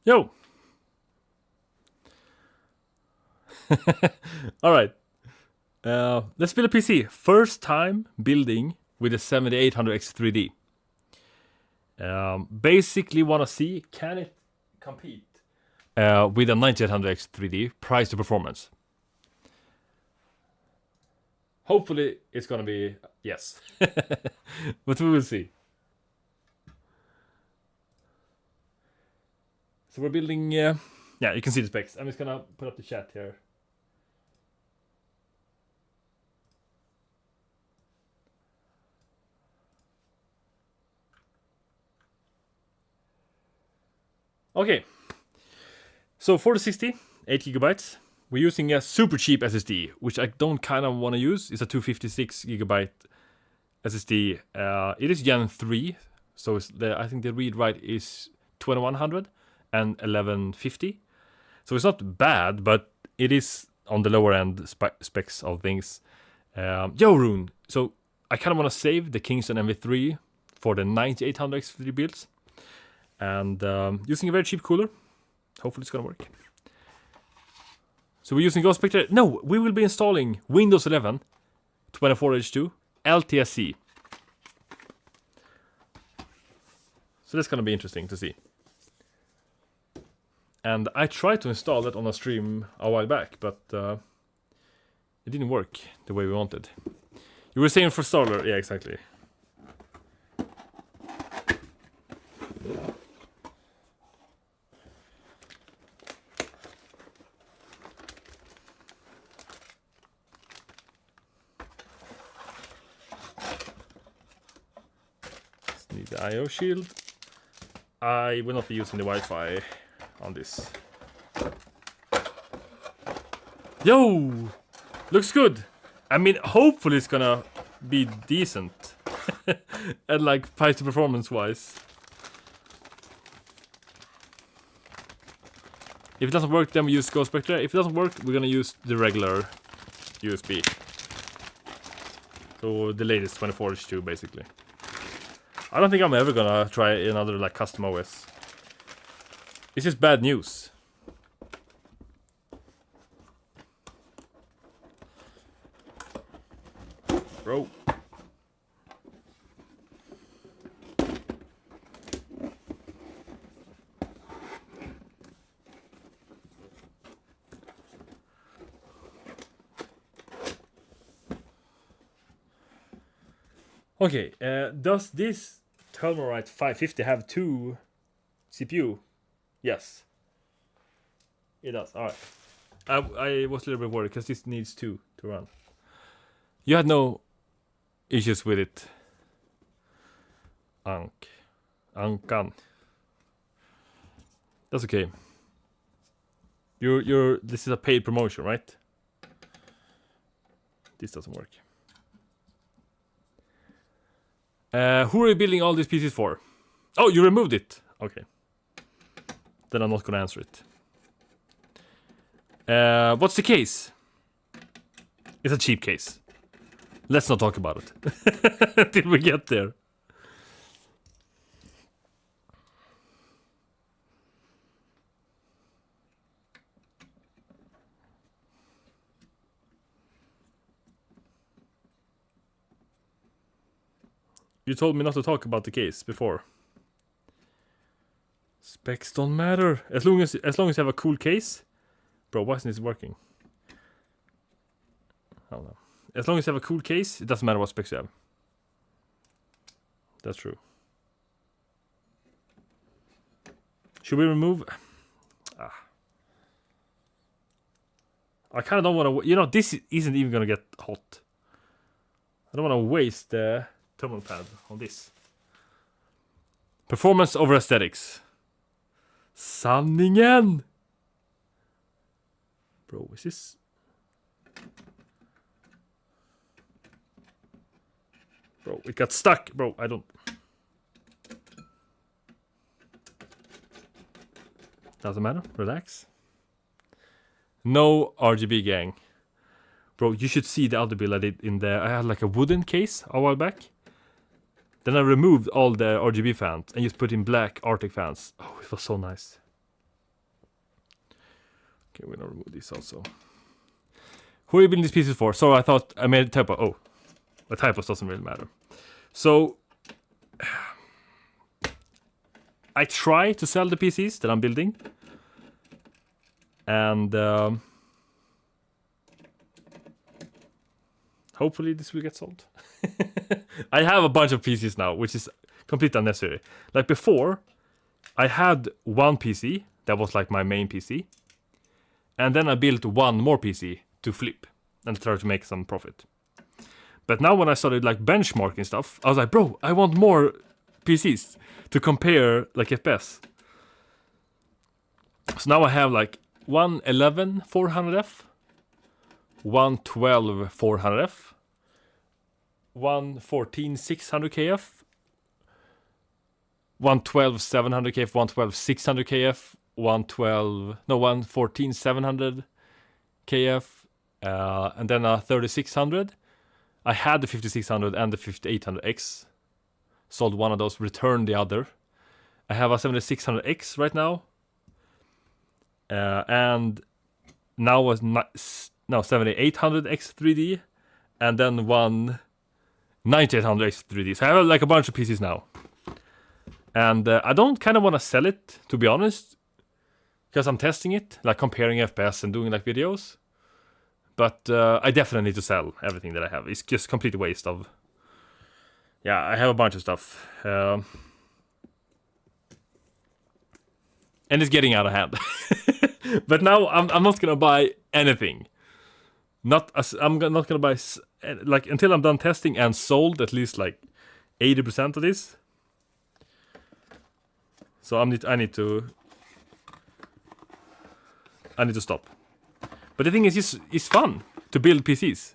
Yo! Alright. Let's build a PC. First time building with a 7800X 3D. Basically want to see, can it compete with a 9800X 3D price to performance? Hopefully it's gonna be yes. But we will see. So we're building, yeah, you can see the specs. I'm just gonna put up the chat here. Okay, so for the 60, 8 gigabytes, we're using a super cheap SSD, which I don't kind of want to use. It's a 256 gigabyte SSD. It is Gen 3, so I think the read-write is 2100 and 1150. So it's not bad, but it is on the lower end specs of things. Yo, Rune, so I kind of want to save the Kingston MV3 for the 9800 X3 builds. And using a very cheap cooler. Hopefully it's gonna work. So we're using Ghost Spectre. No, we will be installing Windows 11 24H2 LTSC. So that's gonna be interesting to see. And I tried to install that on a stream a while back, but it didn't work the way we wanted. You were saying for Starler, yeah, exactly. Need the IO shield. I will not be using the Wi-Fi on this. Yo! Looks good! I mean, hopefully it's gonna be decent. And like price to performance wise. If it doesn't work, then we use Ghost Spectre. If it doesn't work, we're gonna use the regular USB. So the latest 24H2 basically. I don't think I'm ever gonna try another like custom OS. It's just bad news. Bro. Okay, does this Thermalright 550 have 2 CPU? Yes. It does, alright. I was a little bit worried because this needs 2 to run. You had no issues with it, Ankan. That's okay. This is a paid promotion, right? This doesn't work. Who are you building all these pieces for? Oh, you removed it. Okay. Then I'm not gonna answer it. What's the case? It's a cheap case. Let's not talk about it. Till we get there. You told me not to talk about the case before. Specs don't matter. As long as you have a cool case. Bro, why isn't this working? I don't know. As long as you have a cool case, it doesn't matter what specs you have. That's true. Should we remove? I kind of don't want to. You know, this isn't even gonna get hot. I don't want to waste the thermal pad on this. Performance over aesthetics. Sanningen! Bro, is this... Bro, it got stuck. Bro, I don't... Doesn't matter. Relax. No RGB gang. Bro, you should see the other build I did in there. I had like a wooden case a while back. Then I removed all the RGB fans and just put in black Arctic fans. Oh, it was so nice. Okay, we're gonna remove this also. Who are you building these pieces for? So I thought I made a typo. Oh, a typo doesn't really matter. So I try to sell the PCs that I'm building, and hopefully this will get sold. I have a bunch of PCs now, which is completely unnecessary. Like before, I had one PC that was like my main PC, and then I built one more PC to flip and try to make some profit. But now when I started like benchmarking stuff, I was like, bro, I want more PCs to compare like FPS. So now I have like one 11 400F, one 12 400F, one 14 600KF, one 12 700KF, one 12 600KF, one 14 700KF, and then a 3600. I had the 5600 and the 5800X. Sold one of those, returned the other. I have a 7600X right now. And now 7800X 3D. And then one 9800X 3D. So I have like a bunch of PCs now. And I don't kind of want to sell it, to be honest. Because I'm testing it, like comparing FPS and doing like videos. But I definitely need to sell everything that I have. It's just complete waste of... Yeah, I have a bunch of stuff. And it's getting out of hand. But now I'm not gonna buy anything. I'm not gonna buy... Like, until I'm done testing and sold at least like 80% of this. So I need to stop. But the thing is, it's fun to build PCs.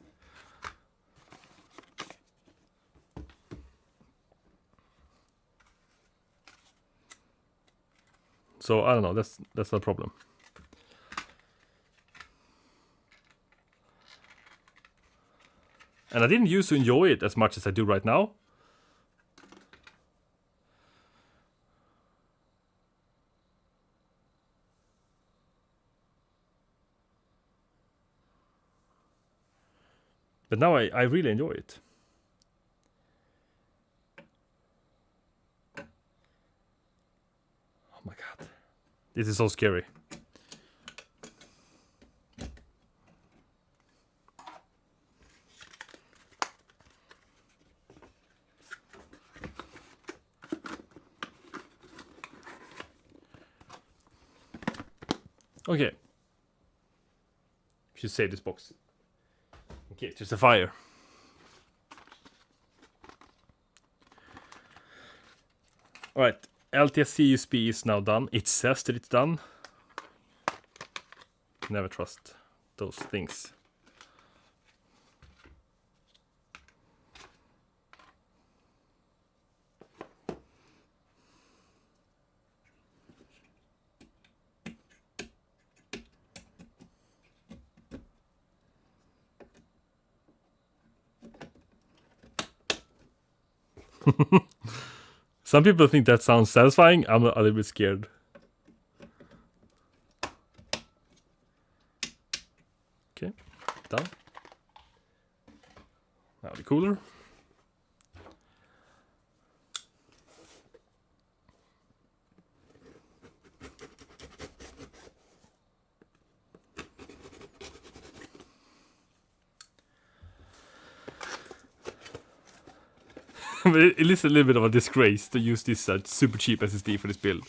So I don't know. That's not a problem. And I didn't used to enjoy it as much as I do right now. But now I really enjoy it. Oh my god. This is so scary. Okay. Should save this box. Okay, just a fire. Alright, LTSC USB is now done. It says that it's done. Never trust those things. Some people think that sounds satisfying. I'm a little bit scared. Okay, done. Now the cooler. It is a little bit of a disgrace to use this super cheap SSD for this build.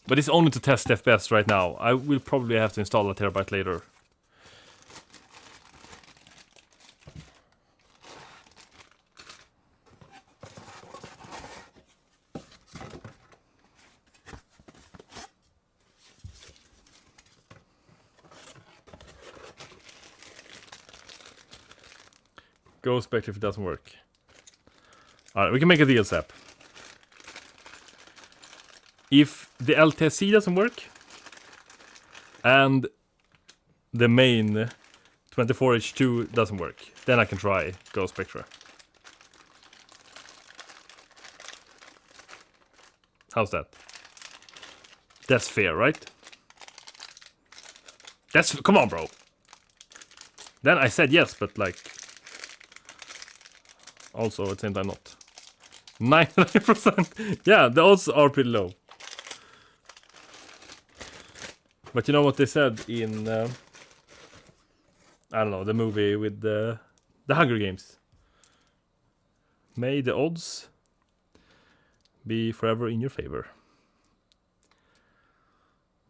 But it's only to test FPS right now. I will probably have to install a terabyte later. Go spec if it doesn't work. Alright, we can make a deal, Sap. If the LTSC doesn't work, and the main 24H2 doesn't work, then I can try Go Spectra. How's that? That's fair, right? Come on, bro. Then I said yes, but like, also at the same time not. 99%. Yeah, the odds are pretty low. But you know what they said in, I don't know, the movie with the Hunger Games? May the odds be forever in your favor.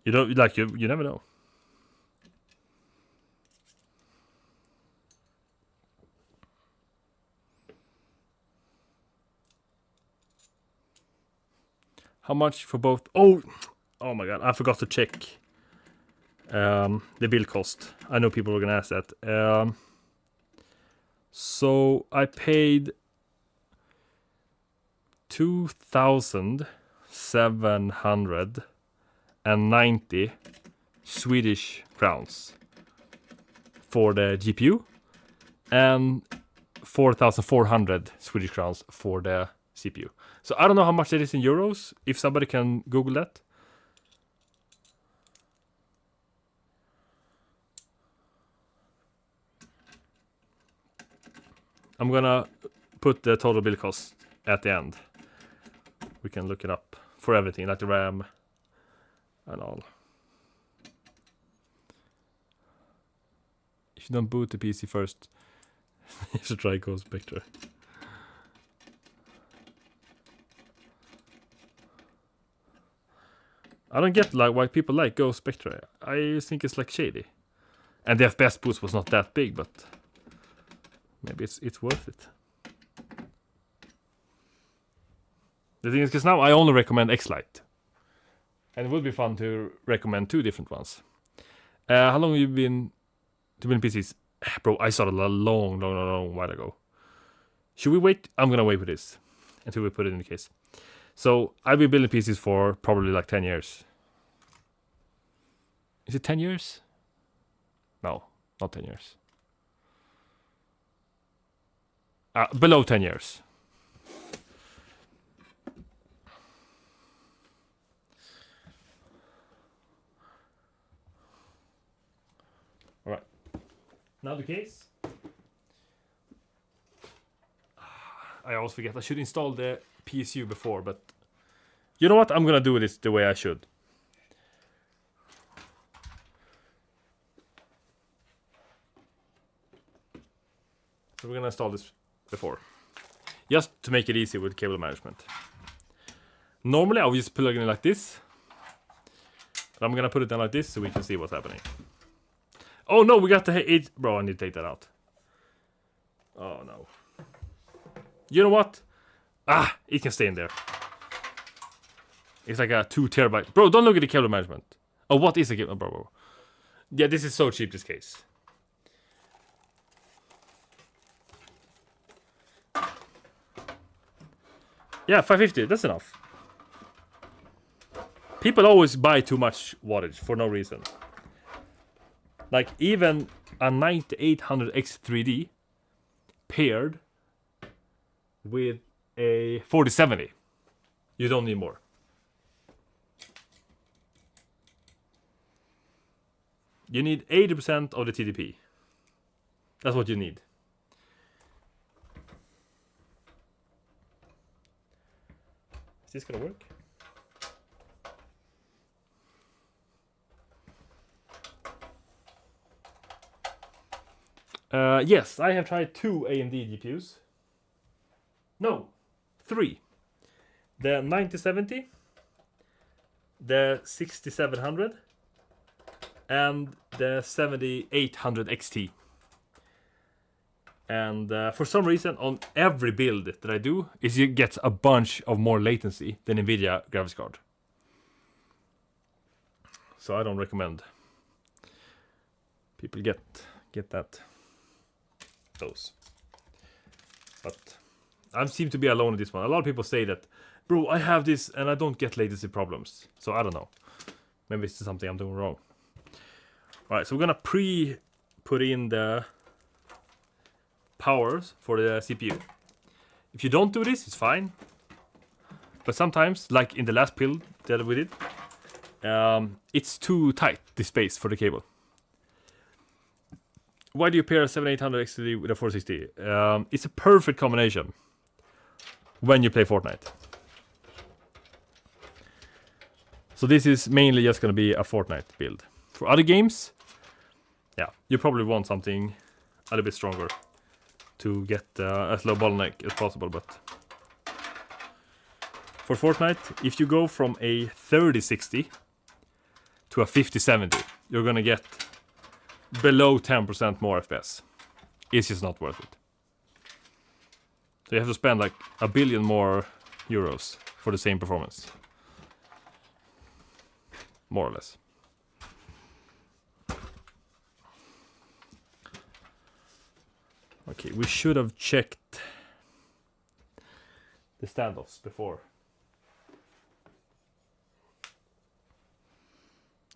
You don't, like, you never know. How much for both? Oh my god, I forgot to check the build cost. I know people were gonna ask that. So I paid 2,790 Swedish crowns for the GPU and 4,400 Swedish crowns for the CPU. So I don't know how much it is in euros. If somebody can Google that. I'm gonna put the total bill cost at the end. We can look it up for everything, like the RAM and all. If you don't boot the PC first, you should try Ghost Spectre. I don't get like why people like Ghost Spectre. I think it's like shady. And the FPS boost was not that big, but maybe it's worth it. The thing is, because now I only recommend X-Lite. And it would be fun to recommend 2 different ones. How long have you been to build PCs? Bro, I started a long while ago. Should we wait? I'm gonna wait with this until we put it in the case. So I've been building PCs for probably like 10 years. Is it 10 years? No, not 10 years. Below 10 years. All right. Now the case. I always forget. I should install the PSU before, but you know what? I'm gonna do this the way I should. So we're gonna install this before, just to make it easy with cable management. Normally I would just plug it in like this, but I'm gonna put it down like this so we can see what's happening. Oh no, we got the it. Bro, I need to take that out. Oh no. You know what? It can stay in there. It's like a 2 terabyte. Bro, don't look at the cable management. Oh, what is the cable? Bro. Yeah, this is so cheap, this case. Yeah, 550, that's enough. People always buy too much wattage for no reason. Like even a 9800X 3D paired with a 4070. You don't need more. You need 80% of the TDP. That's what you need. Is this gonna work? Yes, I have tried 2 AMD GPUs. No, 3. The 9070, the 6700, and the 7800 XT. And for some reason, on every build that I do, it gets a bunch of more latency than NVIDIA graphics card. So I don't recommend people get those. But I seem to be alone in this one. A lot of people say that, bro, I have this and I don't get latency problems. So I don't know. Maybe it's something I'm doing wrong. Alright, so we're gonna put in the powers for the CPU. If you don't do this, it's fine. But sometimes, like in the last build that we did, it's too tight, the space for the cable. why do you pair a 7800 XD with a 460? It's a perfect combination when you play Fortnite. So this is mainly just going to be a Fortnite build. For other games, yeah, you probably want something a little bit stronger to get as low bottleneck as possible. But for Fortnite, if you go from a 3060 to a 5070, you're going to get below 10% more FPS. It's just not worth it. So you have to spend like €1 billion more for the same performance. More or less. Okay, we should have checked the standoffs before.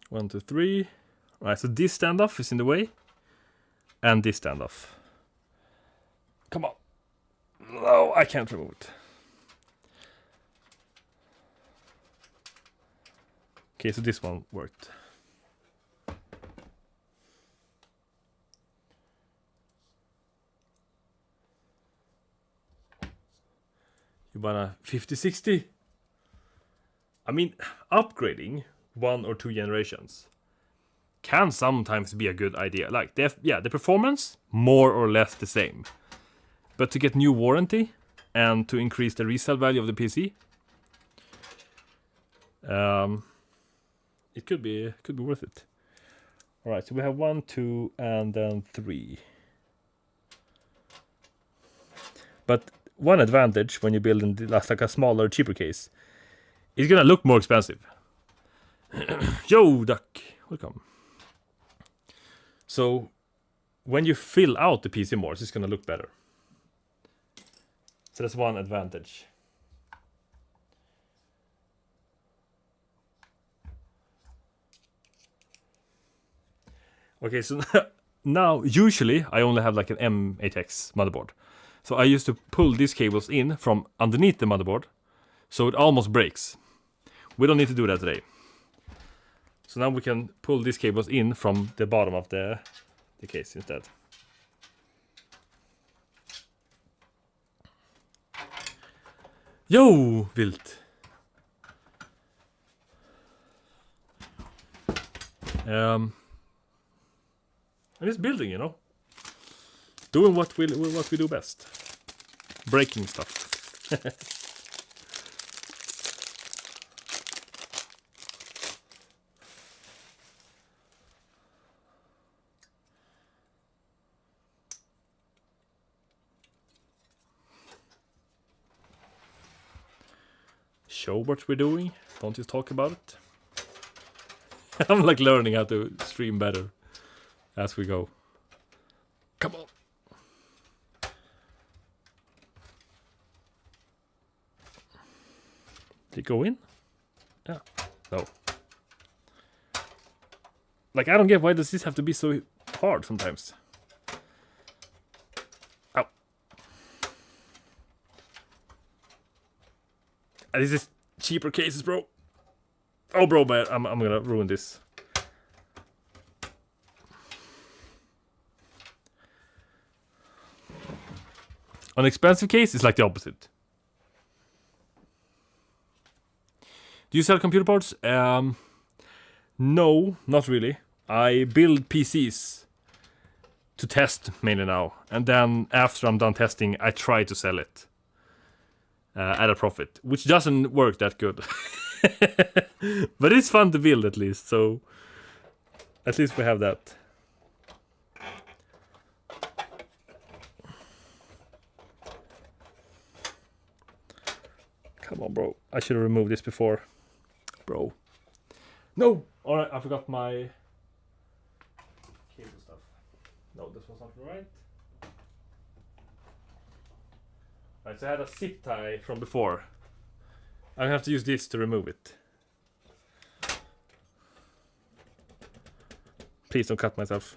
1, 2, 3. Alright, so this standoff is in the way. And this standoff. Come on. No, I can't remove it. Okay, so this one worked. You want a 5060? I mean, upgrading 1 or 2 generations can sometimes be a good idea. Like, the performance, more or less the same. But to get new warranty and to increase the resale value of the PC, it could be worth it. All right, so we have 1, 2, and then 3. But one advantage when you build in like a smaller, cheaper case, it's gonna look more expensive. Yo, Duck, welcome. So when you fill out the PC more, it's gonna look better. So that's one advantage. Okay, so now usually I only have like an M8X motherboard. So I used to pull these cables in from underneath the motherboard, so it almost breaks. We don't need to do that today. So now we can pull these cables in from the bottom of the case instead. Yo, Wilt! And it's building, you know. Doing what we do best. Breaking stuff. Show what we're doing. Don't just talk about it. I'm like learning how to stream better as we go. Come on. Did it go in? Yeah. No. Like, I don't get, why does this have to be so hard sometimes? Ow. And this is cheaper cases, bro. Oh, bro, man, I'm gonna ruin this. On expensive case, it's like the opposite. Do you sell computer parts? No, not really. I build PCs to test mainly now. And then after I'm done testing, I try to sell it at a profit, which doesn't work that good. But it's fun to build at least, so at least we have that. Come on, bro. I should have removed this before. Bro. No! Alright, I forgot my cable stuff. No, this was not right. Alright, so I had a zip tie from before. I'm gonna have to use this to remove it. Please don't cut myself.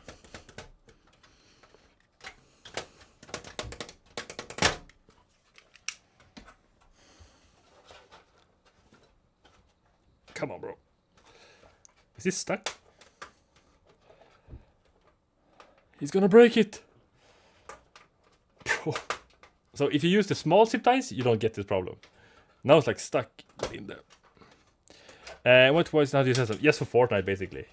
Come on, bro. Is this stuck? He's gonna break it. So if you use the small zip ties, you don't get this problem. Now it's like stuck in there. What was how do you say so? Yes, for Fortnite basically.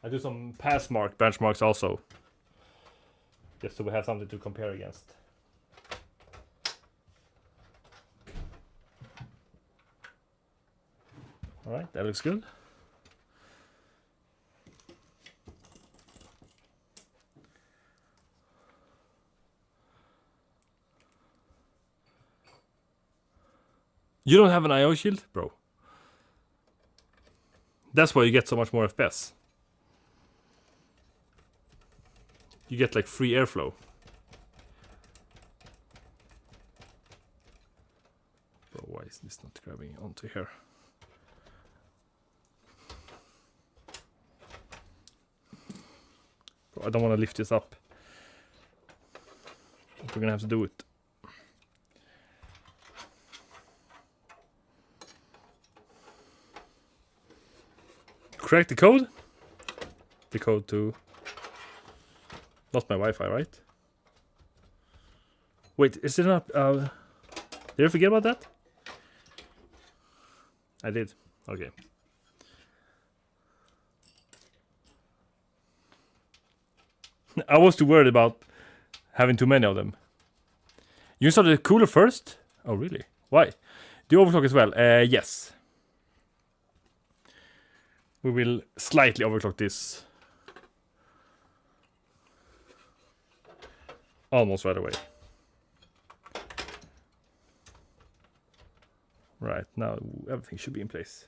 I do some pass mark benchmarks also, just so we have something to compare against. All right, that looks good. You don't have an IO shield, bro. That's why you get so much more FPS. You get like free airflow. Bro, why is this not grabbing onto here? Bro, I don't want to lift this up. But we're gonna have to do it. Correct the code? The code to... Lost my Wi-Fi, right? Wait, is it not... Did I forget about that? I did. Okay. I was too worried about having too many of them. You installed the cooler first? Oh, really? Why? Do you overclock as well? Yes. We will slightly overclock this. Almost right away. Right, now everything should be in place.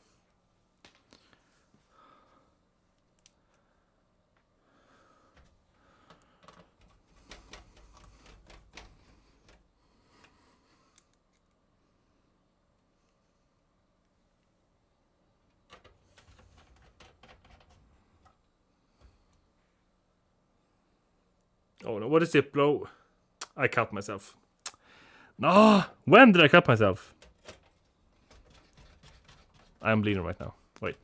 Oh no, what is it, bro? I cut myself. No! When did I cut myself? I'm bleeding right now. Wait.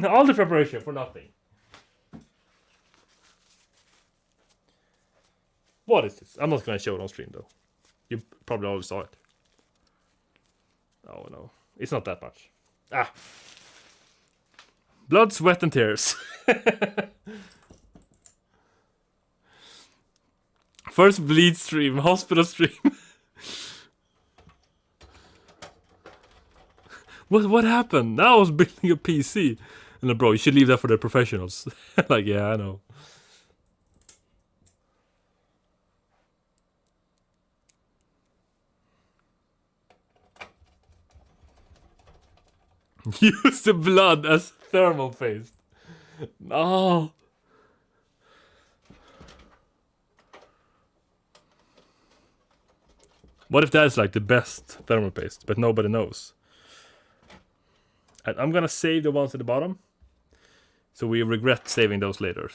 All the preparation for nothing. What is this? I'm not gonna show it on stream though. You probably already saw it. Oh no. It's not that much. Ah! Blood, sweat and tears. First bleed stream, hospital stream. What happened? Now I was building a PC. And like, bro, you should leave that for the professionals. Like, yeah, I know. Use the blood as thermal paste. No. What if that's like the best thermal paste, but nobody knows? And I'm gonna save the ones at the bottom, so we regret saving those later.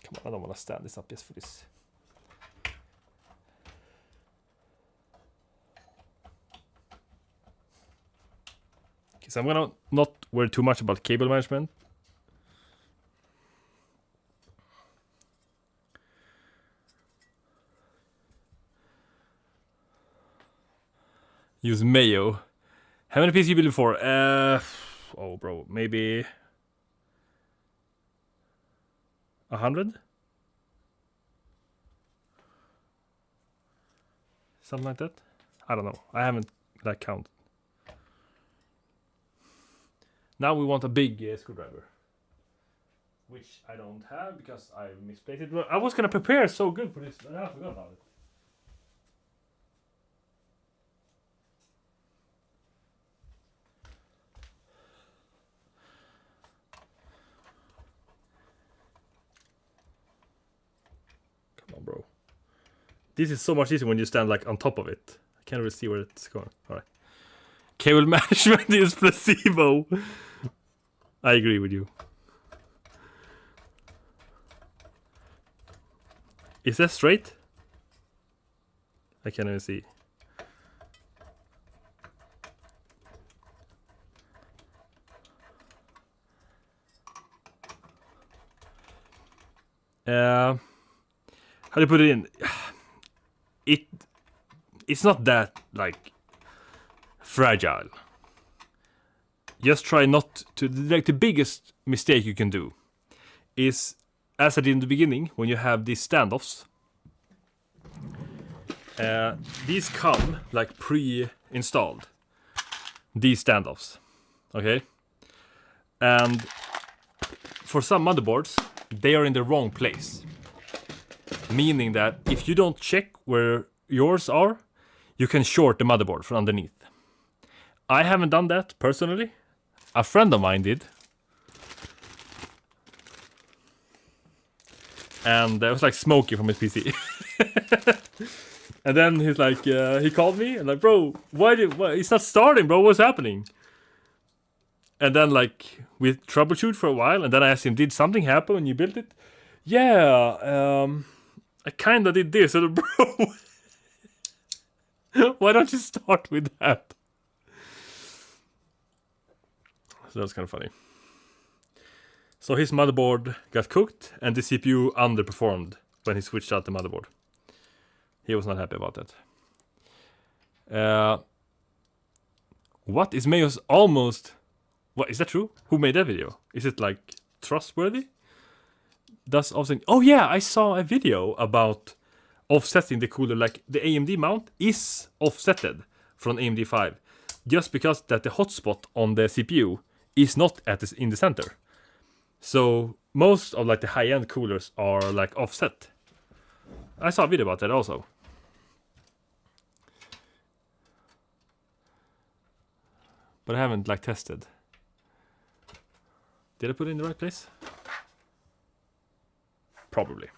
Come on, I don't want to stand this up just for this. Okay, so I'm gonna not worry too much about cable management. Use mayo. How many pieces you build for? Oh, bro, maybe 100? Something like that? I don't know. I haven't like counted. Now we want a big screwdriver, which I don't have because I misplaced it. I was gonna prepare so good for this, but I forgot about it. Bro, this is so much easier when you stand like on top of it. I can't really see where it's going. All right, cable management is placebo. I agree with you. Is that straight? I can't even see. How do you put it in? It's not that like fragile. Just try not to. Like the biggest mistake you can do is, as I did in the beginning, when you have these standoffs. These come like pre-installed. These standoffs, okay? And for some motherboards, they are in the wrong place. Meaning that if you don't check where yours are, you can short the motherboard from underneath. I haven't done that personally. A friend of mine did. And it was like smoking from his PC. And then he's like, he called me and like, bro, why it's not starting, bro, what's happening? And then like we troubleshoot for a while, and then I asked him, did something happen when you built it? Yeah, I kinda did this. And bro, why don't you start with that? So that's kind of funny. So his motherboard got cooked, and the CPU underperformed when he switched out the motherboard. He was not happy about that. What is Mayo's almost... What, is that true? Who made that video? Is it like trustworthy? Does offsetting... Oh yeah, I saw a video about offsetting the cooler. Like the AMD mount is offsetted from AMD 5. Just because that the hotspot on the CPU is not in the center. So most of like the high-end coolers are like offset. I saw a video about that also. But I haven't like tested. Did I put it in the right place? Probably.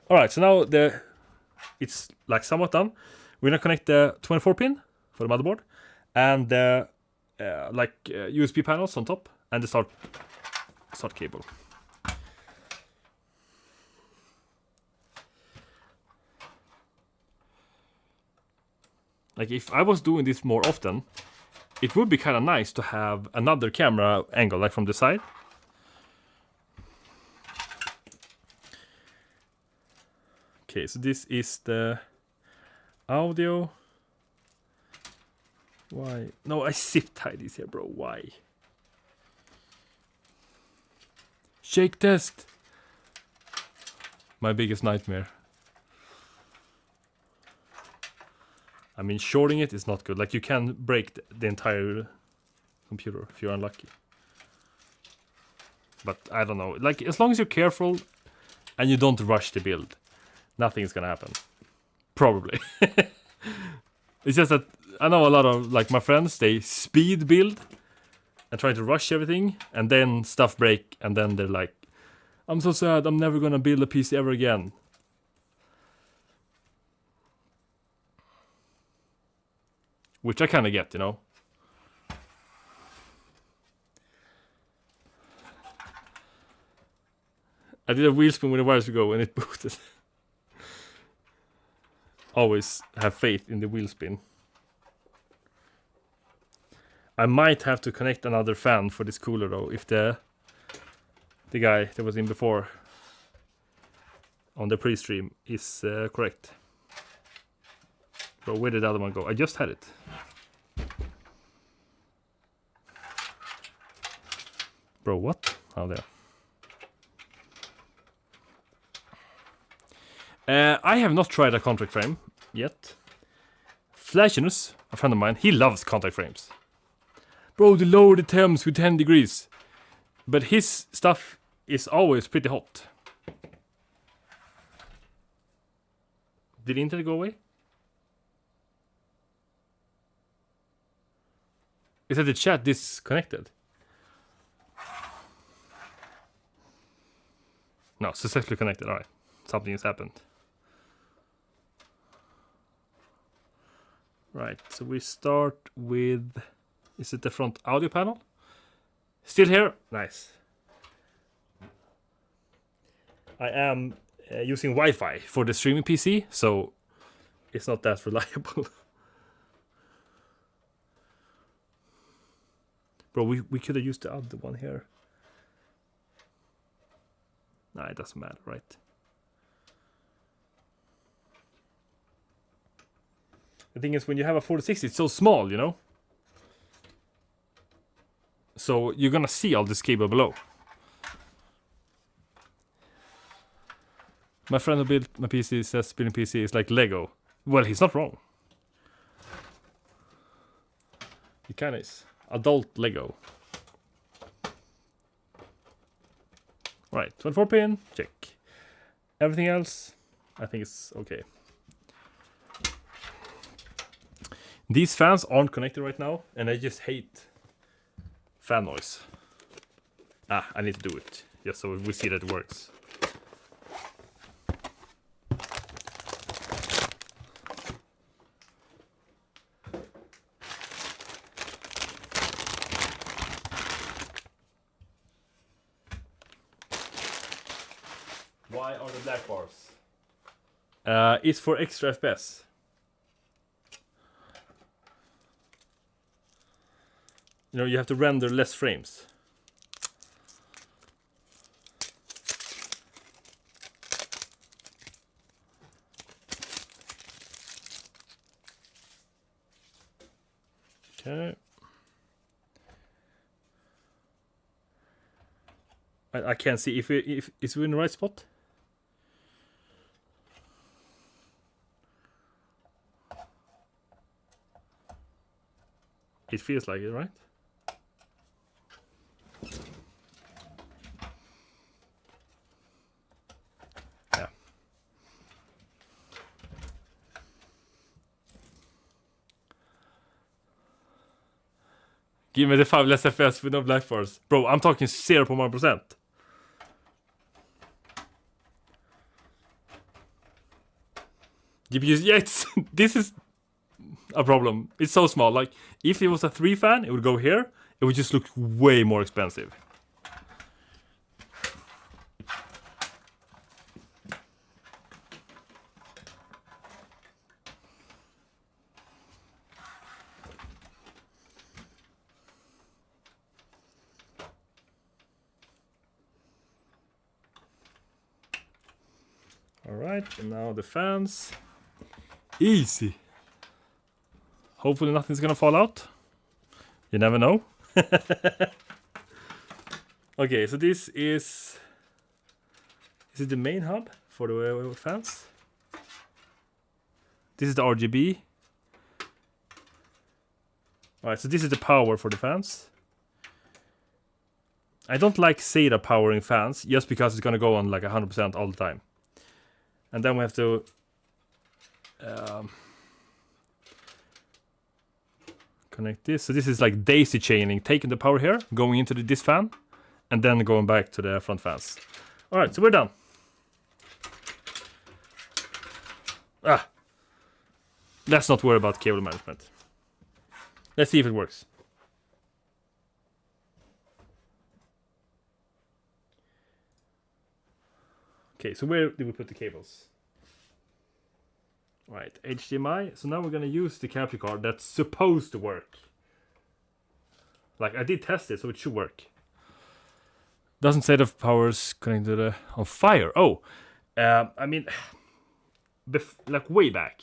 Alright, so now it's like somewhat done. We're gonna connect the 24 pin for the motherboard and the USB panels on top and the start cable. Like if I was doing this more often, it would be kind of nice to have another camera angle, like from the side. Okay, so this is the audio. Why? No, I zip tied this here, bro. Why? Shake test. My biggest nightmare. I mean, shorting it is not good. Like, you can break the entire computer if you're unlucky. But I don't know. Like, as long as you're careful and you don't rush the build, nothing is gonna happen. Probably. It's just that I know a lot of, like, my friends, they speed build and try to rush everything, and then stuff break, and then they're like, I'm so sad, I'm never gonna build a PC ever again. Which I kind of get, you know. I did a wheel spin with a while ago and it booted. Always have faith in the wheel spin. I might have to connect another fan for this cooler though, if the guy that was in before on the pre-stream is correct. Bro, where did the other one go? I just had it. Bro, what? Oh, there. I have not tried a contact frame yet. Flashiness, a friend of mine, he loves contact frames. Bro, they lower the temps with 10 degrees. But his stuff is always pretty hot. Did the internet go away? Is that the chat disconnected? No, successfully connected. Alright. Something has happened. Right, so we start with... Is it the front audio panel? Still here? Nice. I am using Wi-Fi for the streaming PC, so it's not that reliable. Bro, we could have used the other one here. Nah, it doesn't matter, right? The thing is, when you have a 4060, it's so small, you know? So you're gonna see all this cable below. My friend who built my PC says building PC is like Lego. Well, he's not wrong. It kinda is. Adult Lego. Right, 24 pin, check. Everything else, I think it's okay. These fans aren't connected right now, and I just hate fan noise. I need to do it, just so we see that it works. Why are the black bars? It's for extra FPS. You know, you have to render less frames. Okay. I can't see if it's in the right spot. It feels like it, right? Yeah. Give me the 5 less FPS with no black bars. Bro, I'm talking 0.1%. GPUs, yeah, this is a problem. It's so small. Like, if it was a 3 fan, it would go here. It would just look way more expensive. Alright, and now the fans. Easy. Hopefully nothing's gonna fall out. You never know. Okay, so this is... Is it the main hub for the fans? This is the RGB. Alright, so this is the power for the fans. I don't like SATA powering fans, just because it's gonna go on like 100% all the time. And then we have to... connect this. So this is like daisy chaining, taking the power here, going into this fan, and then going back to the front fans. Alright, so we're done. Let's not worry about cable management. Let's see if it works. Okay, so where do we put the cables? Right, HDMI. So now we're gonna use the capture card that's supposed to work. Like, I did test it, so it should work. Doesn't say the power's connected to the... on fire. Oh, I mean, like way back,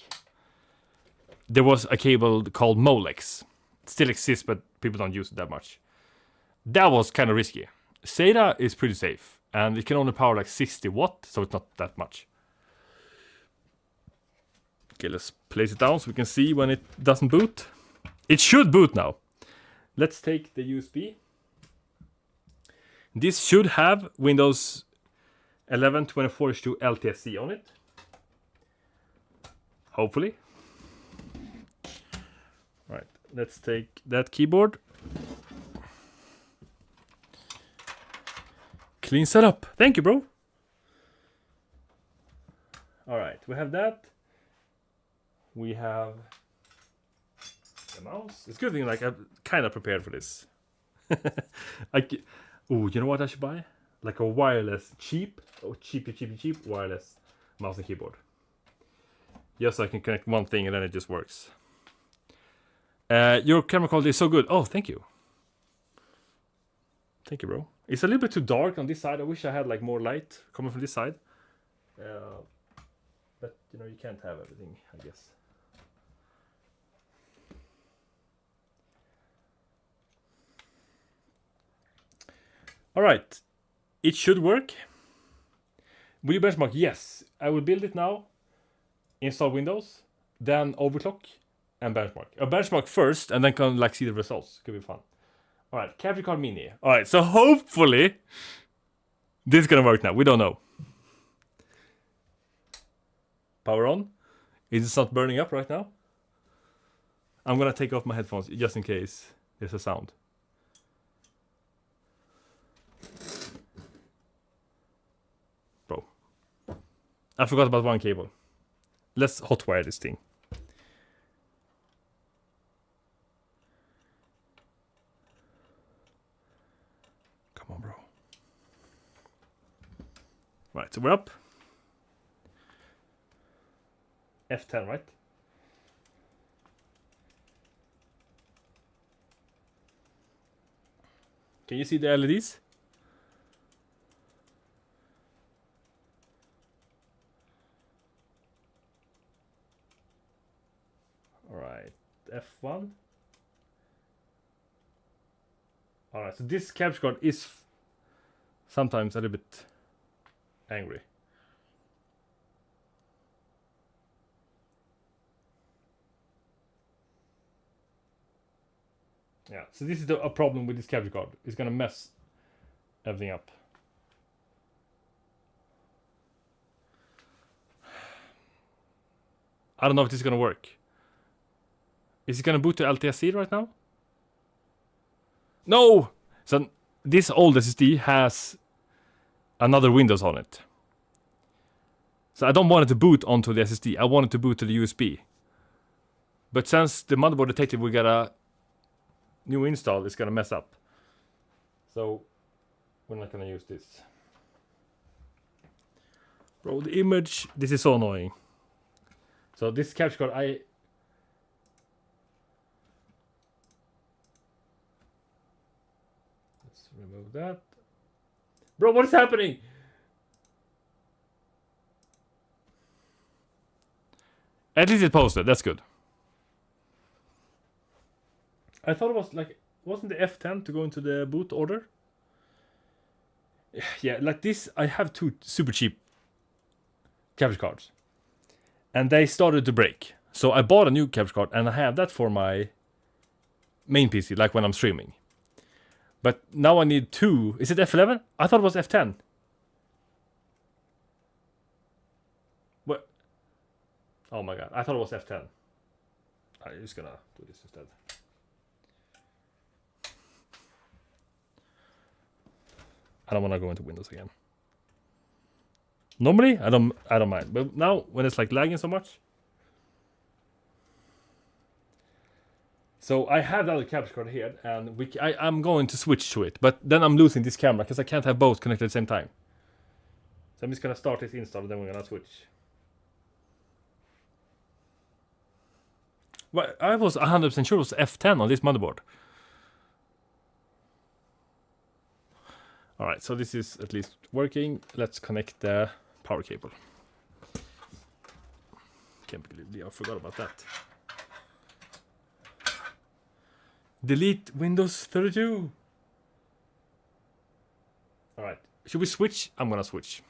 there was a cable called Molex. It still exists, but people don't use it that much. That was kind of risky. SATA is pretty safe, and it can only power like 60 watt, so it's not that much. Okay, let's place it down so we can see when it doesn't boot. It should boot now. Let's take the USB. This should have Windows 11 24/2 LTSC on it. Hopefully. Right, let's take that keyboard. Clean setup. Thank you, bro. Alright, we have that. We have the mouse. It's good thing, like, I'm kind of prepared for this. Oh, you know what I should buy? like a wireless cheap wireless mouse and keyboard. Just so I can connect one thing and then it just works. Your camera quality is so good. Oh, thank you. Thank you, bro. It's a little bit too dark on this side. I wish I had like more light coming from this side. But you know, you can't have everything, I guess. All right, it should work. Will you benchmark? Yes, I will build it now. Install Windows, then overclock and benchmark. A benchmark first, and then can like see the results. Could be fun. All right, capture card mini. All right, so hopefully this is gonna work now. We don't know. Power on. Is it not burning up right now? I'm gonna take off my headphones just in case there's a sound. Bro, I forgot about one cable. Let's hotwire this thing. Come on, bro. Right, so we're up. F10, right? Can you see the LEDs? Alright, F1. Alright, so this capture card is sometimes a little bit angry. Yeah, so this is a problem with this capture card. It's gonna mess everything up. I don't know if this is gonna work. Is it gonna boot to LTSC right now? No! So this old SSD has another Windows on it. So I don't want it to boot onto the SSD. I want it to boot to the USB. But since the motherboard detected we got a new install, it's gonna mess up. So we're not gonna use this. Bro, the image, this is so annoying. So this capture card, let's remove that. Bro, what is happening? At least it posted, that's good. I thought it was like, wasn't the F10 to go into the boot order? Yeah, like this, I have two super cheap capture cards. And they started to break. So I bought a new capture card and I have that for my main PC, like when I'm streaming. But now I need two. Is it F11? I thought it was F10. What? Oh my god, I thought it was F10. I'm just gonna do this instead. I don't want to go into Windows again. Normally, I don't mind, but now when it's like lagging so much. So I have the other capture card here, and I'm going to switch to it, but then I'm losing this camera because I can't have both connected at the same time. So I'm just gonna start this install, and then we're gonna switch. Well, I was 100% sure it was F10 on this motherboard. Alright, so this is at least working. Let's connect the power cable. Can't believe I forgot about that. Delete Windows 32. Alright, should we switch? I'm gonna switch.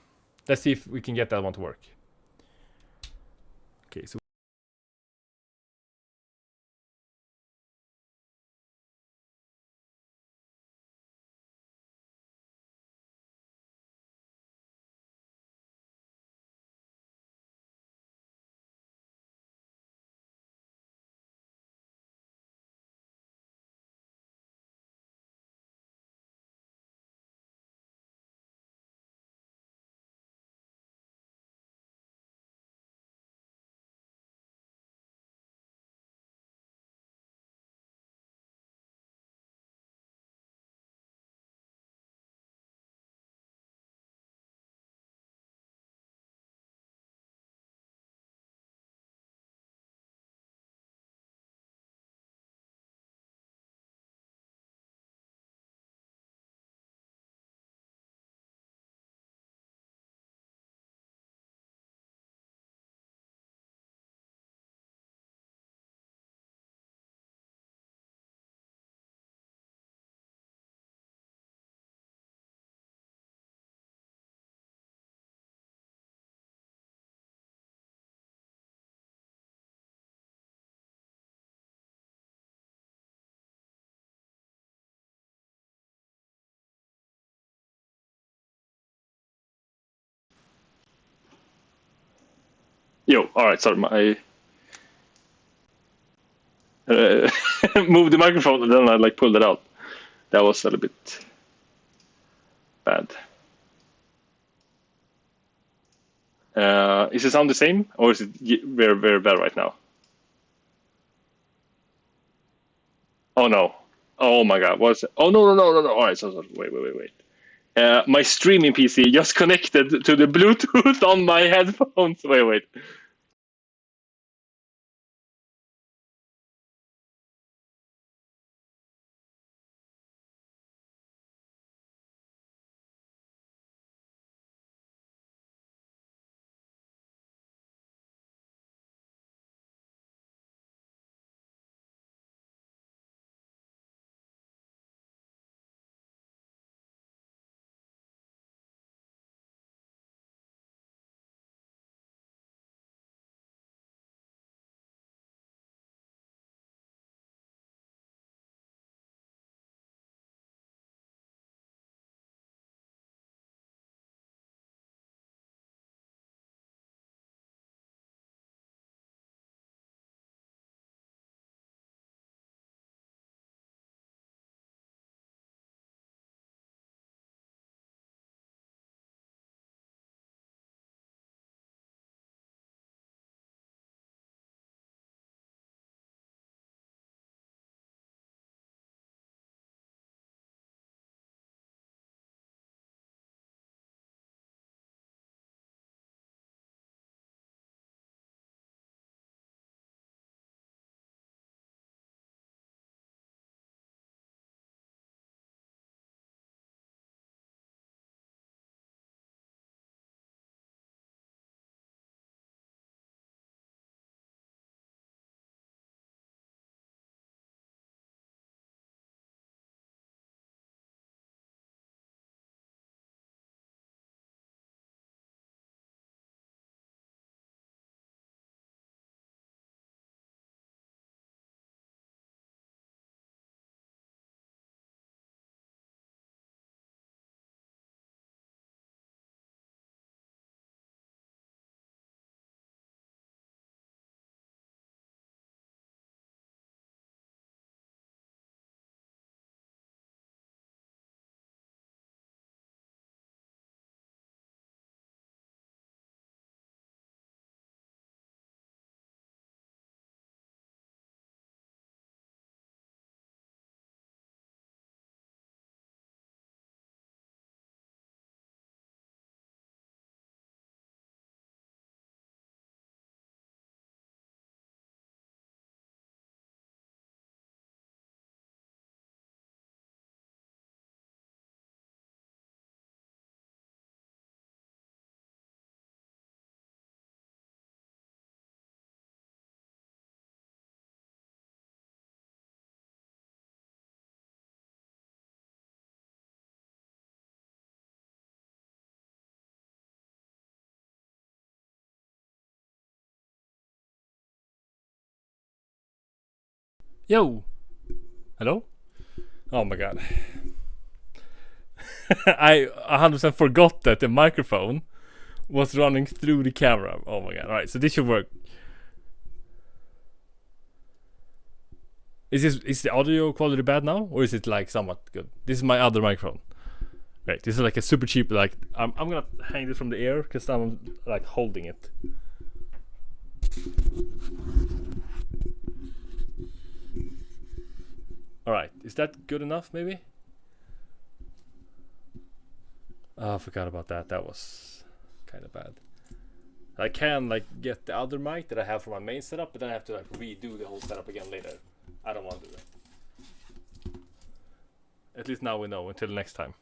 Let's see if we can get that one to work. Okay, so Yo, alright, sorry, I moved the microphone and then I like pulled it out. That was a little bit bad. Is the sound the same, or is it very, very bad right now? Oh no! Oh my god! What's it? Oh no! All right, so wait. My streaming PC just connected to the Bluetooth on my headphones. Wait. Yo, hello. Oh my god. I 100% forgot that the microphone was running through the camera. Oh my god. Alright, so this should work. Is the audio quality bad now? Or is it like somewhat good? This is my other microphone. Right, this is like a super cheap, like I'm gonna hang this from the air because I'm like holding it. Alright, is that good enough maybe? Oh, I forgot about that. That was kind of bad. I can like get the other mic that I have for my main setup, but then I have to like redo the whole setup again later. I don't want to do that. At least now we know. Until next time.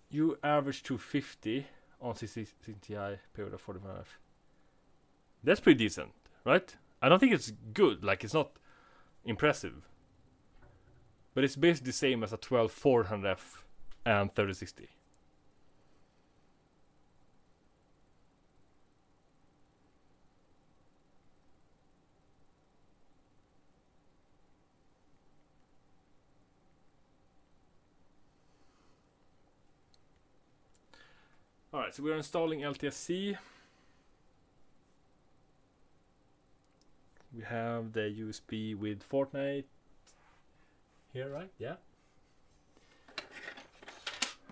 You average 250 on CTI period of 45. That's pretty decent, right? I don't think it's good. Like it's not impressive, but it's basically the same as a 12400F and 3060. Alright, so we're installing LTSC. We have the USB with Fortnite here, right? Yeah.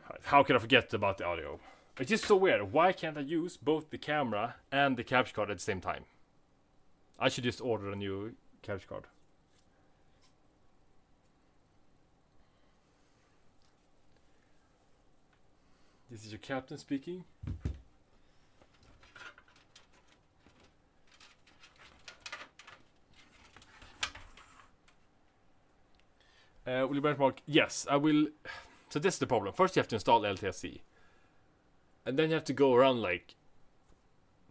Right. How can I forget about the audio? It's just so weird. Why can't I use both the camera and the capture card at the same time? I should just order a new capture card. This is your captain speaking. Will you benchmark? Yes, I will. So this is the problem. First you have to install LTSC. And then you have to go around like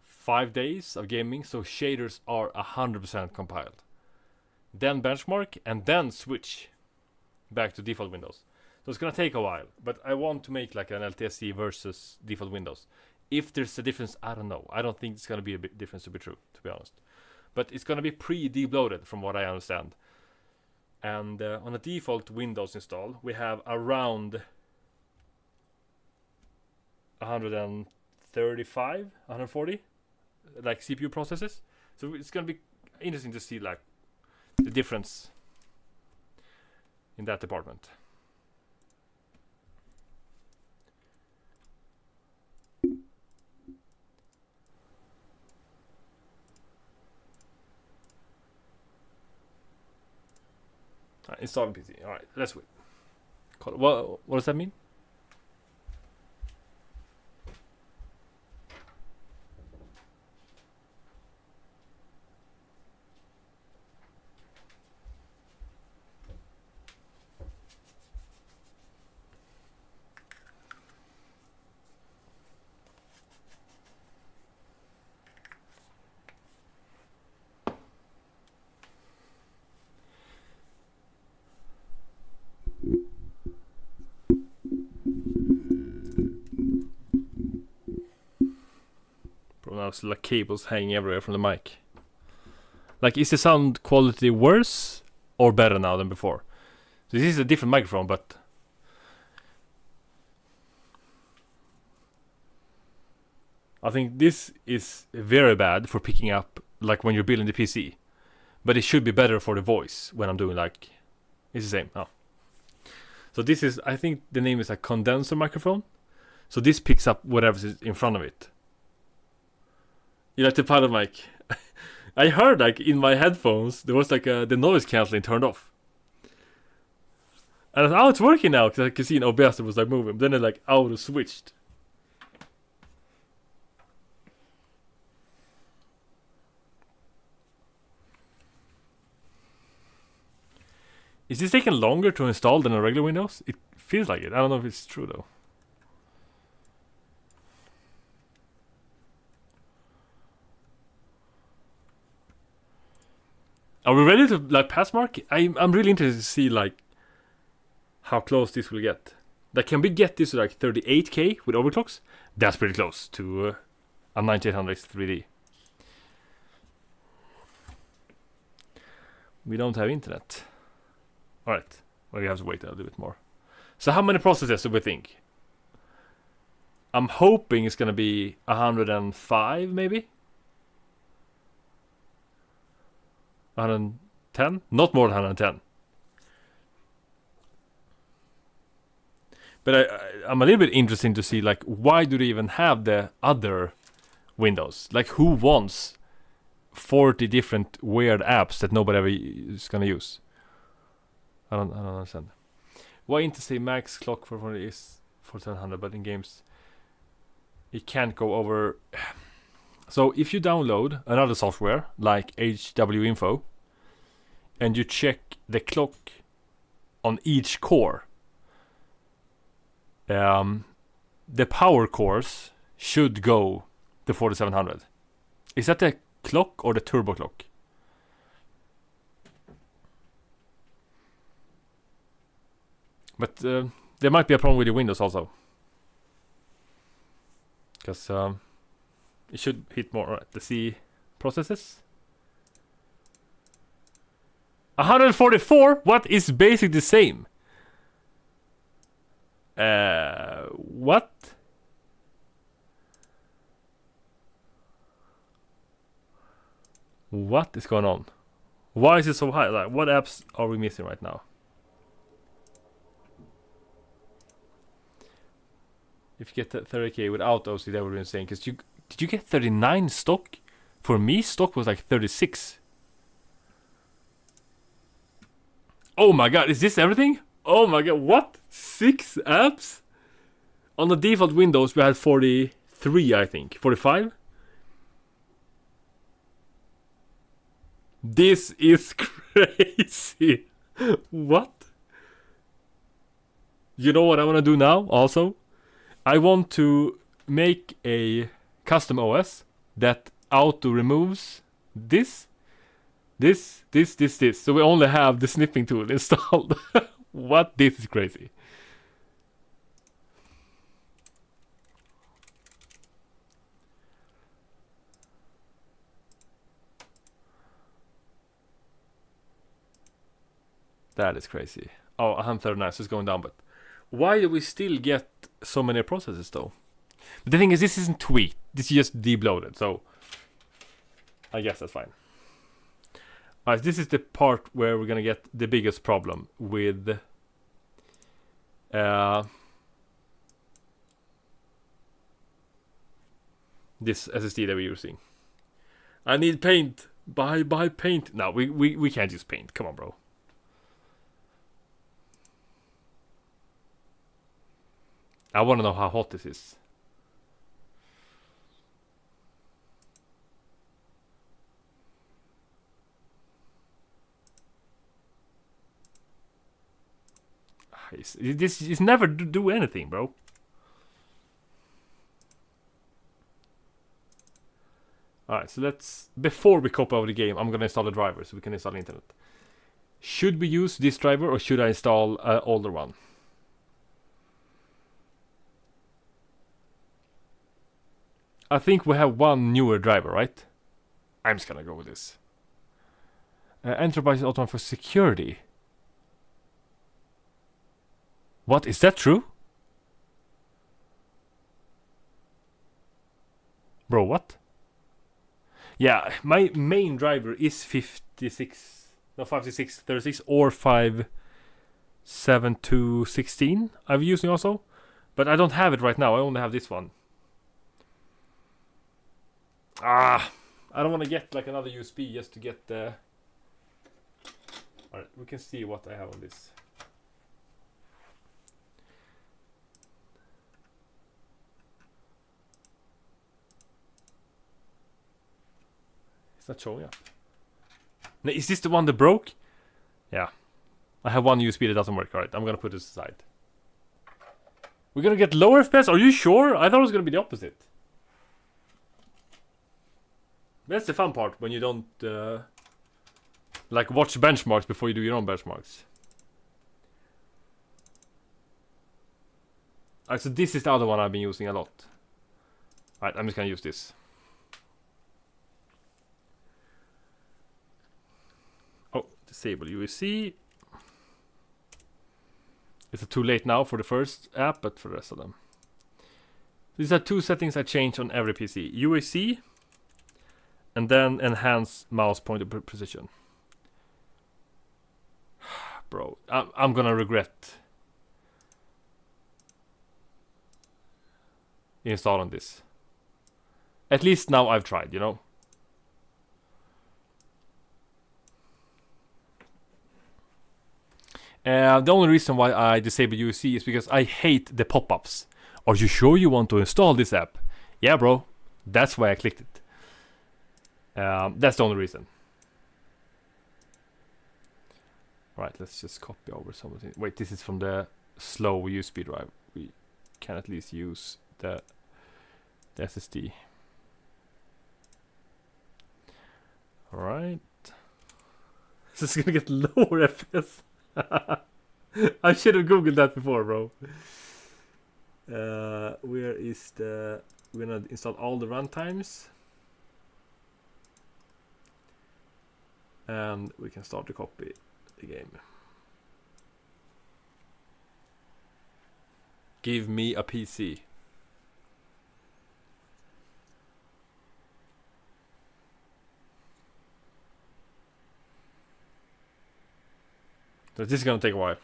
5 days of gaming, so shaders are 100% compiled. Then benchmark, and then switch back to default windows. So it's gonna take a while, but I want to make like an LTSC versus default windows. If there's a difference, I don't know. I don't think it's gonna be a big difference to be true, to be honest. But it's gonna be pre-debloated from what I understand. And on a default Windows install, we have around 135, 140 like CPU processes. So it's gonna be interesting to see like the difference in that department. Installing PC. All right, let's wait. What does that mean? There's like cables hanging everywhere from the mic. Like, is the sound quality worse or better now than before? So this is a different microphone, but I think this is very bad for picking up like when you're building the PC. But it should be better for the voice when I'm doing like, it's the same. Oh. So this is, I think the name is a condenser microphone. So this picks up whatever's in front of it. You like the pilot mic? I heard like in my headphones there was like the noise cancelling turned off. And I thought, oh, it's working now, because I could see in OBS it was like moving. But then it like auto switched. Is this taking longer to install than a regular Windows? It feels like it. I don't know if it's true though. Are we ready to like pass mark? I'm really interested to see like how close this will get. Like, can we get this to like 38K with overclocks? That's pretty close to a 9800 3D. We don't have internet. Alright, well, we have to wait a little bit more. So how many processors do we think? I'm hoping it's gonna be 105 maybe? 110? Not more than 110. But I'm a little bit interested to see like why do they even have the other Windows? Like, who wants 40 different weird apps that nobody ever is gonna use? I don't understand. Why Intel say max clock for 40 is 4700, but in games it can't go over. So if you download another software like HW Info and you check the clock on each core, the power cores should go to 4700. Is that the clock or the turbo clock? But there might be a problem with the Windows also, because it should hit more. Right, the C processes. 144. What is basically the same? What? What is going on? Why is it so high? Like, what apps are we missing right now? If you get 30k without OC, that would be insane. Cause did you get 39 stock? For me, stock was like 36. Oh my god, is this everything? Oh my god, what? 6 apps? On the default Windows, we had 43, I think. 45? This is crazy. What? You know what I want to do now, also? I want to make a custom OS that auto removes this. So we only have the snipping tool installed. What? This is crazy. That is crazy. Oh, 139, so it's going down, but why do we still get so many processes though? But the thing is, this isn't tweaked. This is just debloated, so I guess that's fine. Alright, this is the part where we're gonna get the biggest problem with this SSD that we're using. I need paint. Buy paint. No, we can't use paint. Come on, bro. I want to know how hot this is. This is never do anything, bro. Alright, so let's... Before we copy over the game, I'm gonna install a driver so we can install the internet. Should we use this driver or should I install an older one? I think we have one newer driver, right? I'm just gonna go with this. Enterprise is automatic for security. What? Is that true? Bro, what? Yeah, my main driver is 5636 or 57216 I'm using also. But I don't have it right now, I only have this one. I don't want to get like another USB just to get the... Alright, we can see what I have on this. It's not showing up. Now, is this the one that broke? Yeah. I have one USB that doesn't work. Alright, I'm gonna put this aside. We're gonna get lower FPS? Are you sure? I thought it was gonna be the opposite. That's the fun part, when you don't like watch benchmarks before you do your own benchmarks. Alright, so this is the other one I've been using a lot. Alright, I'm just gonna use this. Oh, disable UEC. It's too late now for the first app, but for the rest of them. These are 2 settings I change on every PC. UEC, and then enhance mouse pointer precision. Bro, I'm gonna regret installing this. At least now I've tried, you know. The only reason why I disable UEC is because I hate the pop-ups. Are you sure you want to install this app? Yeah, bro. That's why I clicked it. That's the only reason. Right, let's just copy over something. Wait, this is from the slow USB drive. We can at least use the SSD. Alright. This is gonna get lower FPS. I should have googled that before, bro. Where is the... We're gonna install all the runtimes. And we can start to copy the game. Give me a PC. So this is gonna take a while.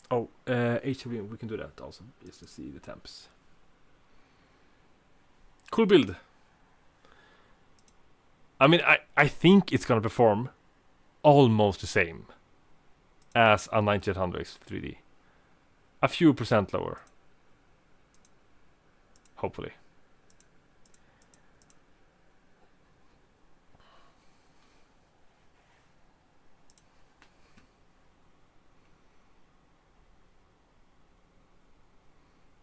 Oh, HV, we can do that also, just to see the temps. Cool build. I mean, I think it's gonna perform almost the same as a 9800 3D. A few percent lower. Hopefully.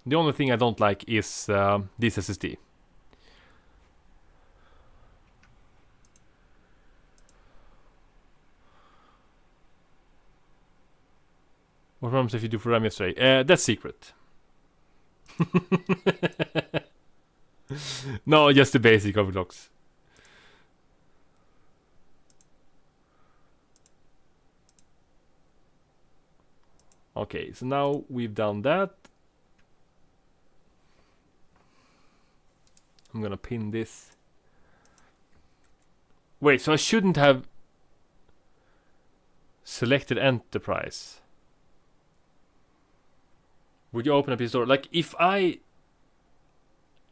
The only thing I don't like is this SSD. What happens if you do for RAM yesterday? That's secret. No, just the basic overclocks. Okay, so now we've done that. I'm gonna pin this. Wait, so I shouldn't have selected enterprise. Would you open a PC store? Like, if I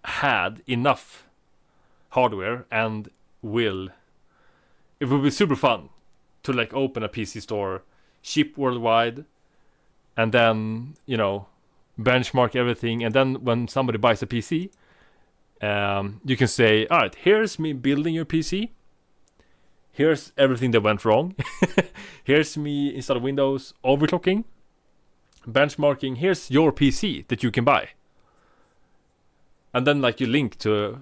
had enough hardware and will, it would be super fun to like open a PC store, ship worldwide, and then, you know, benchmark everything. And then when somebody buys a PC, you can say, all right, here's me building your PC. Here's everything that went wrong. Here's me installing Windows, overclocking, benchmarking. Here's your PC that you can buy. And then like you link to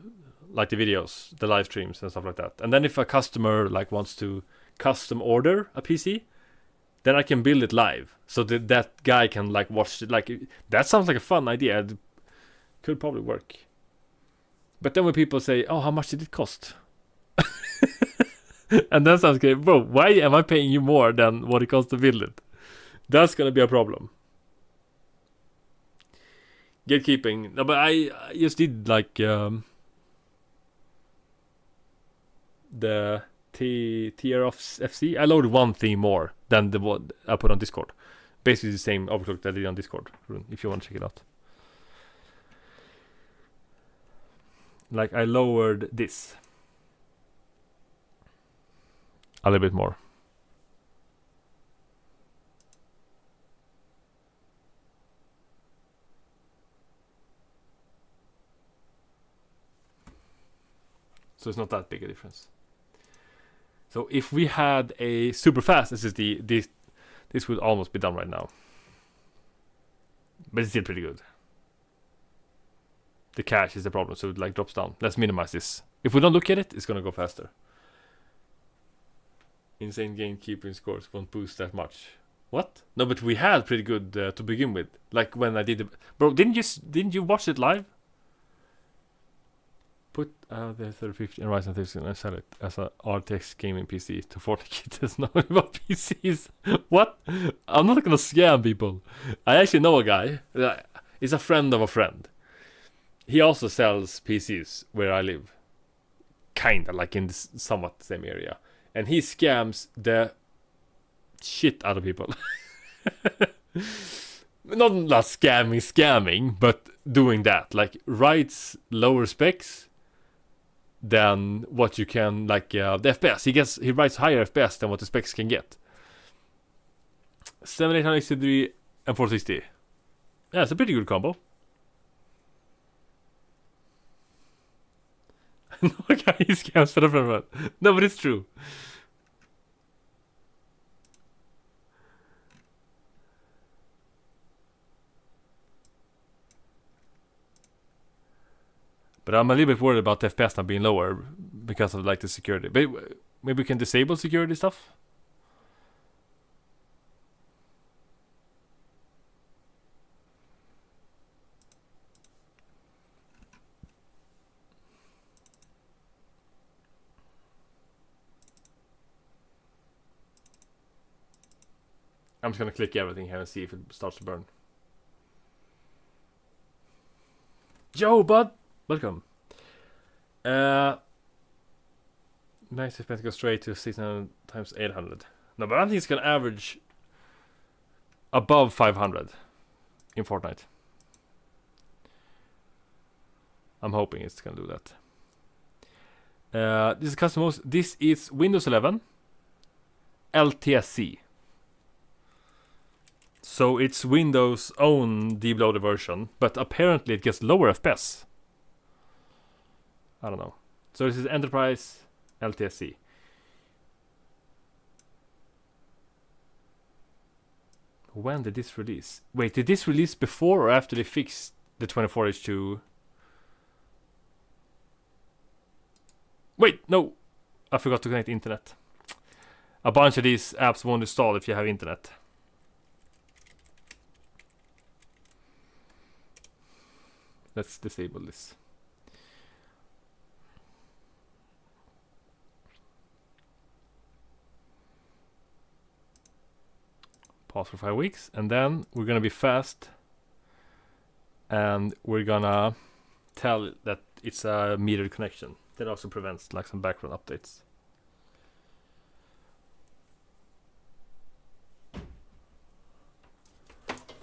like the videos, the live streams and stuff like that. And then if a customer like wants to custom order a PC, then I can build it live. So that guy can like watch it. Like, that sounds like a fun idea. It could probably work. But then when people say, oh, how much did it cost? And that sounds great. Bro, why am I paying you more than what it costs to build it? That's gonna be a problem. Gatekeeping. No, but I just did like the tier of FC. I loaded one thing more than the one I put on Discord. Basically the same overclock that I did on Discord, if you want to check it out. Like, I lowered this a little bit more. So it's not that big a difference. So if we had a super fast SSD, this would almost be done right now. But it's still pretty good. The cache is the problem, so it like drops down. Let's minimize this. If we don't look at it, it's gonna go faster. Insane gatekeeping scores won't boost that much. What? No, but we had pretty good to begin with. Like when I did the... Bro, didn't you watch it live? Put the 3050 and Ryzen 30 and sell it as a RTX gaming PC to 40k. There's no about PCs. What? I'm not gonna scam people. I actually know a guy. He's a friend of a friend. He also sells PCs where I live. Kinda, like in this somewhat same area. And he scams the shit out of people. Not scamming, but doing that. Like, writes lower specs than what you can, like the FPS. He writes higher FPS than what the specs can get. 7863 and 460. Yeah, it's a pretty good combo. No guy he scams for the front. No, but it's true. But I'm a little bit worried about the FPS not being lower because of like the security. But maybe we can disable security stuff. I'm just gonna click everything here and see if it starts to burn. Yo, bud! Welcome. Max FPS goes straight to 600 times 800. No, but I think it's gonna average above 500 in Fortnite. I'm hoping it's gonna do that. This is custom. This is Windows 11 LTSC. So it's Windows' own debloated version, but apparently it gets lower FPS. I don't know. So this is Enterprise LTSC. When did this release? Wait, did this release before or after they fixed the 24H2? Wait, no! I forgot to connect internet. A bunch of these apps won't install if you have internet. Let's disable this. Pause for 5 weeks, and then we're gonna be fast, and we're gonna tell that it's a metered connection. That also prevents like some background updates.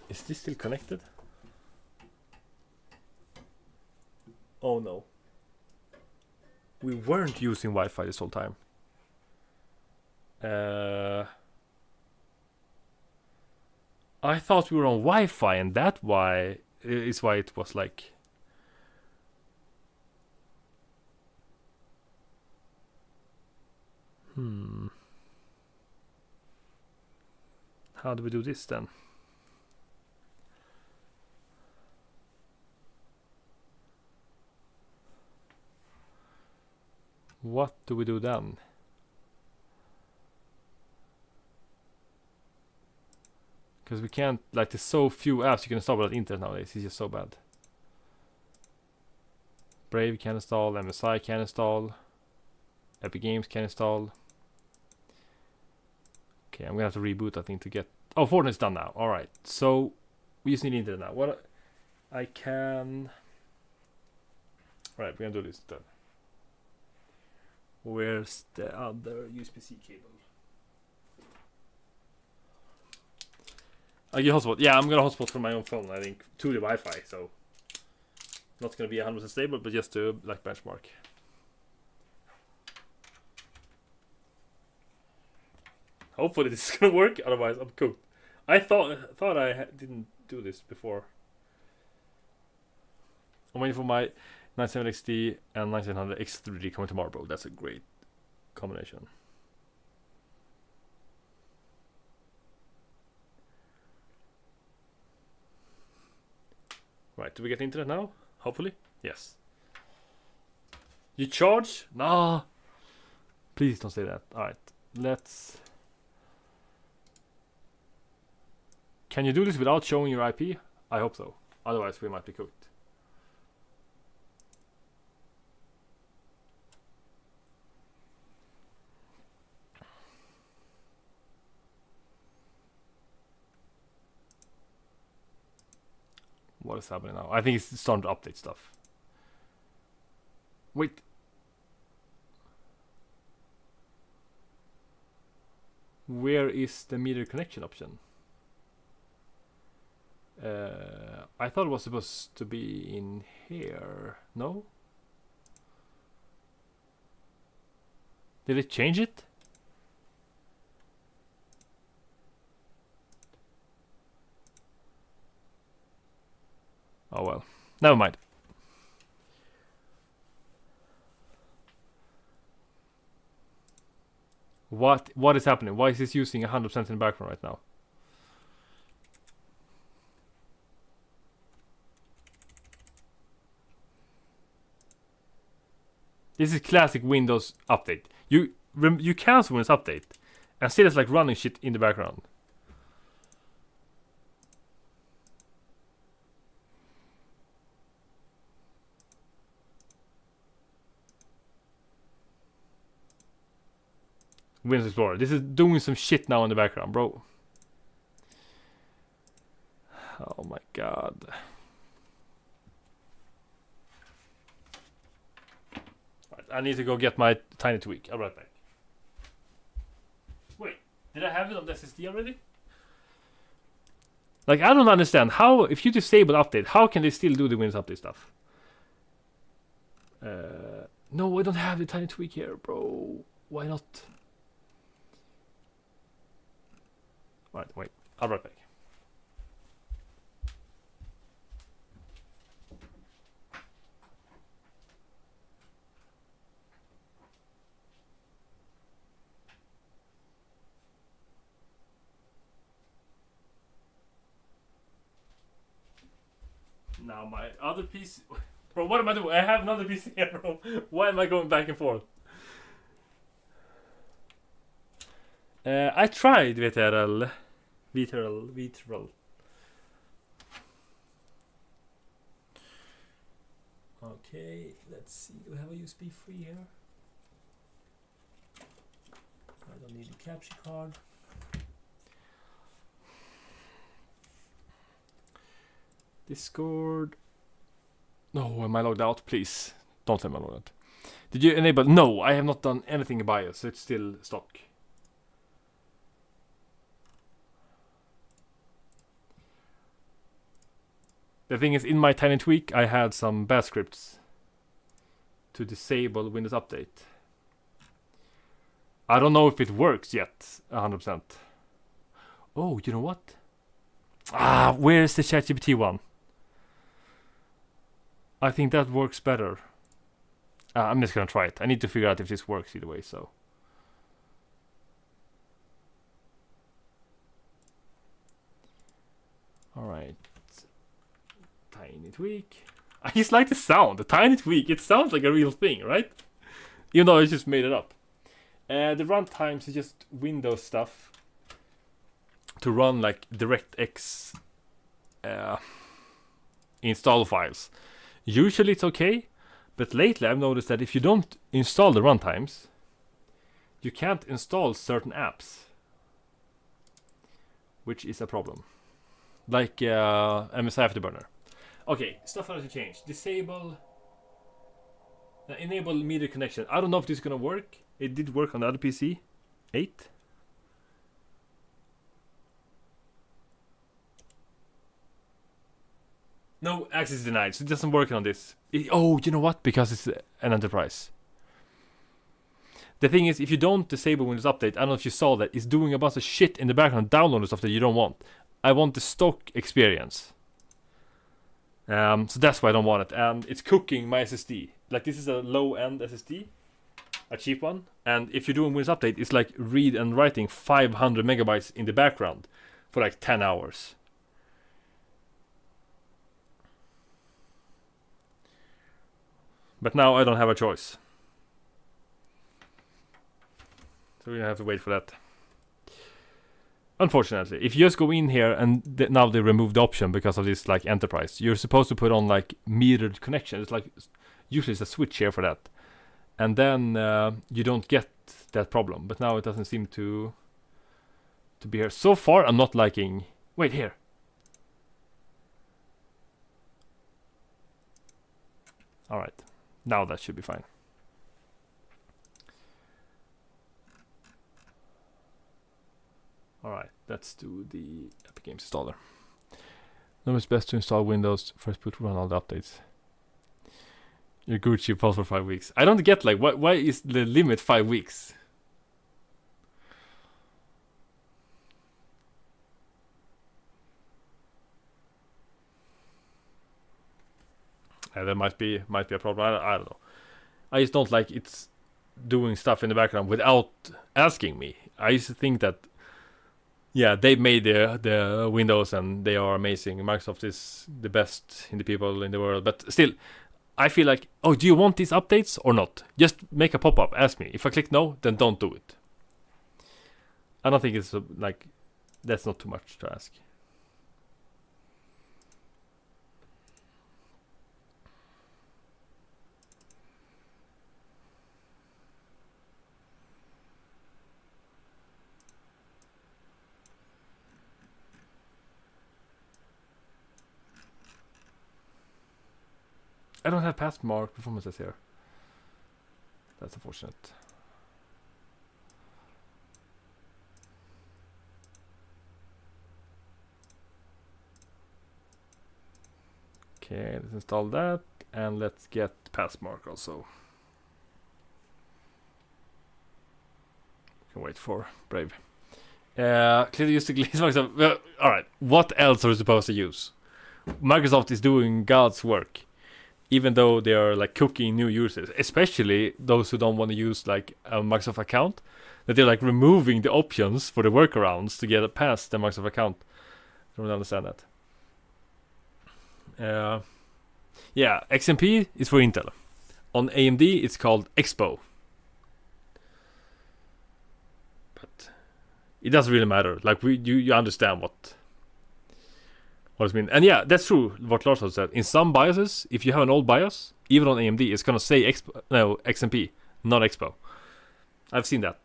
Is this still connected? Oh no. We weren't using Wi-Fi this whole time. I thought we were on Wi-Fi, and that is why it was like. How do we do this then? What do we do then? Because we can't, like, there's so few apps you can install without internet nowadays. It's just so bad. Brave can install, MSI can install, Epic Games can install. Okay, I'm gonna have to reboot, I think, to get. Oh, Fortnite's done now. All right, so we just need internet now. What I can. All right, we're gonna do this then. Where's the other USB-C cable? I get hotspot. Yeah, I'm gonna hotspot from my own phone, I think, to the Wi-Fi. So not gonna be 100% stable, but just to like benchmark. Hopefully this is gonna work. Otherwise, I'm cooked. I thought I didn't do this before. I'm waiting for my 97XD and 9700 X3D coming tomorrow, bro. That's a great combination. Right, do we get internet now? Hopefully, yes. You charge? Nah. Please don't say that. All right, let's. Can you do this without showing your IP? I hope so. Otherwise, we might be cooked. What is happening now? I think it's starting to update stuff. Wait. Where is the meter connection option? I thought it was supposed to be in here. No? Did it change it? Oh well. Never mind. What is happening? Why is this using 100% in the background right now? This is classic Windows update. You cancel Windows update, and still it's like running shit in the background. Windows Explorer. This is doing some shit now in the background, bro. Oh my god. Alright. I need to go get my tiny tweak. I'll be right back. Wait, did I have it on the SSD already? Like, I don't understand how, if you disable update, how can they still do the Windows Update stuff? No, I don't have the tiny tweak here, bro. Why not? Alright, wait. I'll be right back. Now my other PC... Bro, what am I doing? I have another PC here, bro. Why am I going back and forth? I tried VTRL. Okay, let's see. Do we have a USB 3 here? I don't need a capture card. Discord. No, am I logged out? Please don't tell me I'm logged out. Did you enable? No, I have not done anything in BIOS. It's still stock. The thing is, in my tiny tweak, I had some bash scripts to disable Windows Update. I don't know if it works yet, 100%. Oh, you know what? Ah, where's the ChatGPT one? I think that works better. I'm just gonna try it. I need to figure out if this works either way, so. Alright. Tiny tweak. I just like the sound. The tiny tweak. It sounds like a real thing, right? Even though I just made it up. The runtimes is just Windows stuff. To run like DirectX install files. Usually it's okay, but lately I've noticed that if you don't install the runtimes, you can't install certain apps, which is a problem. Like MSI Afterburner. Okay, stuff I have to change. Disable, enable media connection. I don't know if this is gonna work. It did work on the other PC, 8. No, access denied, so it doesn't work on this. Oh, you know what? Because it's an enterprise. The thing is, if you don't disable Windows Update, I don't know if you saw that, it's doing a bunch of shit in the background, downloading stuff that you don't want. I want the stock experience. So that's why I don't want it. And it's cooking my SSD. Like, this is a low-end SSD, a cheap one. And if you're doing Windows Update, it's like read and writing 500 megabytes in the background for like 10 hours. But now I don't have a choice. So we're gonna have to wait for that. Unfortunately, if you just go in here and now they removed the option because of this like enterprise, you're supposed to put on like metered connection. It's like usually it's a switch here for that, and then you don't get that problem. But now it doesn't seem to be here. So far, I'm not liking. Wait here. All right. Now that should be fine. Alright, let's do the Epic Games installer. No, it's best to install Windows, first boot, run all the updates. Your Gucci pulse for 5 weeks. I don't get like, why is the limit 5 weeks? That might be a problem. I don't know. I just don't like it's doing stuff in the background without asking me. I used to think that, yeah, they made the Windows and they are amazing. Microsoft is the best in the people in the world. But still, I feel like, oh, do you want these updates or not? Just make a pop-up. Ask me. If I click no, then don't do it. I don't think it's like, that's not too much to ask. I don't have past mark performances here. That's unfortunate. Okay, let's install that, and let's get Passmark also. Can wait for Brave. Clearly use the Microsoft. Well, all right. What else are we supposed to use? Microsoft is doing God's work, even though they are like cooking new users, especially those who don't want to use like a Microsoft account. That they're like removing the options for the workarounds to get past the Microsoft account. I don't understand that. Yeah, XMP is for Intel. On AMD, it's called Expo. But it doesn't really matter. Like you understand what it means. And yeah, that's true. What Lars has said. In some BIOSes, if you have an old BIOS, even on AMD, it's gonna say XMP, not Expo. I've seen that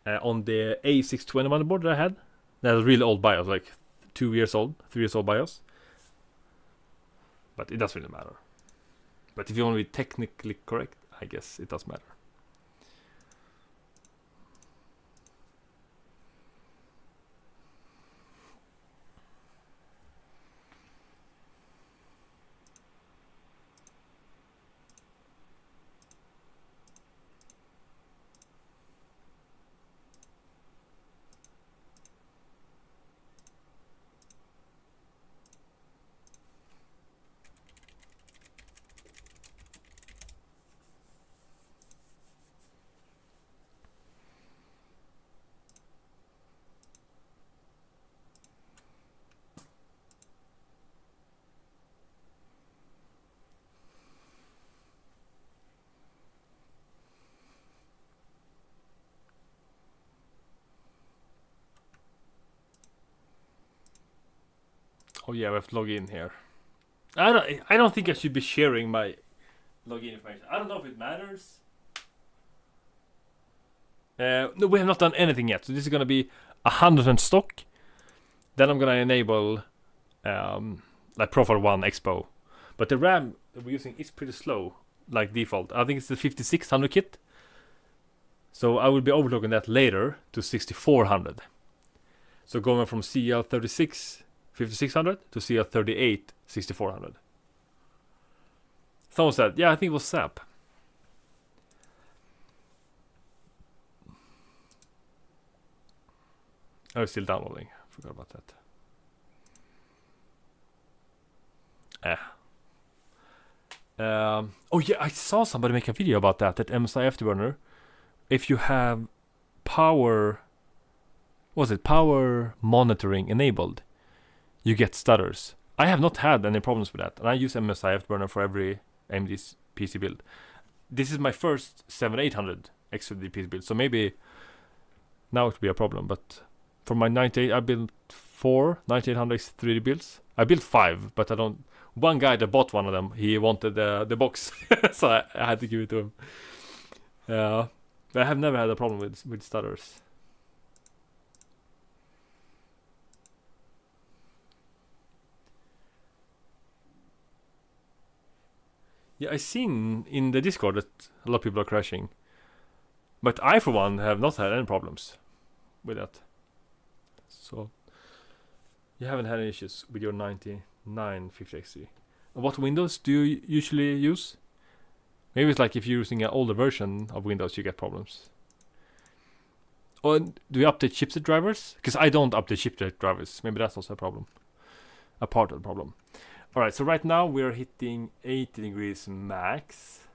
on the A620 motherboard that I had. That was really old BIOS, like 2 years old, 3 years old BIOS. But it doesn't really matter. But if you want to be technically correct, I guess it does matter. Oh yeah, we have to log in here. I don't think I should be sharing my login information. I don't know if it matters. No, we have not done anything yet. So this is gonna be 100% stock. Then I'm gonna enable like Profile 1 Expo. But the RAM that we're using is pretty slow, like default. I think it's the 5600 kit. So I will be overclocking that later to 6400. So going from CL36 5600 to CL38 6400. Someone said, yeah, I think it was SAP. Oh, it's still downloading. Forgot about that. Oh yeah, I saw somebody make a video about that MSI Afterburner. If you have power monitoring enabled, you get stutters. I have not had any problems with that, and I use MSI Afterburner for every AMD's PC build. This is my first 7800 XFD PC build, so maybe now it will be a problem, but for my 98, I built 4 9800 3D builds. I built 5, but I don't. One guy that bought one of them, he wanted the box, so I had to give it to him. I have never had a problem with stutters. Yeah, I've seen in the Discord that a lot of people are crashing. But I, for one, have not had any problems with that. So, you haven't had any issues with your 9950XT. What Windows do you usually use? Maybe it's like if you're using an older version of Windows, you get problems. Or do you update chipset drivers? Because I don't update chipset drivers. Maybe that's also a problem. A part of the problem. Alright, so right now we're hitting 80 degrees max.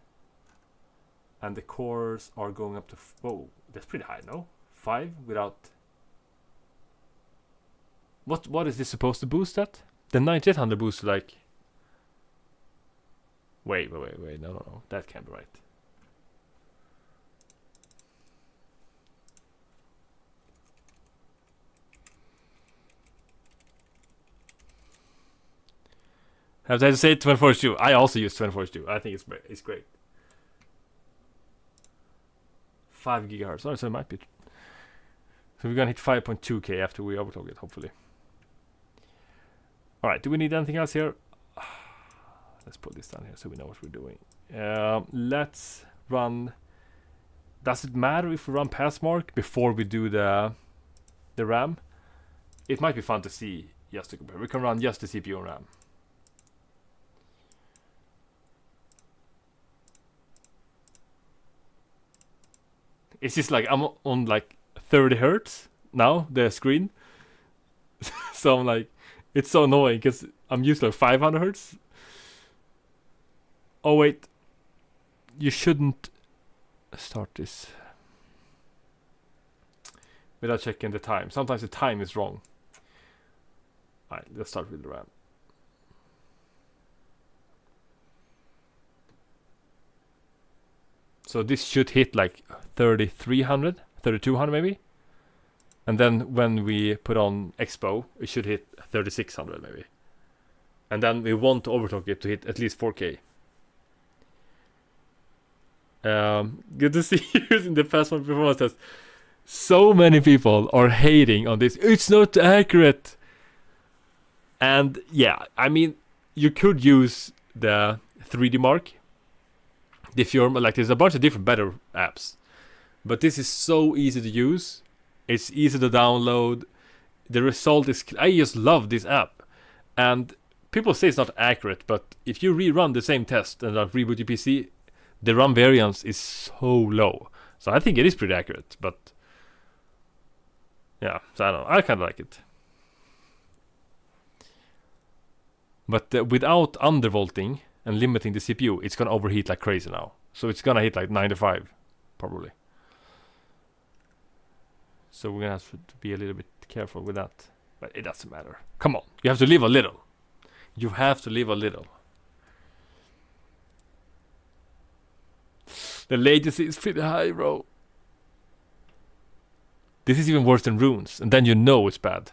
And the cores are going up to... Whoa, that's pretty high, no? 5 without... What is this supposed to boost at? The 9800 boosts like... Wait, no. That can't be right. Have to say 24/2. I also use 24/2. I think it's great. 5 gigahertz. Oh, so it might be. So we're gonna hit 5.2K after we overclock it, hopefully. Alright, do we need anything else here? Let's put this down here so we know what we're doing. Let's run does it matter if we run Passmark before we do the RAM? It might be fun to see just to compare. We can run just the CPU and RAM. It's just like I'm on like 30 hertz now, the screen. So I'm like, it's so annoying because I'm used to like 500 hertz. Oh wait, you shouldn't start this without checking the time. Sometimes the time is wrong. Alright, let's start with the RAM. So this should hit like 3300, 3200 maybe. And then when we put on Expo, it should hit 3600 maybe. And then we want to overclock it to hit at least 4K. Good to see you in the Passmark performance test. So many people are hating on this. It's not accurate. And yeah, I mean, you could use the 3D Mark. If you're like, there's a bunch of different better apps, but this is so easy to use. It's easy to download. The result is, I just love this app. And people say it's not accurate, but if you rerun the same test and reboot your PC, the RAM variance is so low. So I think it is pretty accurate, but yeah, so I don't know. I kind of like it. But without undervolting and limiting the CPU, it's gonna overheat like crazy now. So it's gonna hit like 95, probably. So we're gonna have to be a little bit careful with that. But it doesn't matter. Come on, you have to live a little. You have to live a little. The latency is pretty high, bro. This is even worse than Runes, and then you know it's bad.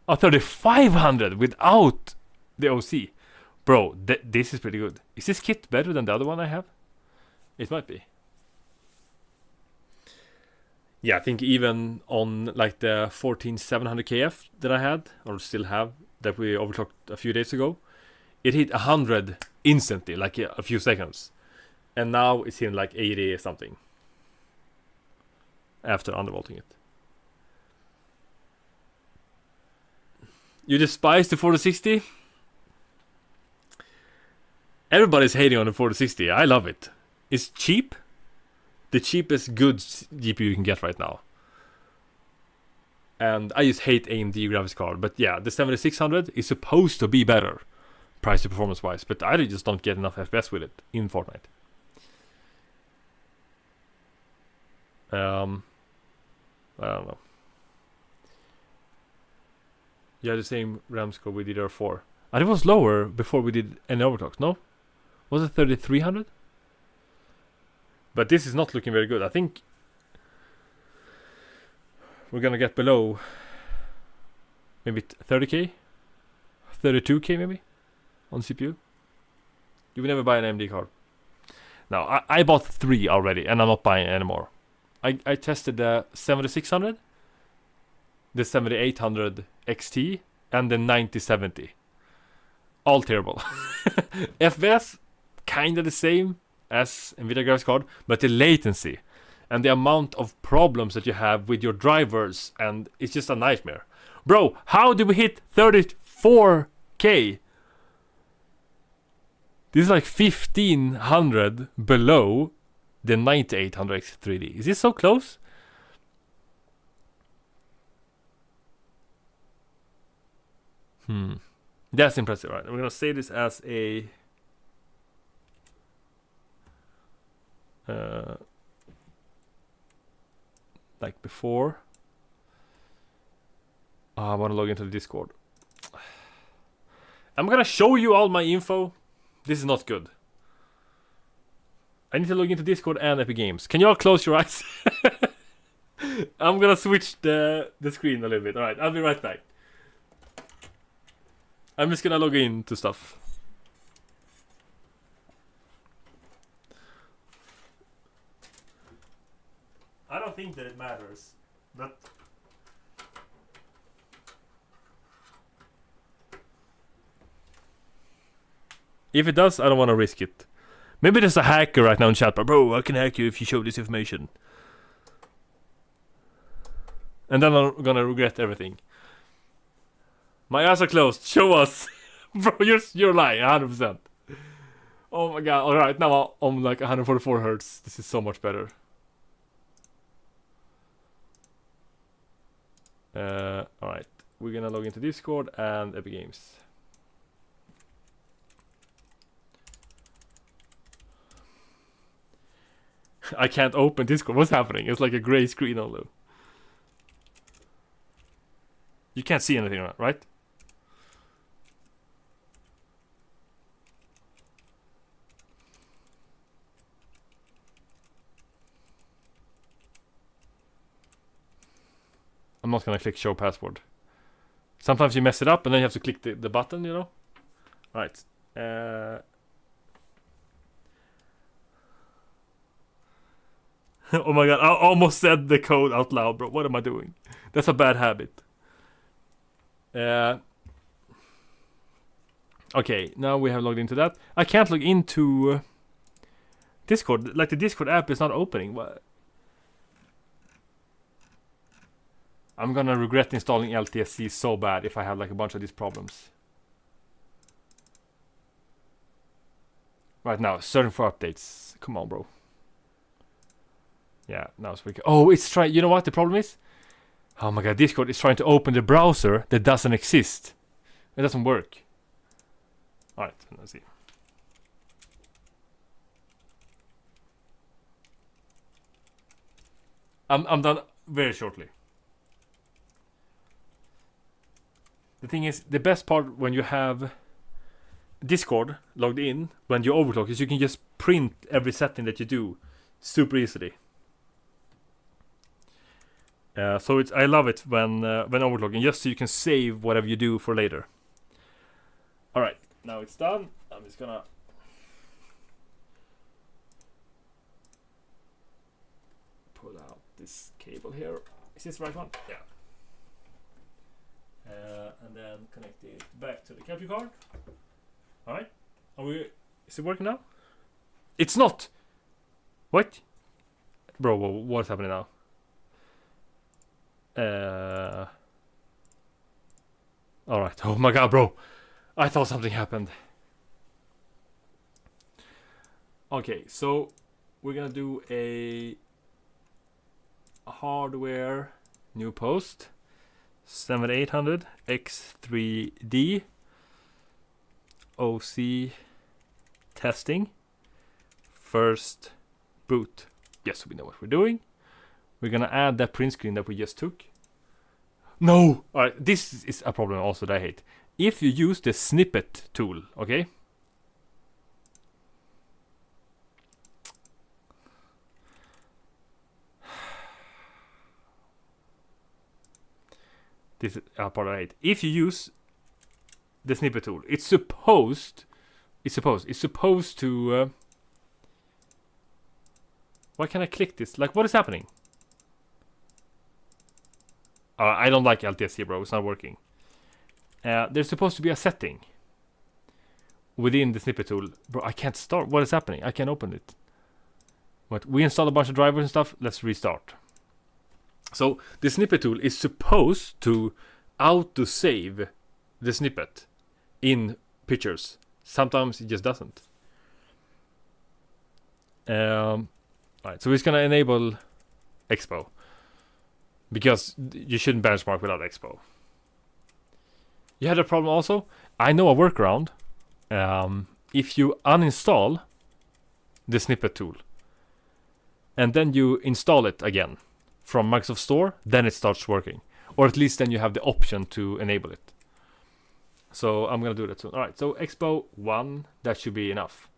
Oh, 3500 without the OC. Bro, this is pretty good. Is this kit better than the other one I have? It might be. Yeah, I think even on like the 14700 KF that I had, or still have, that we overclocked a few days ago, it hit 100 instantly, like a few seconds. And now it's in like 80 or something. After undervolting it. You despise the 4060? Everybody's hating on the 4060. I love it. It's cheap. The cheapest good GPU you can get right now. And I just hate AMD graphics card. But yeah, the 7600 is supposed to be better, price to performance wise. But I just don't get enough FPS with it in Fortnite. I don't know. Yeah, the same RAM score we did R4. And it was lower before we did any overclocks, no? Was it 3300? But this is not looking very good. I think we're gonna get below maybe 30k? 32k maybe? On CPU? You will never buy an AMD card. No, I bought 3 already and I'm not buying anymore. I tested the 7600, the 7800 XT, and the 9070. All terrible. FPS, kinda the same as Nvidia graphics card, but the latency and the amount of problems that you have with your drivers, and it's just a nightmare. Bro, how did we hit 34k? This is like 1500 below the 9800 X3D. Is this so close? That's impressive, right? I'm gonna say this as a like before. I want to log into the Discord. I'm gonna show you all my info. This is not good. I need to log into Discord and Epic Games. Can you all close your eyes? I'm gonna switch the screen a little bit. Alright, I'll be right back. I'm just gonna log in to stuff. I don't think that it matters, but if it does, I don't want to risk it. Maybe there's a hacker right now in chat, but bro, I can hack you if you show this information. And then I'm gonna regret everything. My eyes are closed. Show us. Bro, you're lying, 100%. Oh my god, alright, now I'm like 144 hertz. This is so much better. Alright, we're gonna log into Discord and Epic Games. I can't open Discord. What's happening? It's like a gray screen only. You can't see anything, right? I'm not gonna click show password. Sometimes you mess it up and then you have to click the button, you know? Right. Oh my god, I almost said the code out loud, bro. What am I doing? That's a bad habit. Okay, now we have logged into that. I can't log into Discord. Like the Discord app is not opening. What? I'm gonna regret installing LTSC so bad if I have like a bunch of these problems. Right now, searching for updates. Come on, bro. Yeah, now it's working. Oh, it's trying. You know what the problem is? Oh my god, Discord is trying to open the browser that doesn't exist. It doesn't work. Alright, let's see. I'm done very shortly. The thing is, the best part when you have Discord logged in, when you overclock, is you can just print every setting that you do super easily. So I love it when overclocking, just so you can save whatever you do for later. Alright, now it's done. I'm just gonna pull out this cable here. Is this the right one? Yeah. And then connect it back to the capture card. Alright. Is it working now? It's not! What? Bro, what's happening now? Alright. Oh my god, bro. I thought something happened. Okay, so we're gonna do a hardware new post. 7800 X3D OC testing. First boot. Yes, we know what we're doing. We're gonna add that print screen that we just took. No! Alright, this is a problem also that I hate. If you use the snippet tool, okay? This is a part I hate. If you use the snippet tool, it's supposed to... why can't I click this? Like, what is happening? I don't like LTSC, bro. It's not working. There's supposed to be a setting within the snippet tool. Bro, I can't start. What is happening? I can't open it. But we installed a bunch of drivers and stuff. Let's restart. So the snippet tool is supposed to auto-save the snippet in pictures. Sometimes it just doesn't. Alright, so we're just gonna enable Expo. Because you shouldn't benchmark without Expo. You had a problem also? I know a workaround. If you uninstall the snippet tool and then you install it again from Microsoft Store, then it starts working. Or at least then you have the option to enable it. So I'm gonna do that soon. Alright, so Expo 1, that should be enough.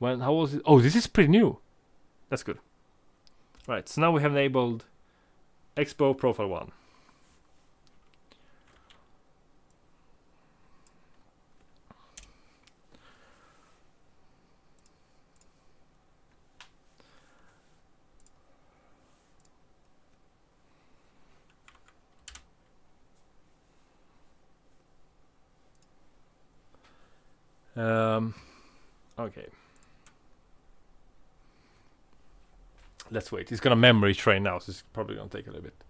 How was it? Oh, this is pretty new. That's good. Right, so now we have enabled Expo Profile 1. Okay. let's wait. It's gonna memory train now, so it's probably gonna take a little bit.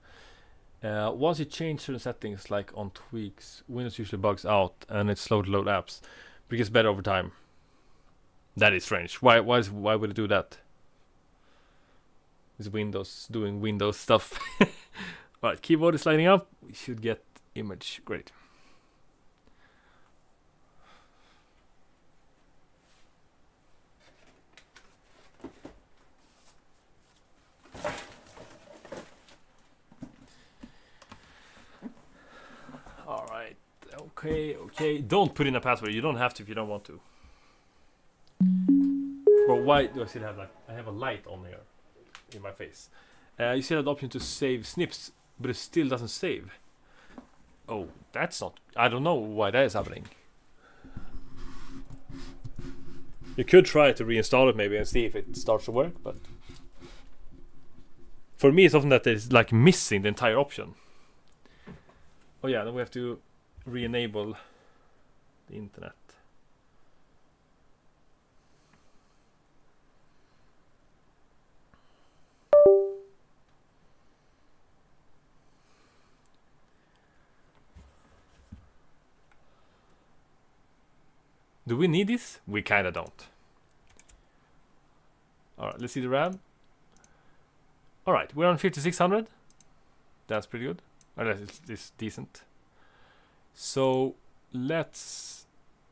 Once you change certain settings, like on tweaks, Windows usually bugs out and it's slow to load apps, but it gets better over time. That is strange. Why would it do that? Is Windows doing Windows stuff? Right, keyboard is lighting up. We should get image. Great. All right. Okay. Don't put in a password. You don't have to if you don't want to. But why do I still have I have a light on here in my face? You still have the option to save snips, but it still doesn't save. Oh, that's not... I don't know why that is happening. You could try to reinstall it maybe and see if it starts to work, but... For me, it's often that it's missing the entire option. Oh yeah, then we have to re-enable the internet. Do we need this? We kinda don't. Alright, let's see the RAM. Alright, we're on 5600. That's pretty good. It's decent. So let's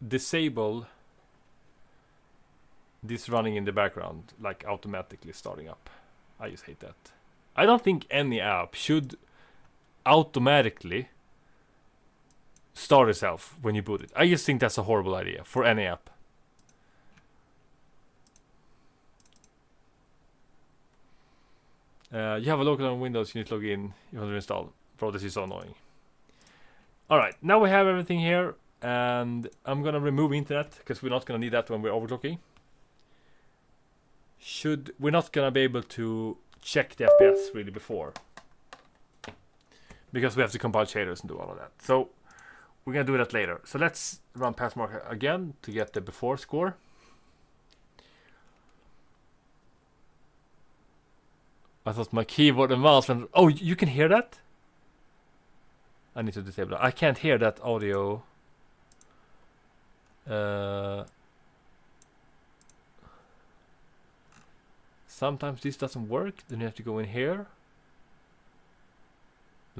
disable this running in the background, automatically starting up. I just hate that. I don't think any app should automatically start itself when you boot it. I just think that's a horrible idea for any app. You have a local on Windows, you need to log in, you want to install. Bro, this is so annoying. Alright, now we have everything here, and I'm gonna remove internet, because we're not gonna need that when we're overclocking. We're not gonna be able to check the FPS really before, because we have to compile shaders and do all of that. So we're gonna do that later. So let's run passmark again to get the before score. I thought my keyboard and mouse went... Oh, you can hear that? I need to disable that. I can't hear that audio. Sometimes this doesn't work. Then you have to go in here.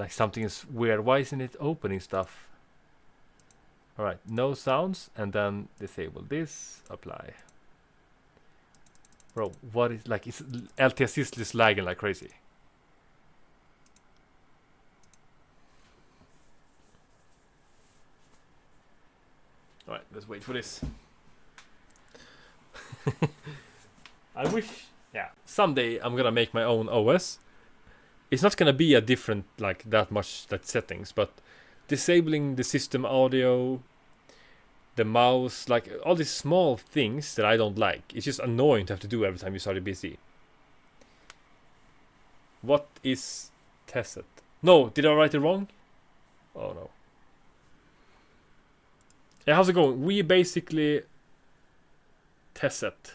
Something is weird. Why isn't it opening stuff? Alright, no sounds. And then disable this. Apply. Bro, what is... it's LTSC is just lagging like crazy. Alright, let's wait for this. I wish... Yeah, someday I'm gonna make my own OS. It's not gonna be a different, that much, settings, but disabling the system audio, the mouse, all these small things that I don't like. It's just annoying to have to do every time you start a PC. What is tested? No, did I write it wrong? Oh no. Yeah, how's it going? We basically test it.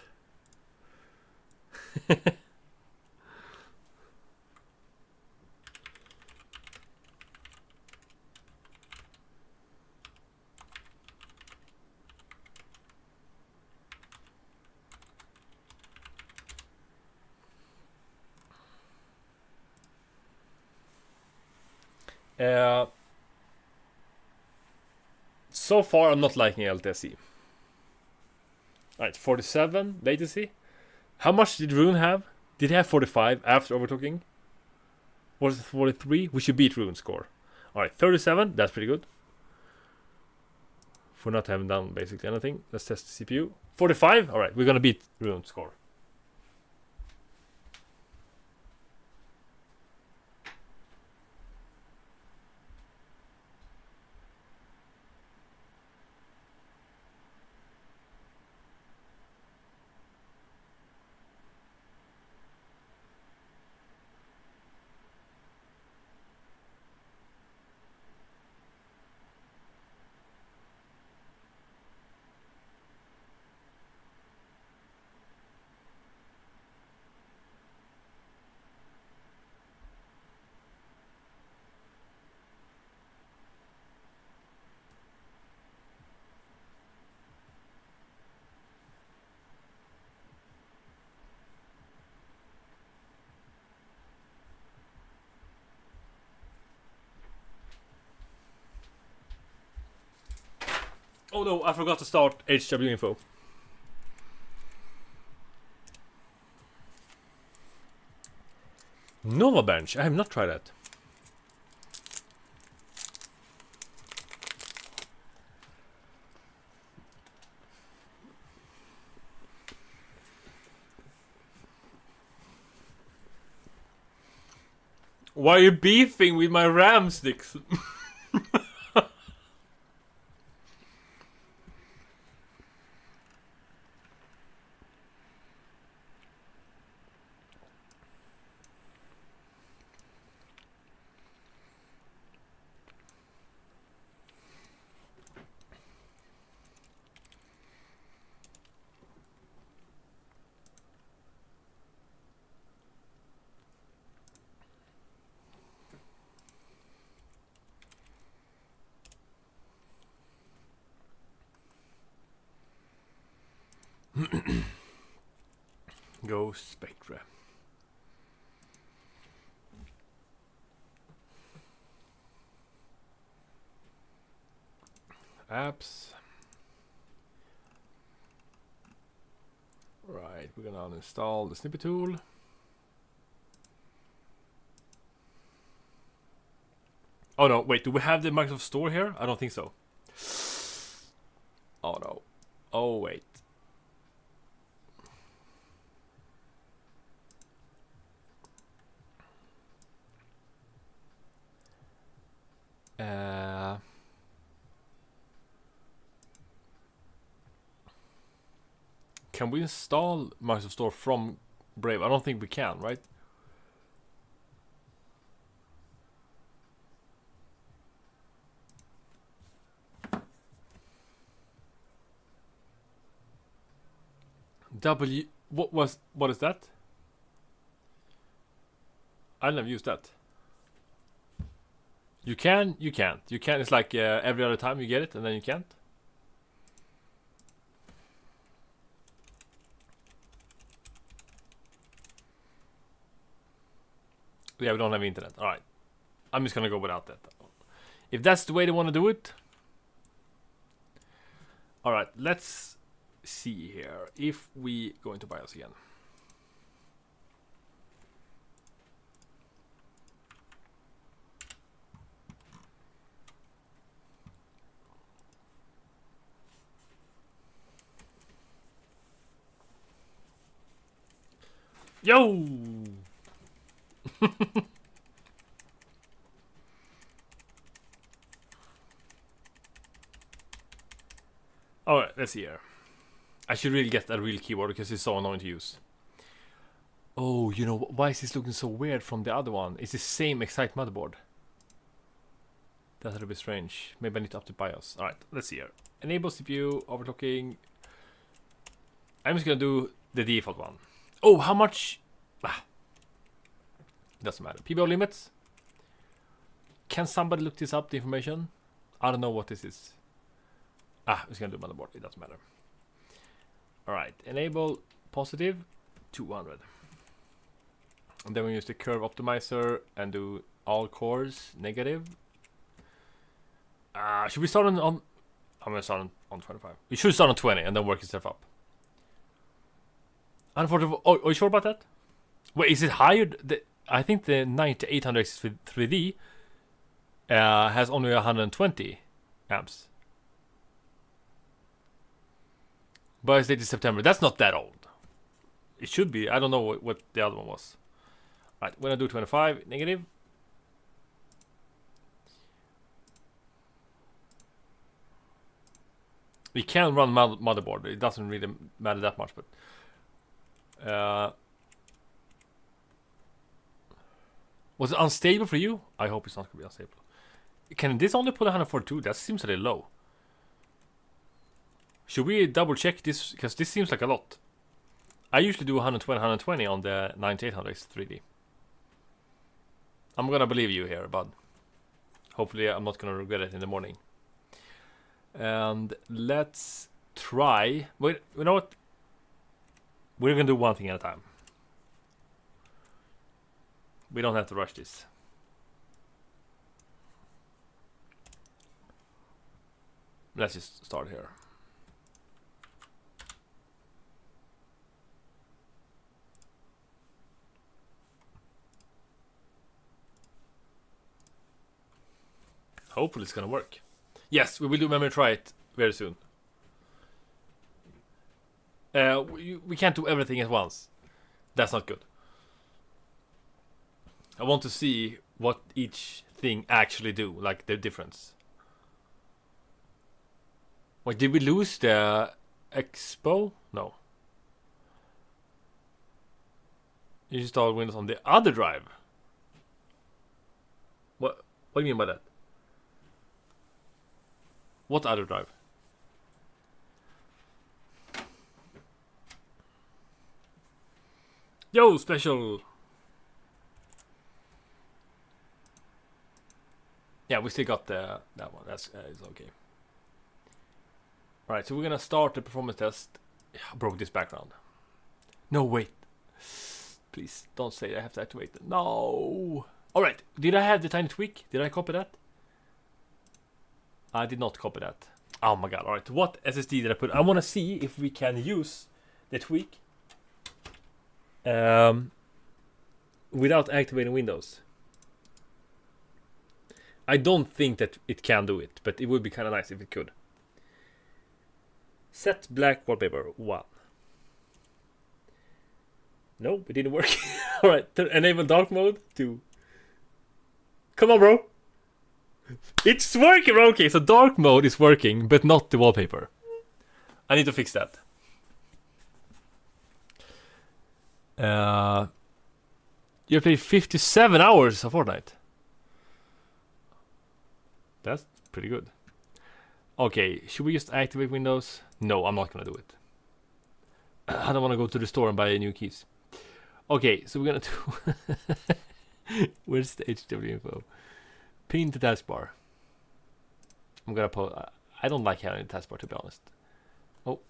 So far, I'm not liking LTSC. Alright, 47 latency. How much did Rune have? Did he have 45 after overclocking? Was it 43? We should beat Rune's score. Alright, 37. That's pretty good. For not having done basically anything. Let's test the CPU. 45. Alright, we're gonna beat Rune's score. Oh no, I forgot to start HW info. Nova Bench, I have not tried that. Why are you beefing with my ram sticks? Go Spectra. Apps. Right, we're gonna uninstall the snippet tool. Oh no, wait, do we have the Microsoft Store here? I don't think so. Oh no. Oh wait. Can we install Microsoft Store from Brave? I don't think we can, right? What is that? I never used that. You can't. It's like every other time you get it and then you can't. Yeah, we don't have internet. Alright. I'm just gonna go without that. If that's the way they want to do it. Alright, let's see here. If we go into BIOS again. Yo! Alright, let's see here. I should really get a real keyboard because it's so annoying to use. Oh, you know, why is this looking so weird from the other one? It's the same exact motherboard. That's a little bit strange. Maybe I need to up the BIOS. Alright, let's see here. Enable CPU, overclocking. I'm just gonna do the default one. Oh, how much? Doesn't matter. PBO limits. Can somebody look this up, the information? I don't know what this is. I'm just gonna do motherboard. It doesn't matter. Alright, enable positive 200. And then we use the curve optimizer and do all cores negative. Should we start on I'm gonna start on 25. We should start on 20 and then work itself up. Unfortunately, oh, are you sure about that? Wait, is it higher? I think the 9800X with 3D has only 120 amps. But it's dated September. That's not that old. It should be. I don't know what the other one was. Right, when I do 25 negative. We can run motherboard. It doesn't really matter that much, but was it unstable for you? I hope it's not gonna be unstable. Can this only put 142? That seems a little low. Should we double check this? Because this seems like a lot. I usually do 120 on the 9800X 3D. I'm gonna believe you here, bud. Hopefully I'm not gonna regret it in the morning. And let's try. Wait, you know what? We're gonna do one thing at a time. We don't have to rush this. let's just start here. Hopefully it's gonna work. Yes, we will do memory try it very soon. We can't do everything at once. That's not good. I want to see what each thing actually do, like the difference. Wait, did we lose the Expo? No. You install Windows on the other drive. What do you mean by that? What other drive? Yo, special. Yeah, we still got that one. That's it's okay. All right, so we're gonna start the performance test. I broke this background. No, wait. Please don't say I have to activate it. No. All right. Did I have the tiny tweak? Did I copy that? I did not copy that. Oh my god. All right. What SSD did I put? I want to see if we can use the tweak without activating Windows. I don't think that it can do it, but it would be kind of nice if it could. Set black wallpaper 1. No, it didn't work. All right. Enable dark mode 2. Come on, bro. It's working! Okay, so dark mode is working, but not the wallpaper. I need to fix that. You played 57 hours of Fortnite. That's pretty good. Okay, should we just activate Windows? No, I'm not gonna do it. I don't want to go to the store and buy new keys. Okay, so we're gonna do... Where's the HW info? Pin to taskbar. I'm gonna put. I don't like having a taskbar, to be honest. Oh.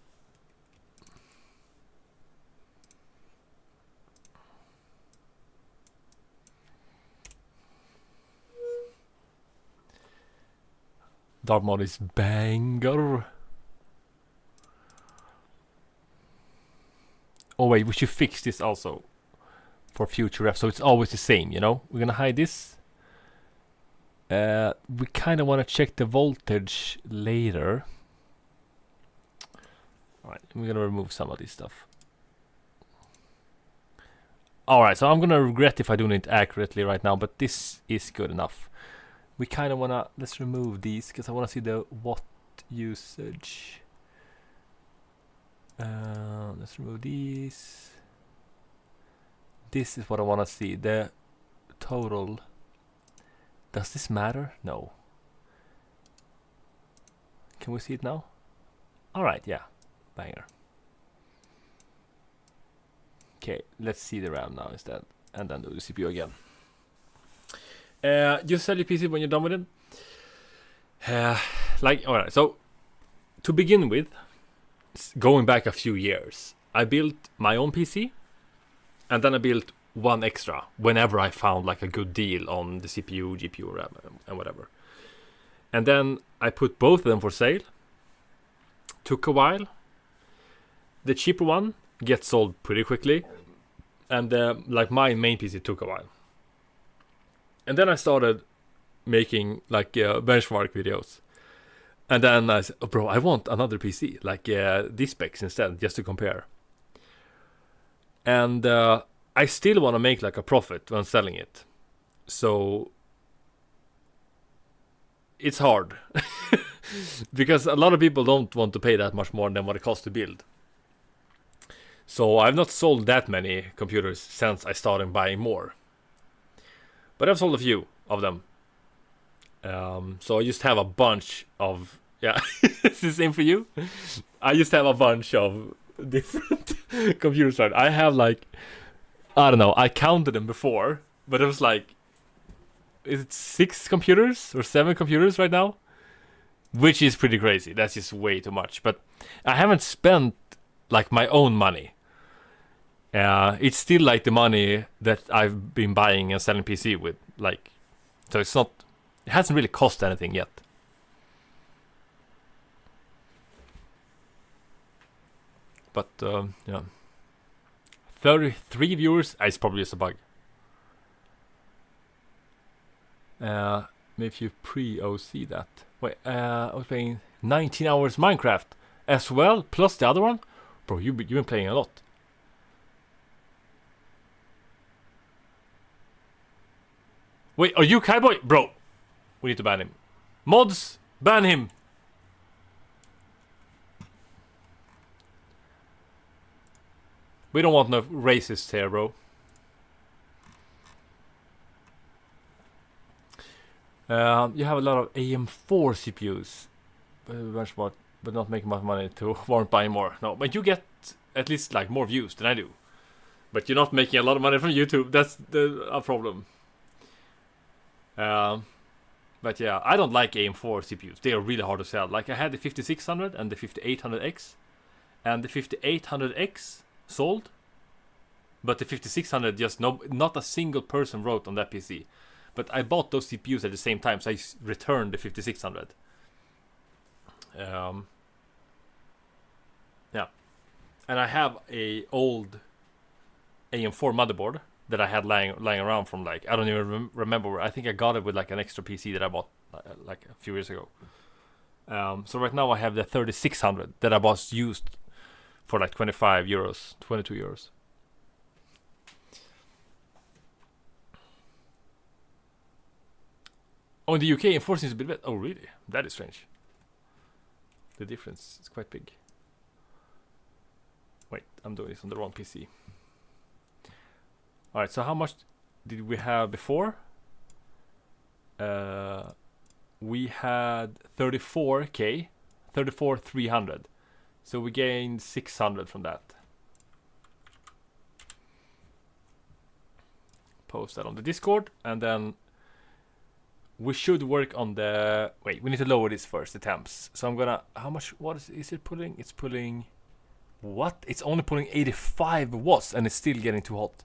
Dark mode is banger. Oh wait, we should fix this also for future ref, so it's always the same. You know, we're gonna hide this. We kind of want to check the voltage later. Alright, we're gonna remove some of this stuff. Alright, so I'm gonna regret if I do it accurately right now, but this is good enough. We kind of wanna, let's remove these, because I wanna see the watt usage. Let's remove these. This is what I wanna see, the total. Does this matter? No. Can we see it now? Alright, yeah. Banger. Okay, let's see the RAM now instead. And then do the CPU again. Just sell your PC when you're done with it. Alright, so to begin with, going back a few years, I built my own PC. And then I built one extra whenever I found like a good deal on the CPU, GPU, RAM, and whatever. And then I put both of them for sale. Took a while. The cheaper one gets sold pretty quickly, and like my main PC took a while. And then I started making like benchmark videos. And then I said, oh, bro, I want another PC, like these specs instead, just to compare. And I still want to make like a profit when selling it. So it's hard. Because a lot of people don't want to pay that much more than what it costs to build. So I've not sold that many computers since I started buying more. But I've sold a few of them. So I just have a bunch of... Yeah, it's the same for you. I just have a bunch of different computers. I have like... I don't know, I counted them before, but it was like, is it 6 computers or 7 computers right now? Which is pretty crazy. That's just way too much. But I haven't spent like my own money. It's still like the money that I've been buying and selling PC with. Like, so it's not, it hasn't really cost anything yet. but yeah. 33 viewers, it's probably just a bug. Maybe if you pre-OC that. Wait, I was playing 19 hours Minecraft as well, plus the other one. Bro, you've been playing a lot. Wait, are you Cowboy? Bro, we need to ban him. Mods, ban him. We don't want no racists here, bro. You have a lot of AM4 CPUs. But not making much money to warrant buying more. No, but you get at least like more views than I do. But you're not making a lot of money from YouTube. That's a problem. But yeah, I don't like AM4 CPUs. They are really hard to sell. Like I had the 5600 and the 5800X. And the 5800X sold. But the 5600 just not a single person wrote on that PC. But I bought those CPUs at the same time, so I returned the 5600. Yeah. And I have a old AM4 motherboard that I had lying around from like, I don't even remember. I think I got it with like an extra PC that I bought like a few years ago. So right now I have the 3600 that I bought used for like 25 euros, 22 euros. Oh, in the UK, enforcing is a bit better. Oh, really? That is strange. The difference is quite big. Wait, I'm doing this on the wrong PC. Alright, so how much did we have before? We had 34k, 34,300. So we gained 600 from that. Post that on the Discord, and then we should work on the... Wait, we need to lower this first, the temps. So I'm gonna... How much... What is it pulling? It's pulling... What? It's only pulling 85 watts and it's still getting too hot.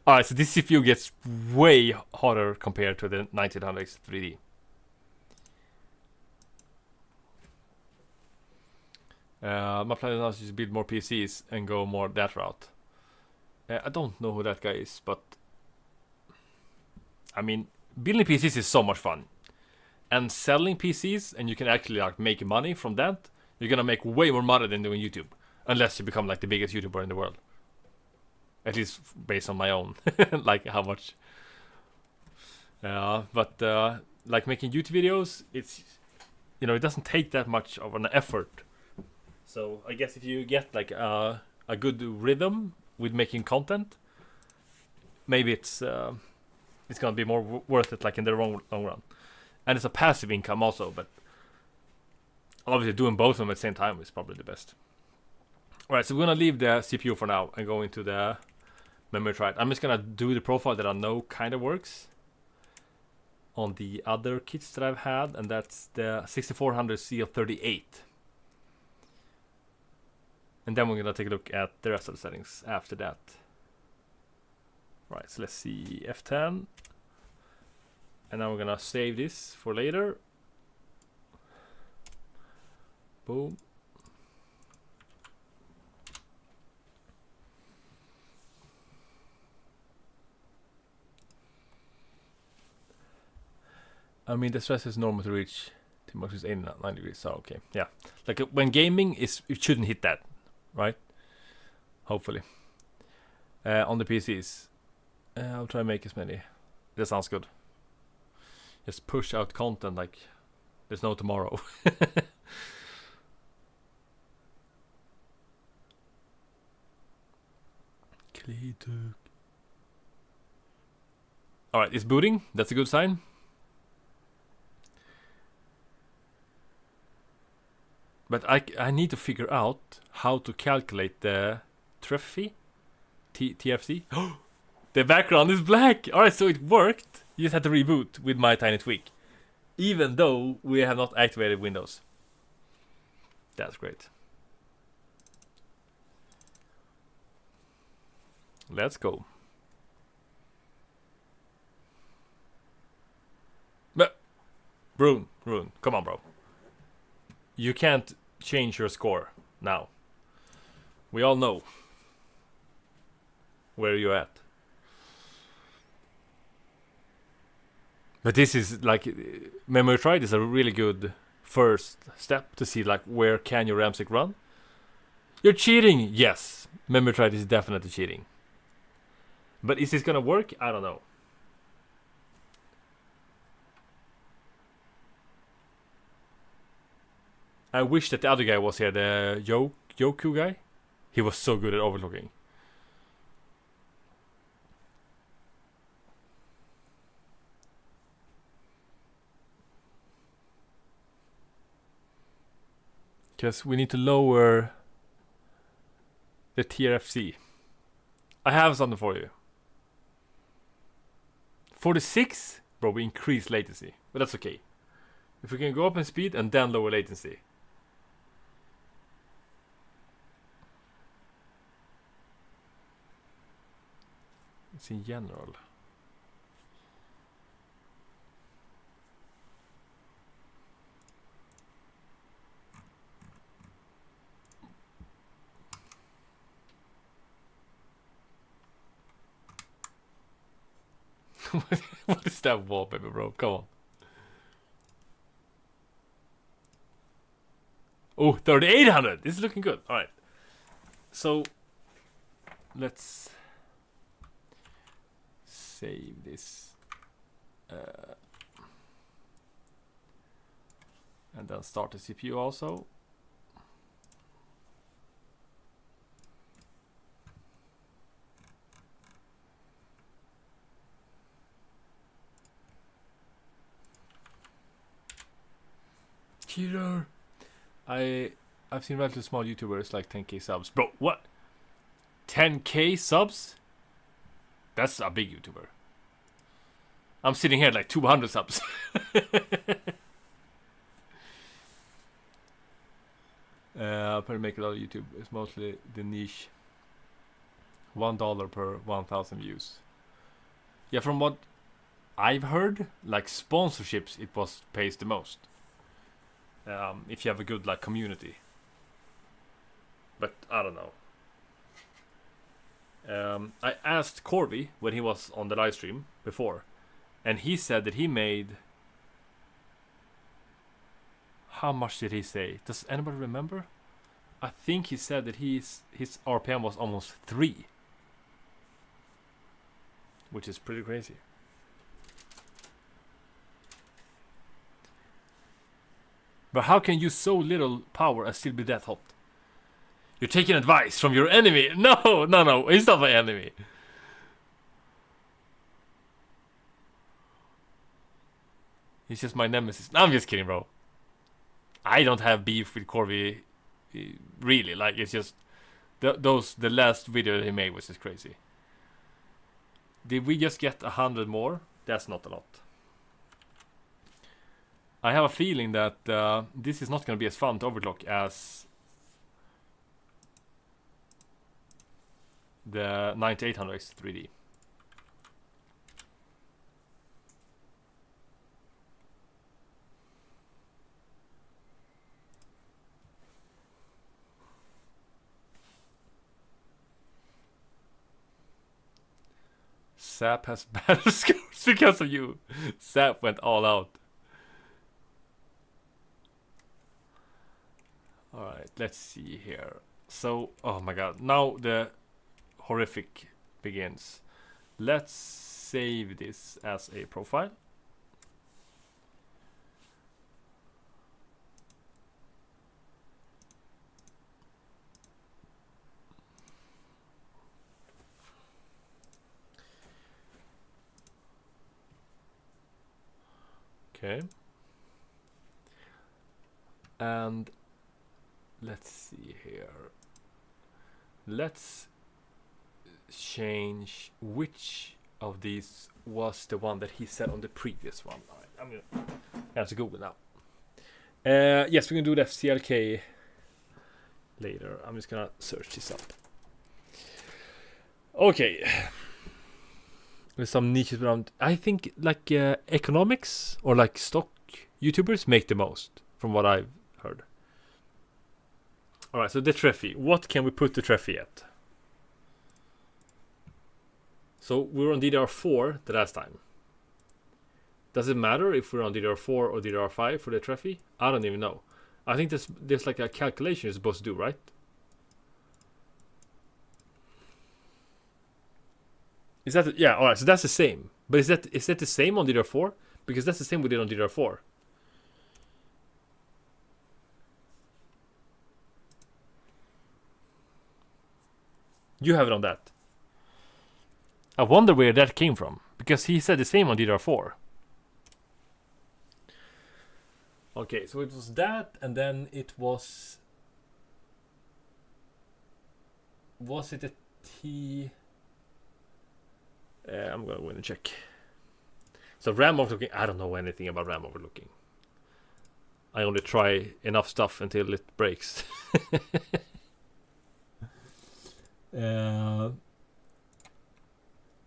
Alright, so this CPU gets way hotter compared to the 1900X 3D. My plan now is to build more PCs and go more that route. I don't know who that guy is, but... I mean, building PCs is so much fun. And selling PCs, and you can actually like make money from that, you're gonna make way more money than doing YouTube. Unless you become like the biggest YouTuber in the world. At least based on my own. Like how much. But like making YouTube videos, it's, you know, it doesn't take that much of an effort. So I guess if you get like a good rhythm with making content, maybe it's gonna be more worth it, like in the long run. And it's a passive income also, but obviously doing both of them at the same time is probably the best. Alright, so we're gonna leave the CPU for now and go into the memory try. I'm just gonna do the profile that I know kind of works on the other kits that I've had, and that's the 6400 CL38. And then we're gonna take a look at the rest of the settings after that. Right, so let's see, F10. And now we're gonna save this for later. Boom. I mean, the stress is normal to reach. Too much is 89 degrees, so okay. Yeah. Like when gaming, it shouldn't hit that, right? Hopefully. On the PCs. I'll try and make as many. That sounds good. Just push out content like there's no tomorrow. Alright, it's booting. That's a good sign. But I need to figure out how to calculate the TRFC. TFC. The background is black! Alright, so it worked. You just had to reboot with my tiny tweak. Even though we have not activated Windows. That's great. Let's go. But Rune, come on, bro. You can't change your score now. We all know where you're at. But this is like, memory tried is a really good first step to see like where can your ramsec run. You're cheating! Yes, memory tried is definitely cheating. But is this gonna work? I don't know. I wish that the other guy was here, the Yoku guy. He was so good at overclocking. Because we need to lower the TRFC. I have something for you. 46? Bro, we increase latency. But that's okay. If we can go up in speed and then lower latency. It's in general. What is that wallpaper, bro? Come on. Oh, 3800. This is looking good. All right. So let's save this. And then start the CPU also. Killer. I've seen relatively small YouTubers like 10k subs. Bro, what? 10k subs? That's a big YouTuber. I'm sitting here at like 200 subs. I'll probably make a lot of YouTube. It's mostly the niche. $1 per 1,000 views. Yeah, from what I've heard, like sponsorships, it pays the most. If you have a good like community. But I don't know. I asked Corby when he was on the live stream before, and he said that he made. How much did he say? Does anybody remember? I think he said that his RPM was almost 3, which is pretty crazy. But how can you use so little power and still be that hot? You're taking advice from your enemy. No, he's not my enemy. He's just my nemesis. No, I'm just kidding, bro. I don't have beef with Corby, really. Like, it's just the last video that he made was just crazy. Did we just get 100 more? That's not a lot. I have a feeling that this is not going to be as fun to overclock as the 9800X 3D. Sap has better scores because of you. Sap went all out. Alright, let's see here. So, oh my god, now the horrific begins. Let's save this as a profile. Okay. And let's see here. Let's change which of these was the one that he said on the previous one. All right, I'm gonna have to Google now. Yes, we're gonna do the FCLK later. I'm just gonna search this up. Okay. There's some niches around. I think like economics or like stock YouTubers make the most, from what I've heard. Alright, so the Treffy. What can we put the Treffy at? So we were on DDR4 the last time. Does it matter if we're on DDR4 or DDR5 for the Treffy? I don't even know. I think there's like a calculation you're supposed to do, right? Is that yeah? All right, so that's the same. But is that the same on DDR4? Because that's the same we did on DDR4. You have it on that. I wonder where that came from, because he said the same on DDR4. Okay, so it was that, and then it was... Was it a T... I'm gonna go in and check. So RAM overclocking, I don't know anything about RAM overclocking. I only try enough stuff until it breaks.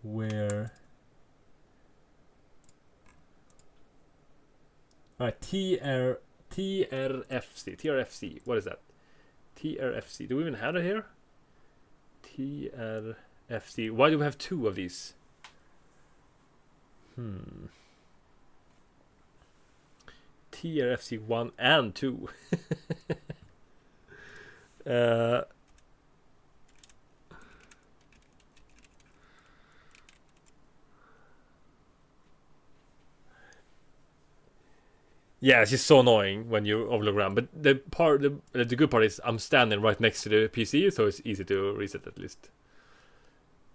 Where... Alright, TRFC. What is that? TRFC. Do we even have it here? TRFC. Why do we have two of these? TRFC 1 and 2. Yeah, it's just so annoying when you overlook RAM. But the good part is I'm standing right next to the PC, so it's easy to reset at least.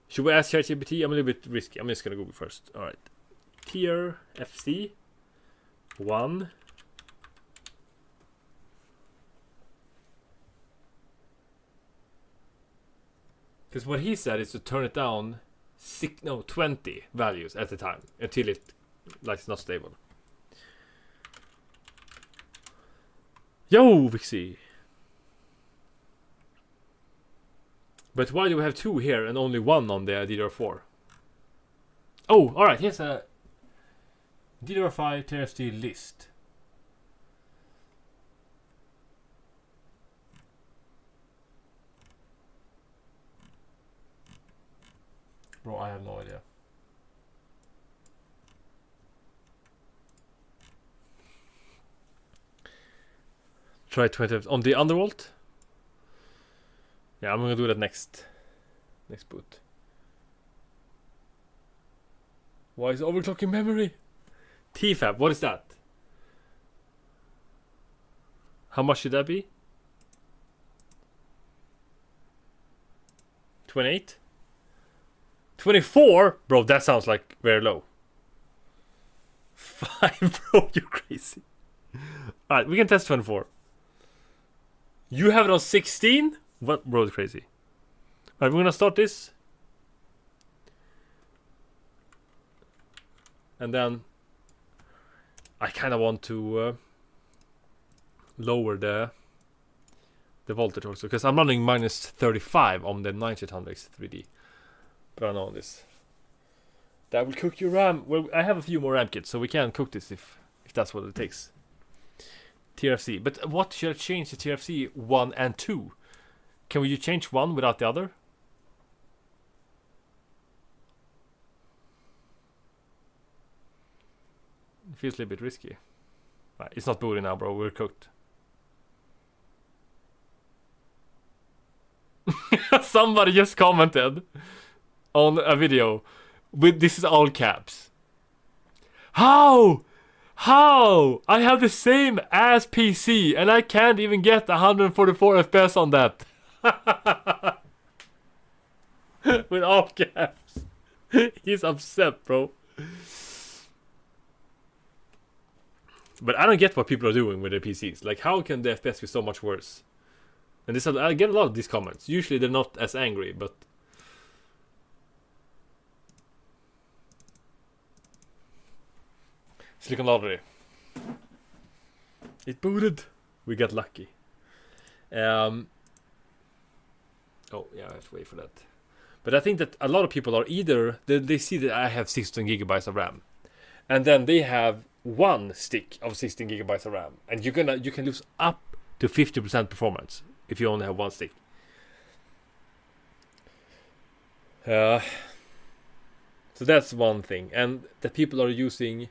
Should we ask ChatGPT? I'm a little bit risky. I'm just gonna Google first. All right, TRFC 1. Because what he said is to turn it down 20 values at a time until it's not stable. Yo, Vixie! But why do we have two here and only one on the DDR4? Oh, alright, here's a DDR5 TRFC list. Bro, I have no idea. Try 20 on the undervolt. Yeah, I'm gonna do that next boot. Why is overclocking memory? TFAB, what is that? How much should that be? 28? 24? Bro, that sounds like very low. 5, bro, you're crazy. Alright, we can test 24. You have it on 16? What? Bro, it's crazy. Alright, we're gonna start this. And then I kind of want to lower the voltage also, because I'm running minus 35 on the 9800X 3D. But I know this. That will cook your RAM. Well, I have a few more RAM kits, so we can cook this if that's what it takes. TRFC. But what should I change to TRFC 1 and 2? Can we change one without the other? It feels a little bit risky. Right, it's not booting now, bro. We're cooked. Somebody just commented on a video with this is all caps. How? I have the same as PC and I can't even get 144 FPS on that. With all caps. He's upset, bro. But I don't get what people are doing with their PCs. Like, how can the FPS be so much worse? And this, I get a lot of these comments. Usually they're not as angry, but... Silicon Lottery. It booted. We got lucky. Oh, yeah, I have to wait for that. But I think that a lot of people are either... They see that I have 16 gigabytes of RAM. And then they have one stick of 16 gigabytes of RAM. And you can lose up to 50% performance if you only have one stick. So that's one thing, and that people are using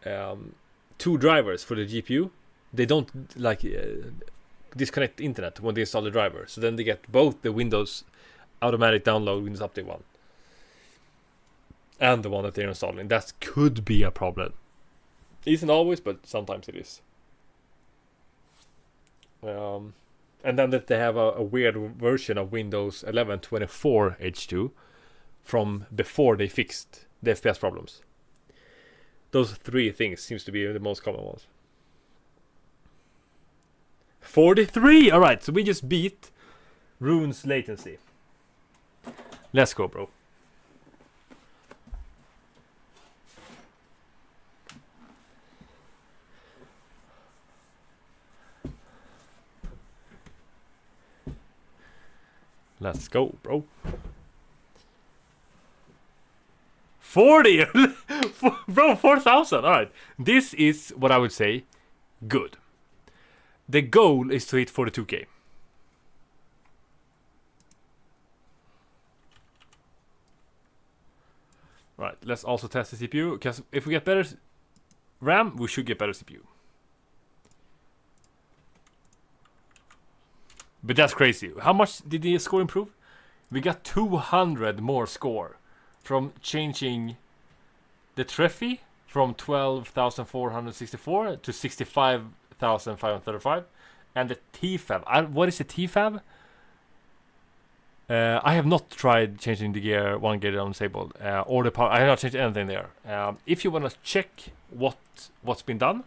2 drivers for the GPU. They don't like disconnect the internet when they install the driver, so then they get both the Windows automatic download, Windows Update 1, and the one that they're installing. That could be a problem. It isn't always, but sometimes it is. And then that they have a weird version of Windows 11 24 H2 from before they fixed the FPS problems. Those 3 things seems to be the most common ones. 43! Alright, so we just beat Rune's latency. Let's go, bro. Let's go, bro. 40! Bro, 4,000. Alright. This is what I would say good. The goal is to hit 42k. Right, let's also test the CPU, because if we get better RAM, we should get better CPU. But that's crazy. How much did the score improve? We got 200 more score from changing the Treffy from 12,464 to 65,535, and the TFAB. What is the TFAB? I have not tried changing the gear 1 gear on disabled or the power. I have not changed anything there. If you want to check what's been done,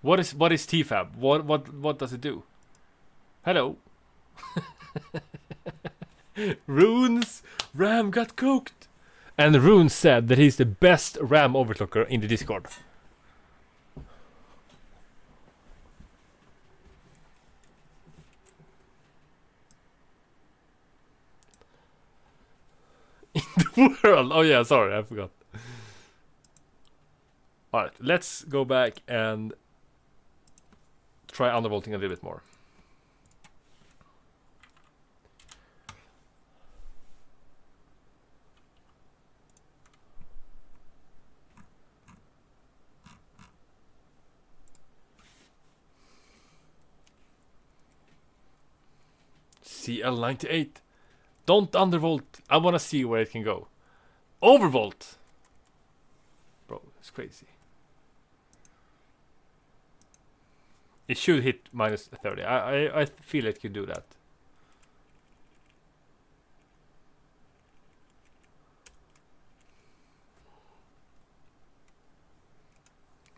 what is TFAB? What does it do? Hello. Rune's RAM got cooked. And Rune said that he's the best RAM overclocker in the Discord. In the world. Oh yeah, sorry, I forgot. Alright, let's go back and try undervolting a little bit more. CL98. Don't undervolt. I want to see where it can go. Overvolt. Bro, it's crazy. It should hit minus 30. I feel it could do that.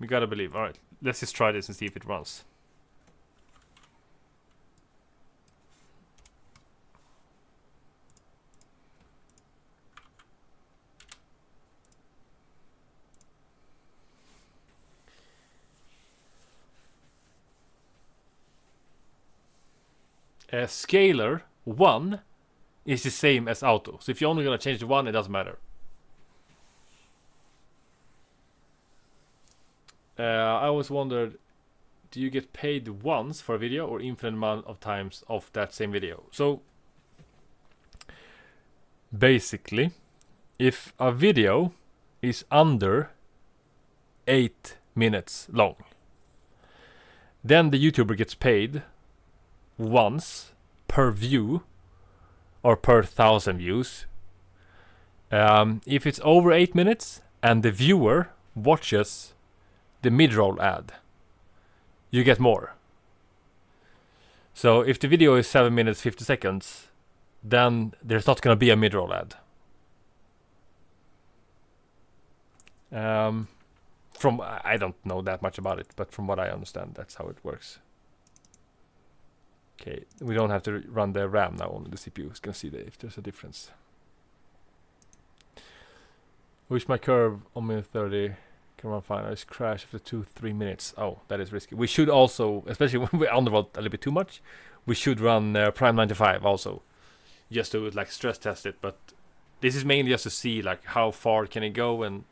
We gotta believe. Alright, let's just try this and see if it runs. Scalar 1 is the same as auto. So if you're only gonna change the 1, it doesn't matter. I always wondered, do you get paid once for a video or infinite amount of times of that same video? So basically, if a video is under 8 minutes long, then the YouTuber gets paid once per view or per 1,000 views. If it's over 8 minutes and the viewer watches the mid-roll ad, you get more. So if the video is 7 minutes 50 seconds, then there's not gonna be a mid-roll ad. From I don't know that much about it, but from what I understand, that's how it works. Okay, we don't have to run the RAM now, only the CPU is gonna see if there's a difference. Wish my curve on minute 30 can run fine. I just crash after 2-3 minutes. Oh, that is risky. We should also, especially when we undervolt a little bit too much, we should run Prime 95 also, just to like stress test it. But this is mainly just to see like how far can it go and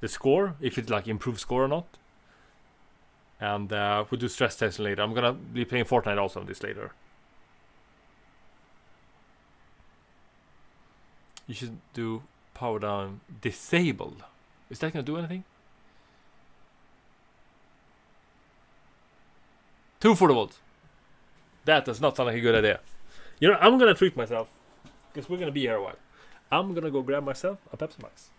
the score, if it like improves score or not. And we'll do stress testing later. I'm gonna be playing Fortnite also on this later. You should do power down disabled. Is that gonna do anything? 240 volts. That does not sound like a good idea. You know, I'm gonna treat myself because we're gonna be here a while. I'm gonna go grab myself a Pepsi Max.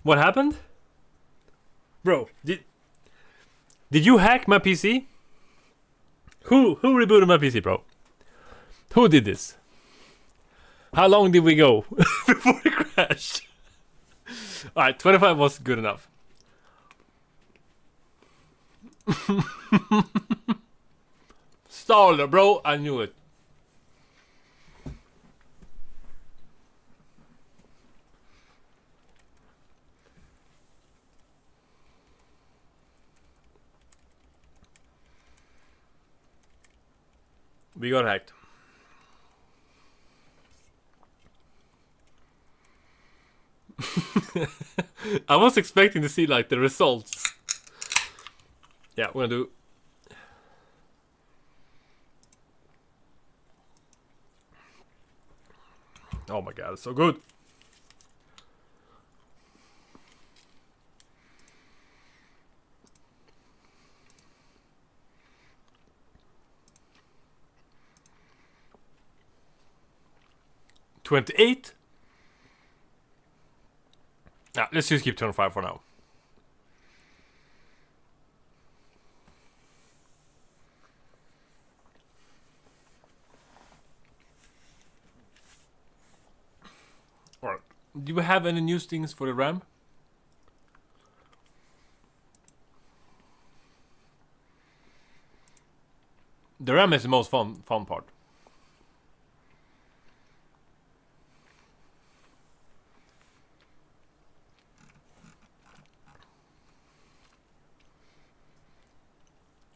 What happened? Bro, did you hack my PC? Who rebooted my PC, bro? Who did this? How long did we go before it crashed? Alright, 25 was good enough. Staller, bro, I knew it. We got hacked. I was expecting to see like the results. Yeah, we're gonna do. Oh my god, it's so good. $28. Let's just keep 25 for now. Alright. Do we have any news things for the RAM? The RAM is the most fun part.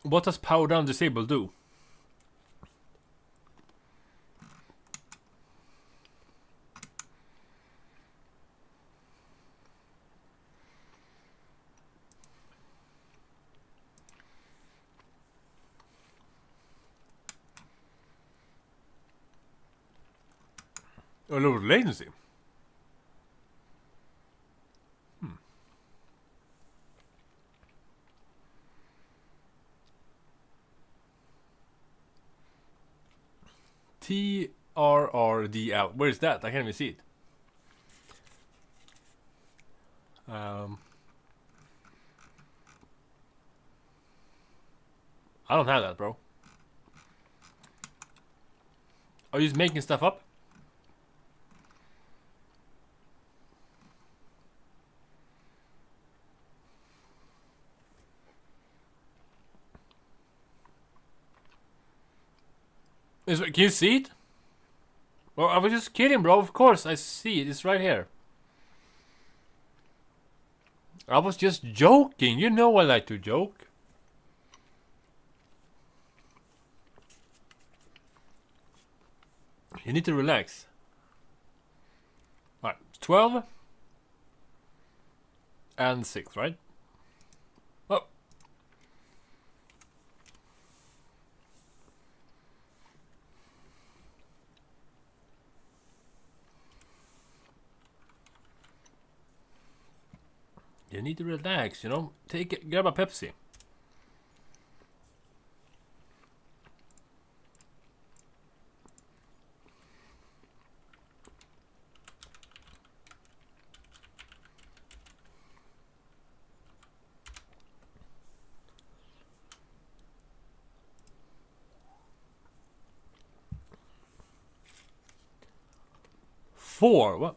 What does power down disable do? Oh, lower latency. TRRDL. Where is that? I can't even see it. I don't have that, bro. Are you just making stuff up? Can you see it? Well, I was just kidding, bro. Of course, I see it. It's right here. I was just joking. You know I like to joke. You need to relax. Alright, 12 and 6, right? Oh. You need to relax, you know? Grab a Pepsi. Four, what?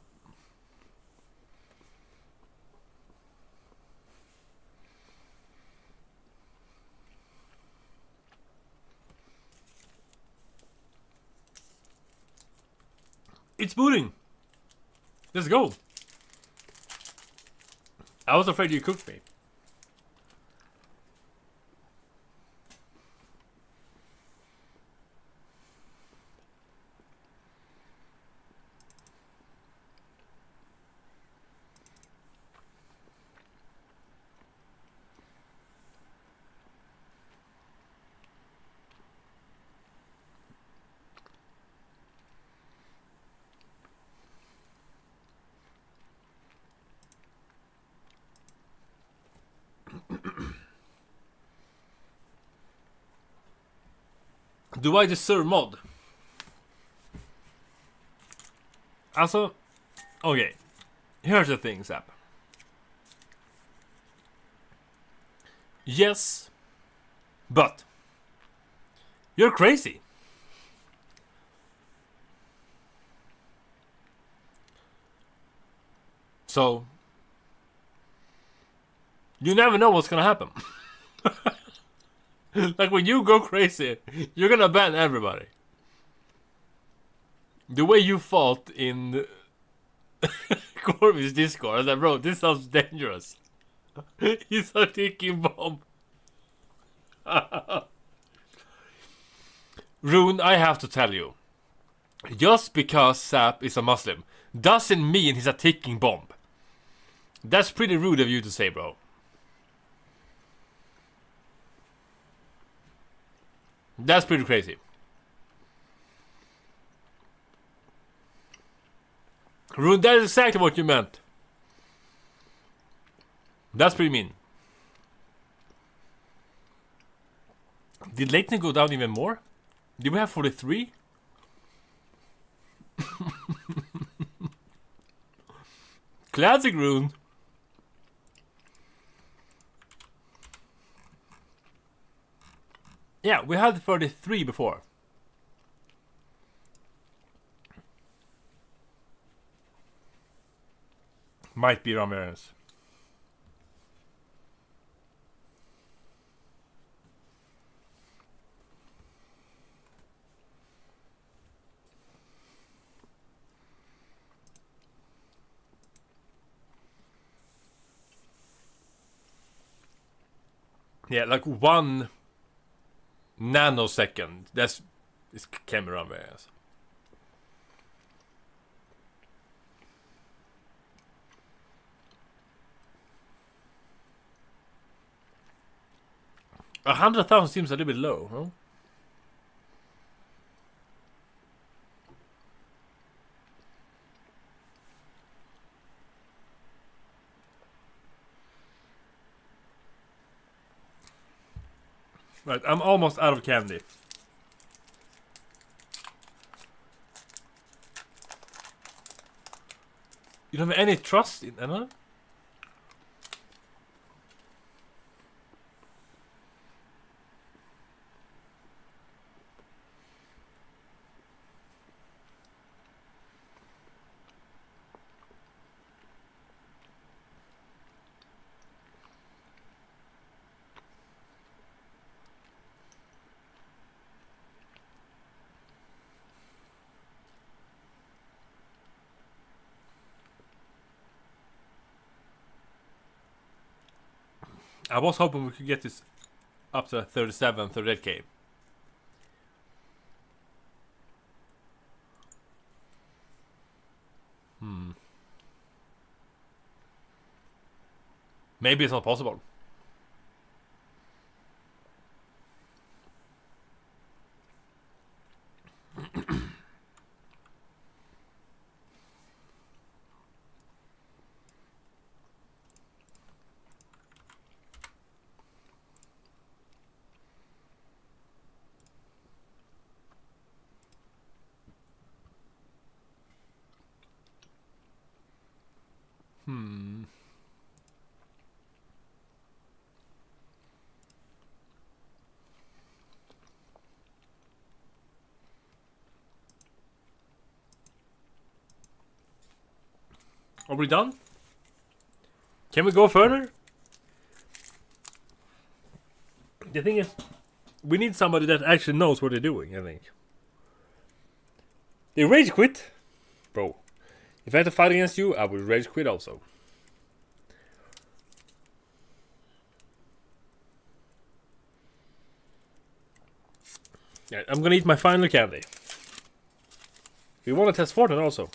It's booting. Let's go. I was afraid you cooked me. Do I deserve mod? Also, okay. Here's the thing, Zap. Yes, but you're crazy. So, you never know what's gonna happen. Like when you go crazy, you're gonna ban everybody. The way you fought in Corby's Discord, I was like, bro, this sounds dangerous. He's a ticking bomb. Rune, I have to tell you, just because Sap is a Muslim doesn't mean he's a ticking bomb. That's pretty rude of you to say, bro. That's pretty crazy. Rune, that is exactly what you meant. That's pretty mean. Did latency go down even more? Did we have 43? Classic Rune. Yeah, we had 33 before. Might be Ramirez. Yeah, like 1 nanosecond. That's camera Ramirez. $100,000 seems a little bit low, huh? Right, I'm almost out of candy. You don't have any trust in Anna? I was hoping we could get this up to 37, 38k. Maybe it's not possible. Are we done? Can we go further? The thing is, we need somebody that actually knows what they're doing, I think. They rage quit? Bro, if I had to fight against you, I would rage quit also. Yeah, I'm gonna eat my final candy. We want to test Fortnite also.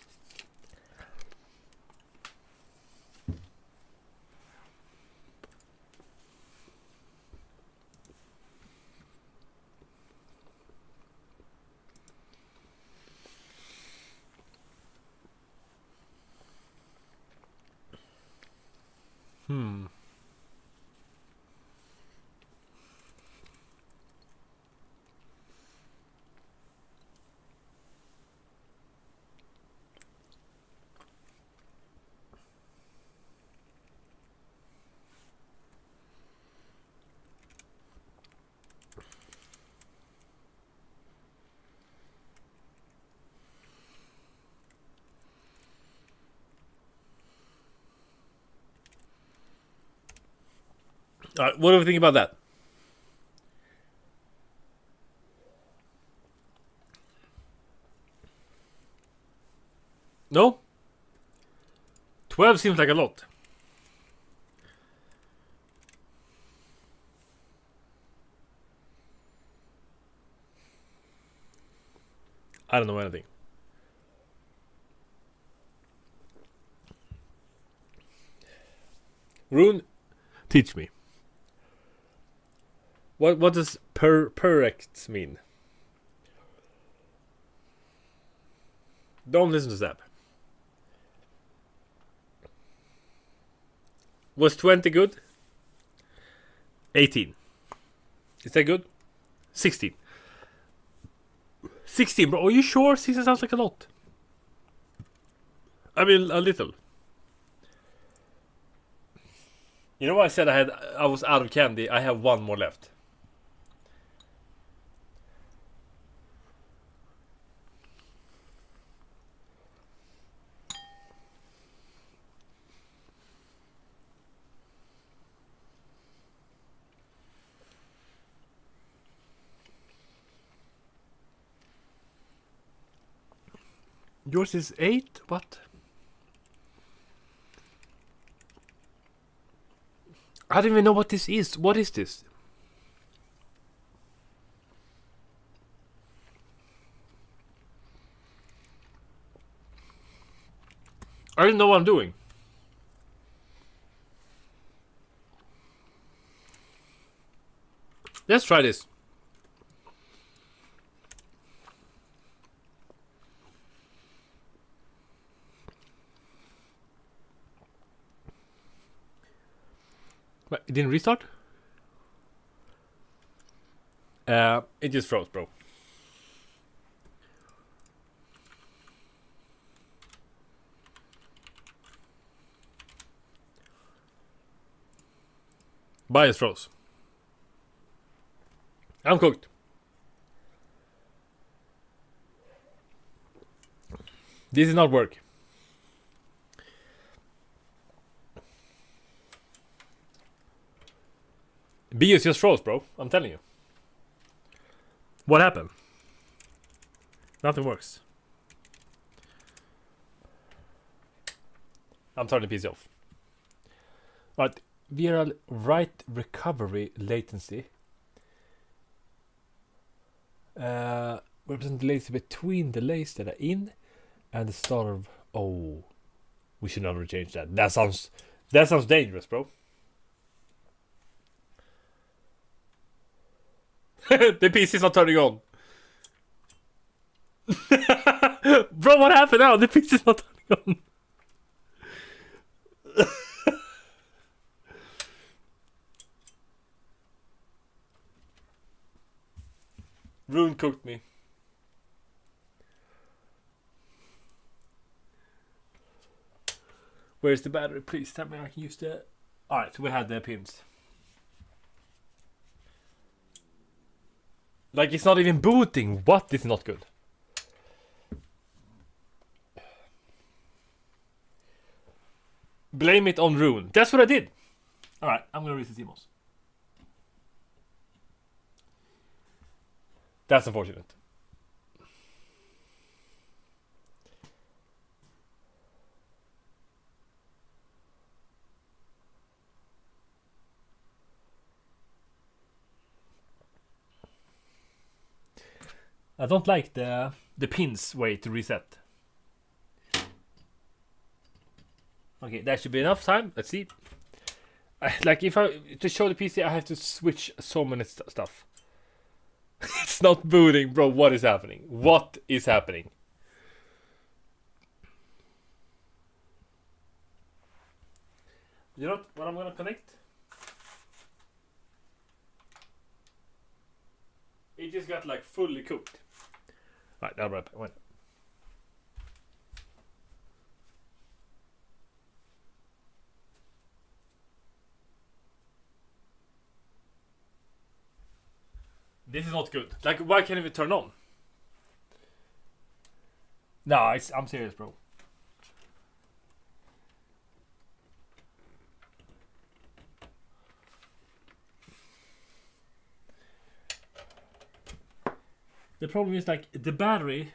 Alright, what do we think about that? No? 12 seems like a lot. I don't know anything. Rune, teach me. What does perrect mean? Don't listen to Zap. Was 20 good? 18. Is that good? 16. 16, bro. Are you sure? 16 sounds like a lot. I mean, a little. You know why I said I was out of candy? I have one more left. Yours is 8? What? I don't even know what this is. What is this? I don't know what I'm doing. Let's try this. But it didn't restart? It just froze, bro. BIOS froze. I'm cooked. This did not work. BIOS just froze, bro. I'm telling you. What happened? Nothing works. I'm turning the PC off. Right. VRL write recovery latency. Represent the latency between delays that are in and the start of. Oh, we should not change that. That sounds dangerous, bro. The PC is not turning on. Bro, what happened now? The PC is not turning on. Rune cooked me. Where's the battery? Please tell me I can use the... Alright, we had the pins. Like, it's not even booting. What? This is not good. Blame it on Rune. That's what I did. Alright, I'm gonna reset CMOS. That's unfortunate. I don't like the pins way to reset. Okay, that should be enough time. Let's see. Like, if I to show the PC, I have to switch so many stuff. It's not booting, bro. What is happening? What is happening? You know what I'm gonna connect? It just got like fully cooked. Right, I'll wrap it. This is not good. Like, why can't it turn on? No, I'm serious, bro. The problem is, like, the battery.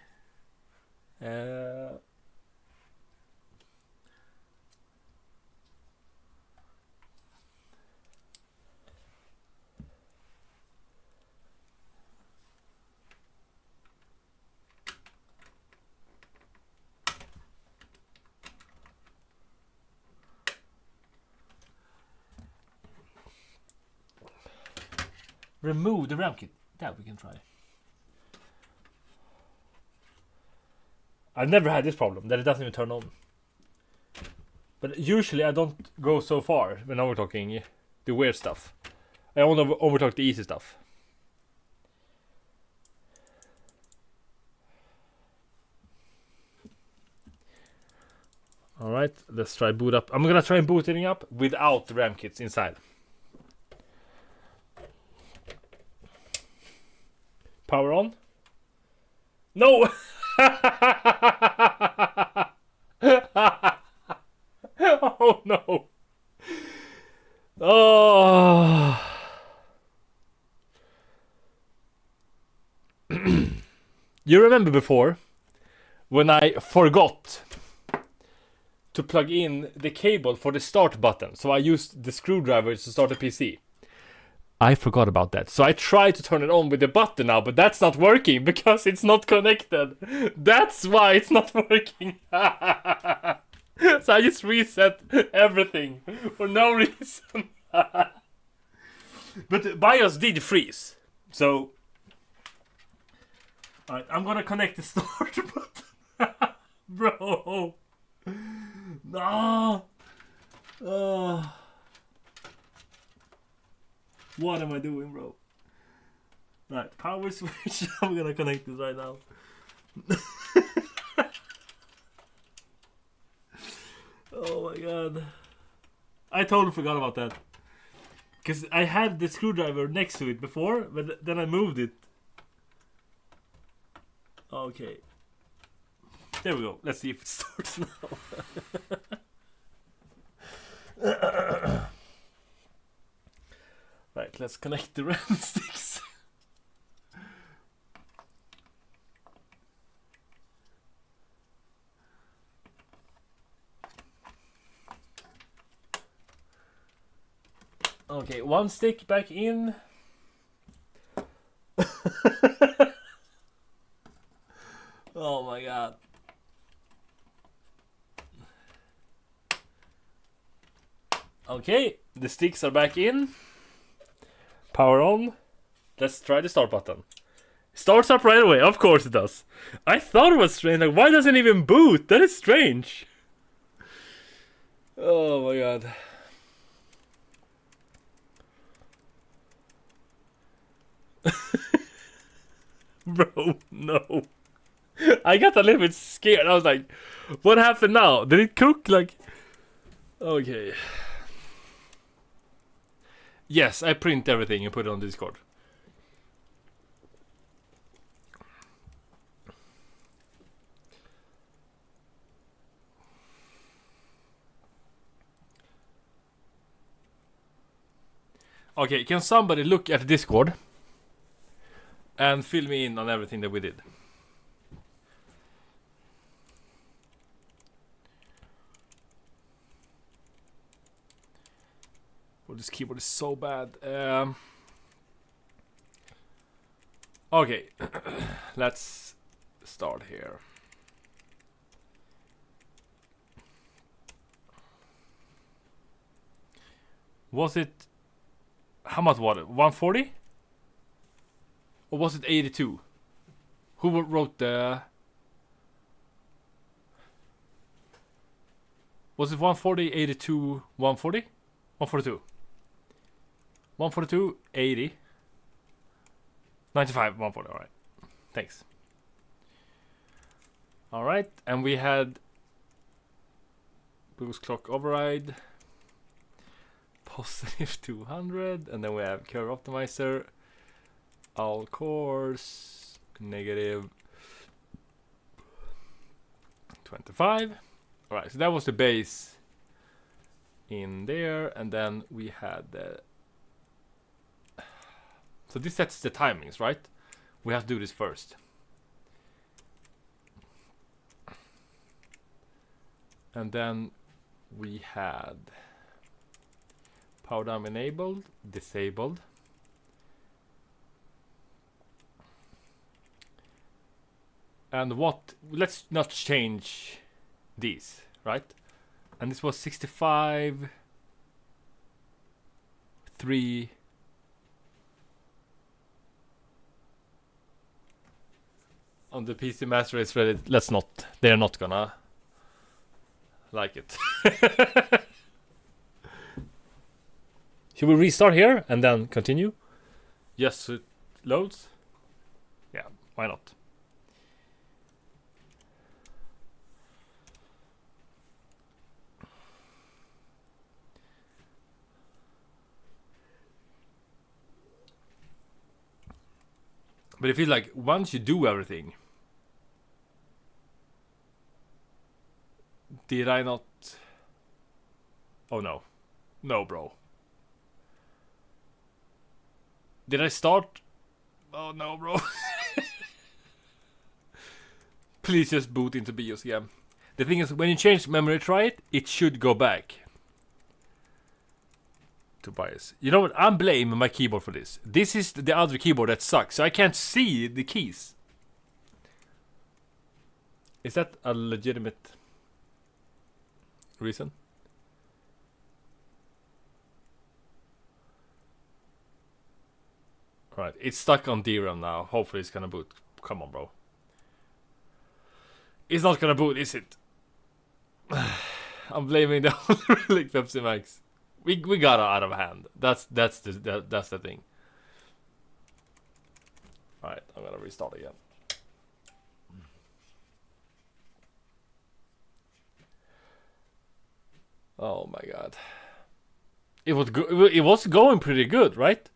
Remove the RAM kit. That we can try. I've never had this problem, that it doesn't even turn on. But usually I don't go so far when overclocking the weird stuff. I only overclock the easy stuff. Alright, let's try boot up. I'm gonna try booting up without the RAM kits inside. Power on. No! Oh no! Oh! You remember before when I forgot to plug in the cable for the start button, so I used the screwdriver to start the PC. I forgot about that. So I tried to turn it on with the button now, but that's not working because it's not connected. That's why it's not working. So I just reset everything for no reason. But BIOS did freeze. So, alright, I'm gonna connect the start button. Bro. No. Oh. What am I doing, bro? Right, power switch. I'm gonna connect this right now. Oh my god. I totally forgot about that. Because I had the screwdriver next to it before, but then I moved it. Okay. There we go. Let's see if it starts now. Right, let's connect the RAM sticks. Okay, one stick back in. Oh my god. Okay, the sticks are back in. Power on. Let's try the start button. Starts up right away, of course it does. I thought it was strange, like why doesn't it even boot? That is strange. Oh my god. Bro, no. I got a little bit scared. I was like, what happened now? Did it cook? Like, okay. Yes, I print everything and put it on Discord. Okay, can somebody look at Discord and fill me in on everything that we did? Oh, this keyboard is so bad. Okay, let's start here. Was it... How much was it? 140? Or was it 82? Who wrote the... Was it 140, 82, 140? 142. 142, 80. 95, 140, alright. Thanks. Alright, and we had... Boost clock override. Positive 200, and then we have curve optimizer, all cores, negative 25. Alright, so that was the base in there, and then we had the... So this sets the timings, right? We have to do this first. And then we had... Power down enabled, disabled. And what, let's not change these, right? And this was 65, 3. On the PC Master Race Reddit, let's not, they're not gonna like it. Should we restart here and then continue? Yes, so it loads. Yeah, why not? But it feels like once you do everything, did I not? Oh no, no, bro. Did I start? Oh no, bro. Please just boot into BIOS again. The thing is, when you change memory try it should go back to BIOS. You know what? I'm blaming my keyboard for this. This is the other keyboard that sucks, so I can't see the keys. Is that a legitimate reason? Right, it's stuck on DRAM now. Hopefully it's gonna boot. Come on, bro. It's not gonna boot, is it? I'm blaming the Relic Pepsi Max. We got out of hand. That's the thing. Alright, I'm gonna restart again. Oh my god. It was going pretty good, right?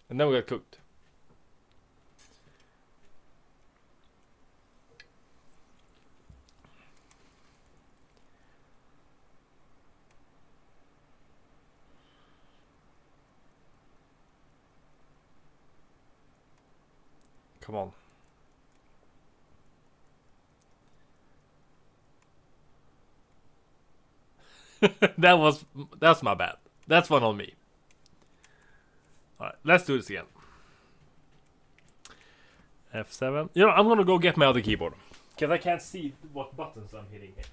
And then we got cooked. Come on. That's my bad. That's one on me. Alright, let's do this again. F7. You know, I'm gonna go get my other keyboard. Because I can't see what buttons I'm hitting here.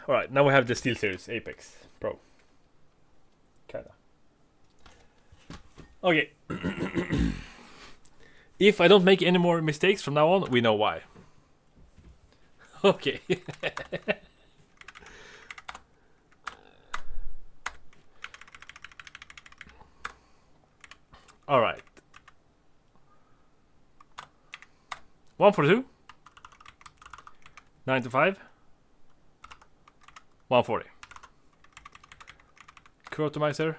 Alright, now we have the SteelSeries Apex Pro. Kinda. Okay. If I don't make any more mistakes from now on, we know why. Okay. Alright. 142. 95. 140. Optimizer.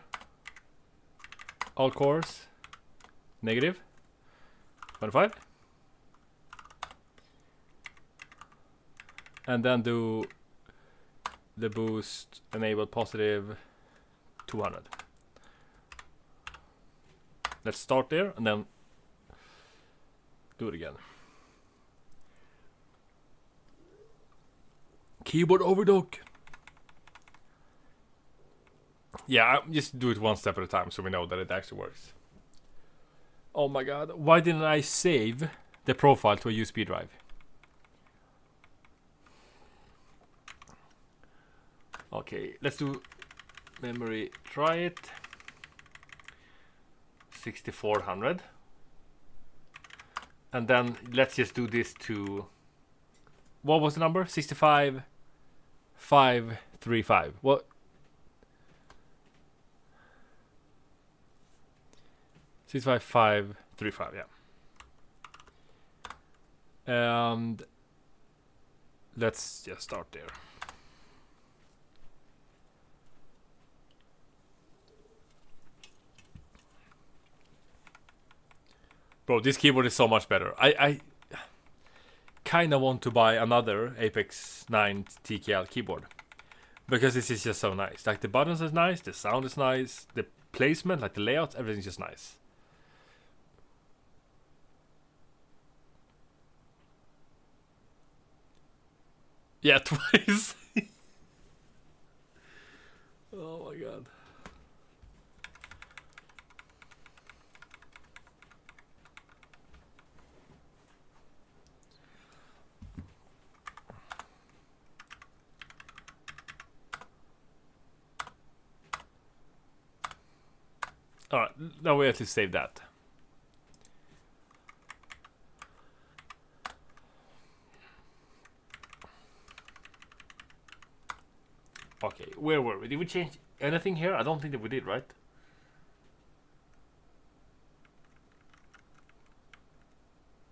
All cores. Negative. 25. And then do the boost enable positive 200. Let's start there and then do it again. Keyboard overdock. Yeah, just do it one step at a time so we know that it actually works. Oh my god, why didn't I save the profile to a USB drive? Okay, let's do memory, try it. 6400. And then let's just do this to, what was the number? 65535. What? 65535, yeah. And let's just start there. Bro, this keyboard is so much better. I kind of want to buy another Apex 9 TKL keyboard. Because this is just so nice. Like the buttons is nice, the sound is nice, the placement, like the layout, everything's just nice. Yeah, twice. Oh my god. Alright, now we at least save that. Okay, where were we? Did we change anything here? I don't think that we did, right?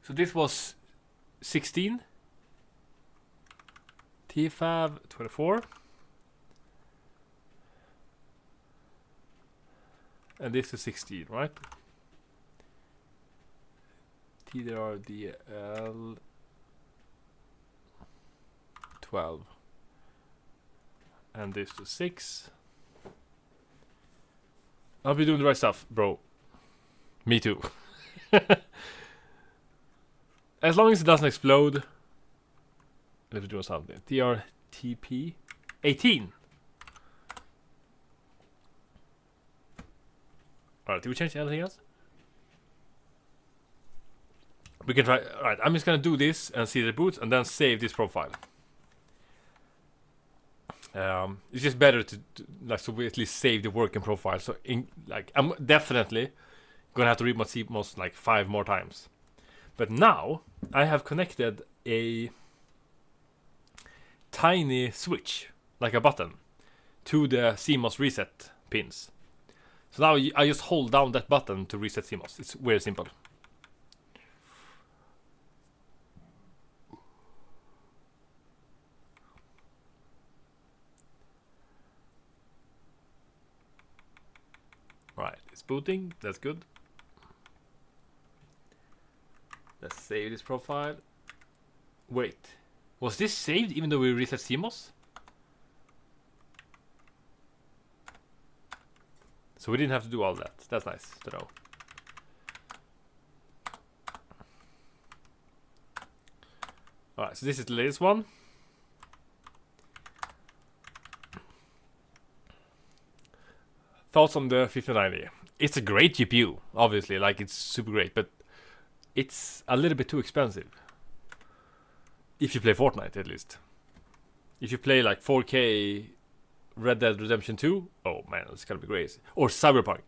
So this was 16. TFAV 24. And this is 16, right? TDRDL 12. And this to 6. I'll be doing the right stuff, bro. Me too. As long as it doesn't explode. Let's do something. TRTP 18. Alright, did we change anything else? We can try. Alright, I'm just gonna do this and see the boots and then save this profile. It's just better to like, so we at least save the working profile. So I'm definitely gonna have to read my CMOS like 5 more times. But now I have connected a tiny switch, like a button, to the CMOS reset pins. So now I just hold down that button to reset CMOS. It's very simple. Right, it's booting. That's good. Let's save this profile. Wait. Was this saved even though we reset CMOS? So we didn't have to do all that. That's nice to know. Alright, so this is the latest one. Thoughts on the 5090? It's a great GPU, obviously, like it's super great, but it's a little bit too expensive. If you play Fortnite, at least. If you play like 4K Red Dead Redemption 2, oh man, it's gonna be crazy. Or Cyberpunk.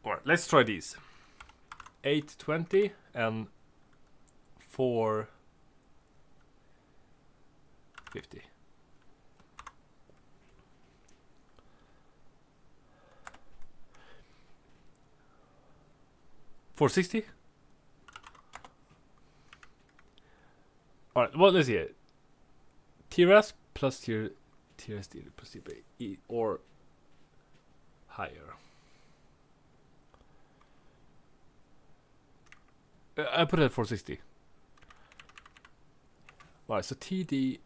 Alright, let's try these. 820 and 450. $460. Alright, what is it? TRS plus TRSD plus TP or higher. I put it at 460. Alright, so TD.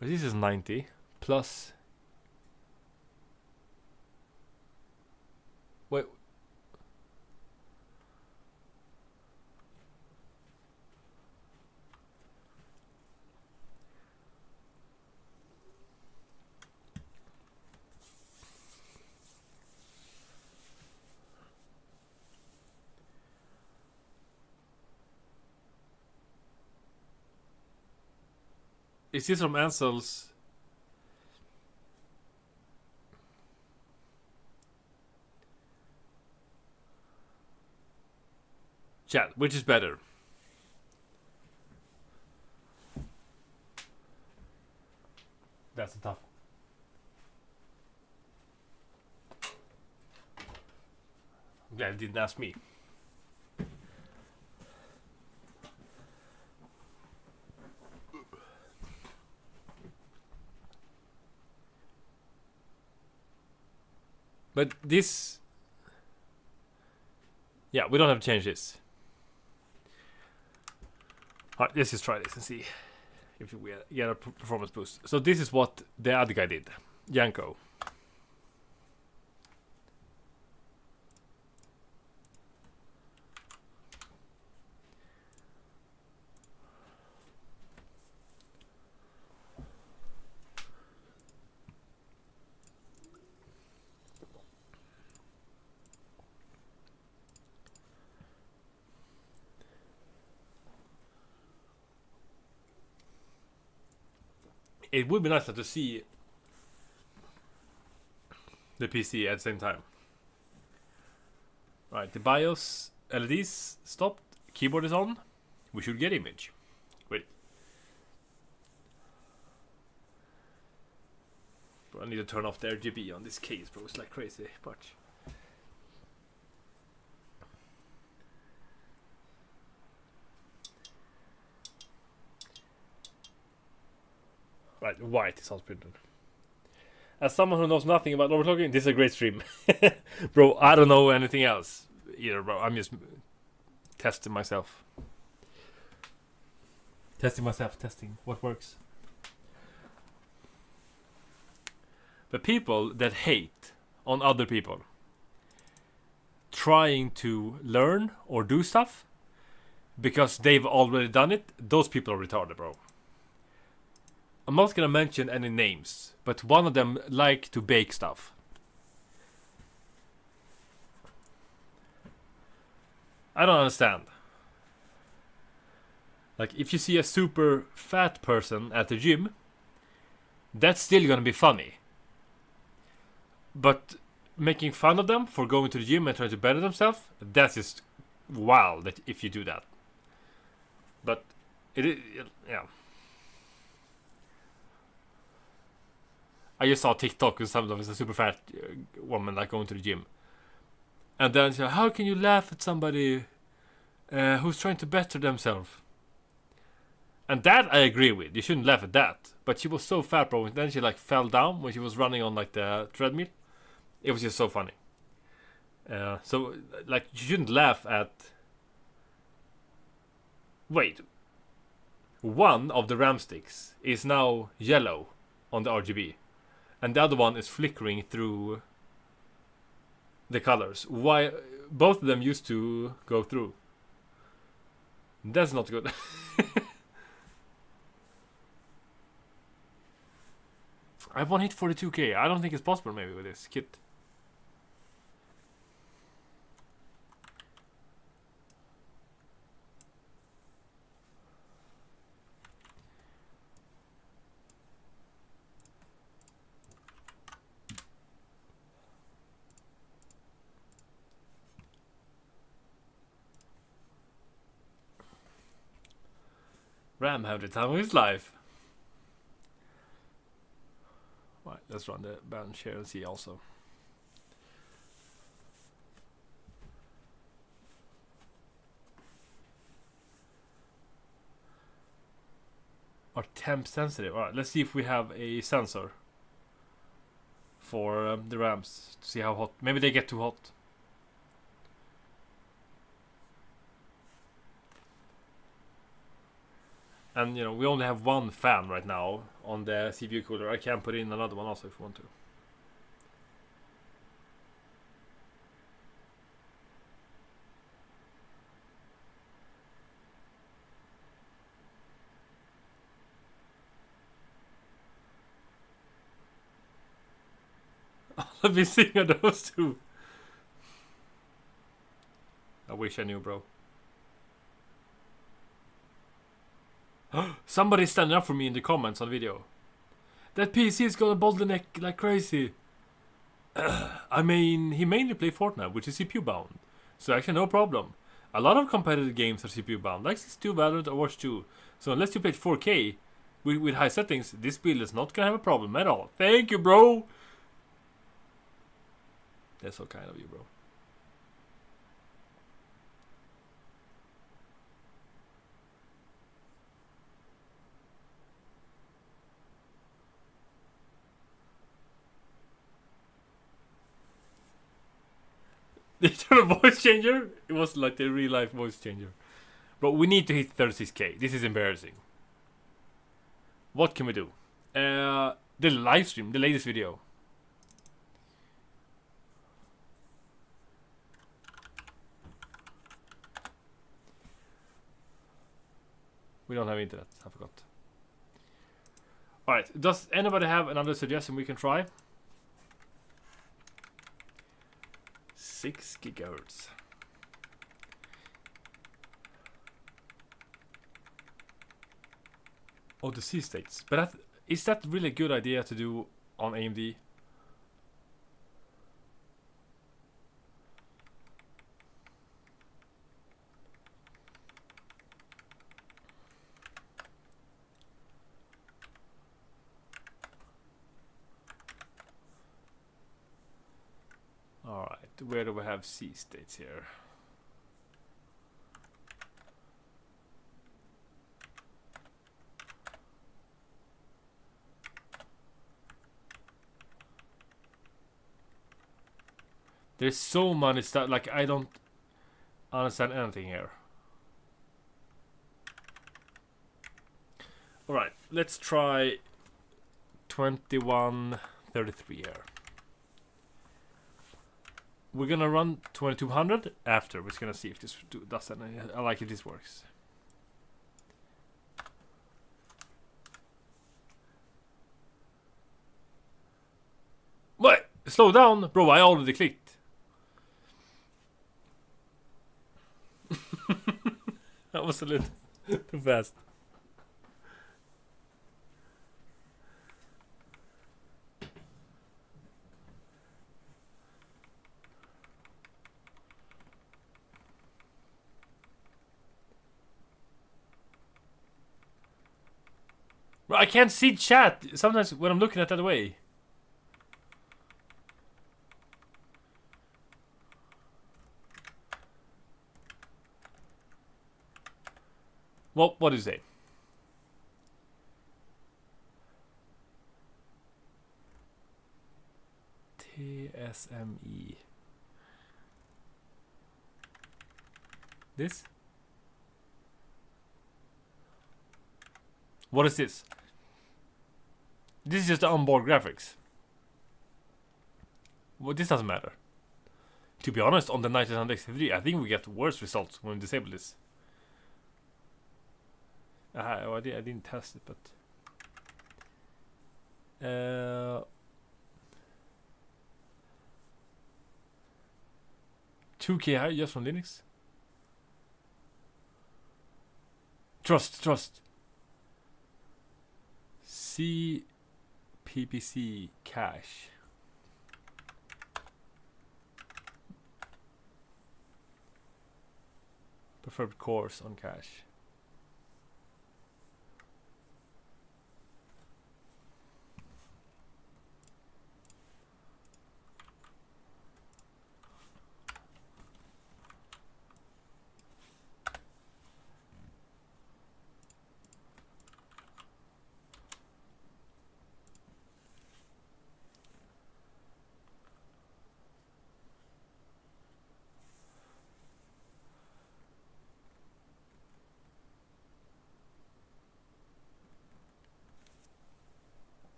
This is 90 plus. Wait. Is this from Ansel's? Chat, which is better? That's a tough one. I'm glad you didn't ask me. But this... Yeah, we don't have to change this. Alright, let's just try this and see if we get a performance boost. So this is what the other guy did. Yanko. It would be nice to see the PC at the same time. Right, the BIOS LEDs stopped, keyboard is on. We should get image. Wait. Bro, I need to turn off the RGB on this case, bro. It's like crazy much. Right, white is printed. As someone who knows nothing about overclocking, this is a great stream. Bro, I don't know anything else either, bro. I'm just testing myself. Testing what works. But people that hate on other people trying to learn or do stuff because they've already done it, those people are retarded, bro. I'm not gonna mention any names, but one of them like to bake stuff. I don't understand. Like, if you see a super fat person at the gym, that's still gonna be funny. But making fun of them for going to the gym and trying to better themselves, that's just wild that if you do that. But yeah. I just saw TikTok with some of a super fat woman like going to the gym. And then she said, how can you laugh at somebody who's trying to better themselves? And that I agree with. You shouldn't laugh at that. But she was so fat, bro. And then she like fell down when she was running on like the treadmill. It was just so funny. So, like, you shouldn't laugh at... Wait. One of the RAM sticks is now yellow on the RGB. And the other one is flickering through the colors. Why? Both of them used to go through. That's not good. I have one hit 42k. I don't think it's possible maybe with this kit. Ram have the time of his life. Right, let's run the bench here and see also. Are temp sensitive? Alright, let's see if we have a sensor for the RAMs to see how hot. Maybe they get too hot. And you know, we only have one fan right now on the CPU cooler. I can put in another one also if we want to. I've been seeing those two. I wish I knew, bro. Somebody's standing up for me in the comments on the video. That PC is gonna bottleneck like crazy. I mean, he mainly play Fortnite, which is CPU bound. So actually no problem. A lot of competitive games are CPU bound, like CS2, Valorant, or Watch 2. So unless you play 4K with high settings, this build is not gonna have a problem at all. Thank you, bro! That's so kind of you, bro. They turned a voice changer? It was like the real life voice changer. But we need to hit 36k. This is embarrassing. What can we do? The live stream, the latest video. We don't have internet, I forgot. Alright, does anybody have another suggestion we can try? 6 gigahertz. Oh, the C states. But is that really a good idea to do on AMD? Alright, where do we have C states here? There's so many stuff, like I don't understand anything here. Alright, let's try 2133 here. We're gonna run 2200 after. We're just gonna see if this does that. I like if this works. What? Slow down, bro. I already clicked. That was a little too fast. Bro, I can't see chat sometimes when I'm looking at that way. What do you say? TSME. This? What is this? This is just the onboard graphics. Well, this doesn't matter. To be honest, on the 9900 XT3, I think we get worse results when we disable this. I didn't test it, but... 2K high just from Linux? Trust. CPPC cache. Preferred course on cache.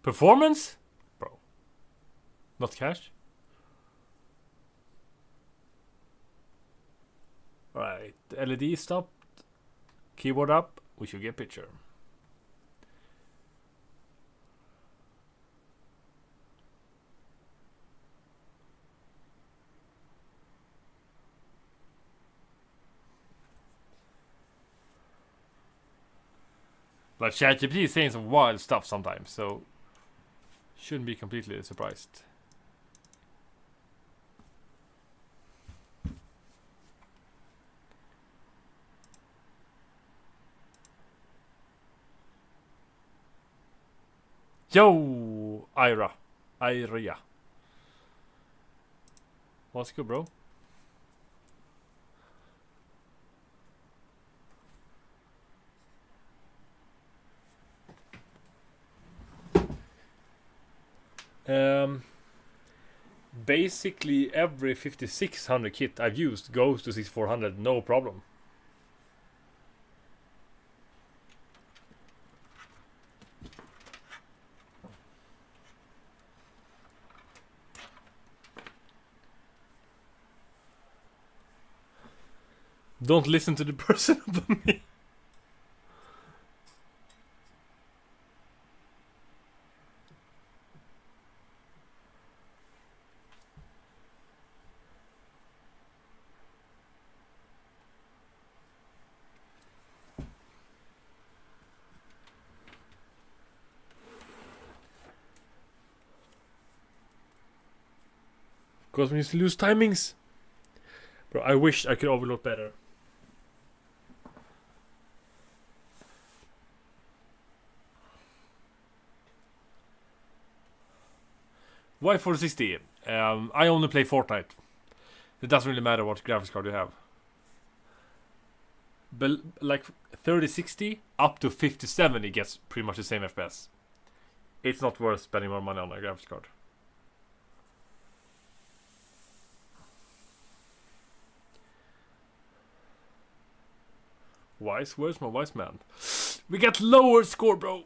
Performance? Bro. Not cache? Alright, the LED stopped. Keyboard up. We should get a picture. Like ChatGPT is saying some wild stuff sometimes, so shouldn't be completely surprised. Yo, Ira. What's good, bro? Basically every 5600 kit I've used goes to 6400, no problem. Don't listen to the person above me. Because when you lose timings. Bro, I wish I could overlook better. Why 460? I only play Fortnite. It doesn't really matter what graphics card you have. But like 3060 up to 5070 gets pretty much the same FPS. It's not worth spending more money on a graphics card. Wise? Where's my wise man? We got lower score, bro.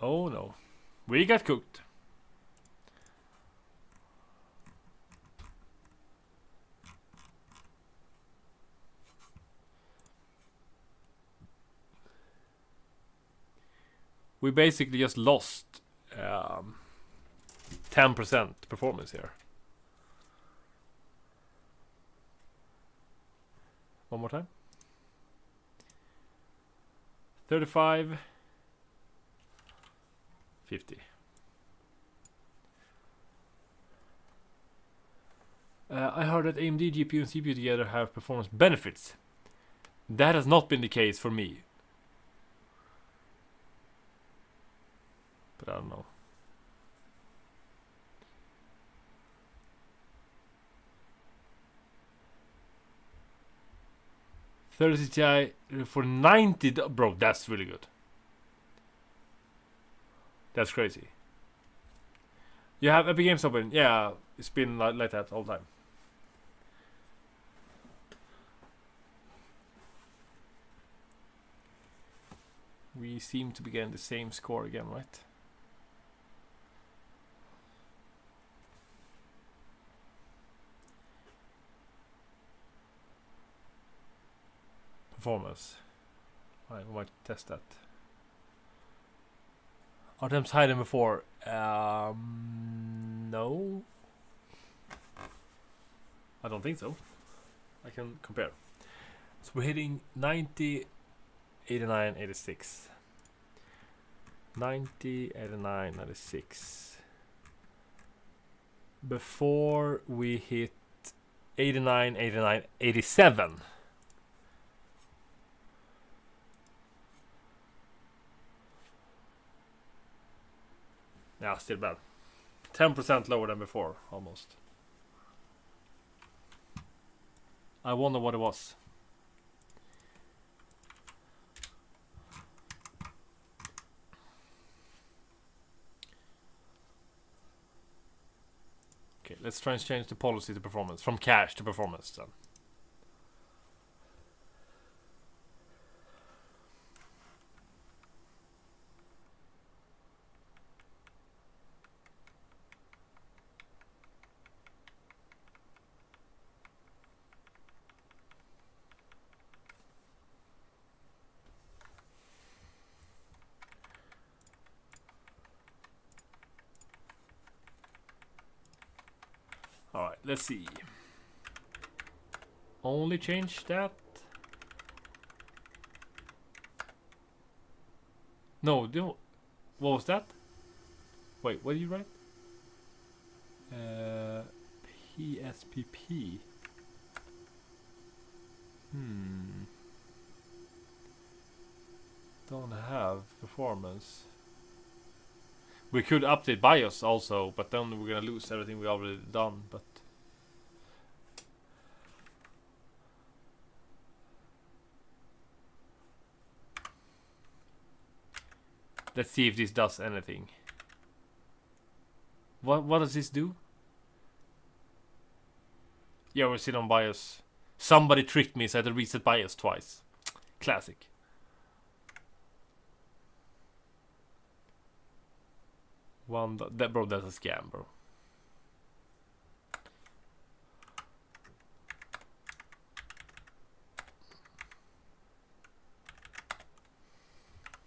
Oh no. We got cooked. We basically just lost 10% performance here. One more time. 35. 50. I heard that AMD GPU and CPU together have performance benefits. That has not been the case for me. But I don't know. Ti for 90, bro, that's really good. That's crazy. You have Epic Games open. Yeah, it's been like that all the time. We seem to be getting the same score again, right? Performance. Alright, we might test that. Are them higher than before? No. I don't think so. I can compare. So we're hitting 90, 89, 86. 90, 89, 96. Before we hit 89, 89, 87. Yeah, still bad. 10% lower than before, almost. I wonder what it was. Okay, let's try and change the policy to performance. From cash to performance then. Alright, let's see. Only change that. No, what was that? Wait, what did you write? PSPP. Don't have performance. We could update BIOS also, but then we're gonna lose everything we already done. But let's see if this does anything. What does this do? Yeah, we're sitting on BIOS. Somebody tricked me, so I had to reset BIOS twice. Classic. Bro, that's a scam, bro.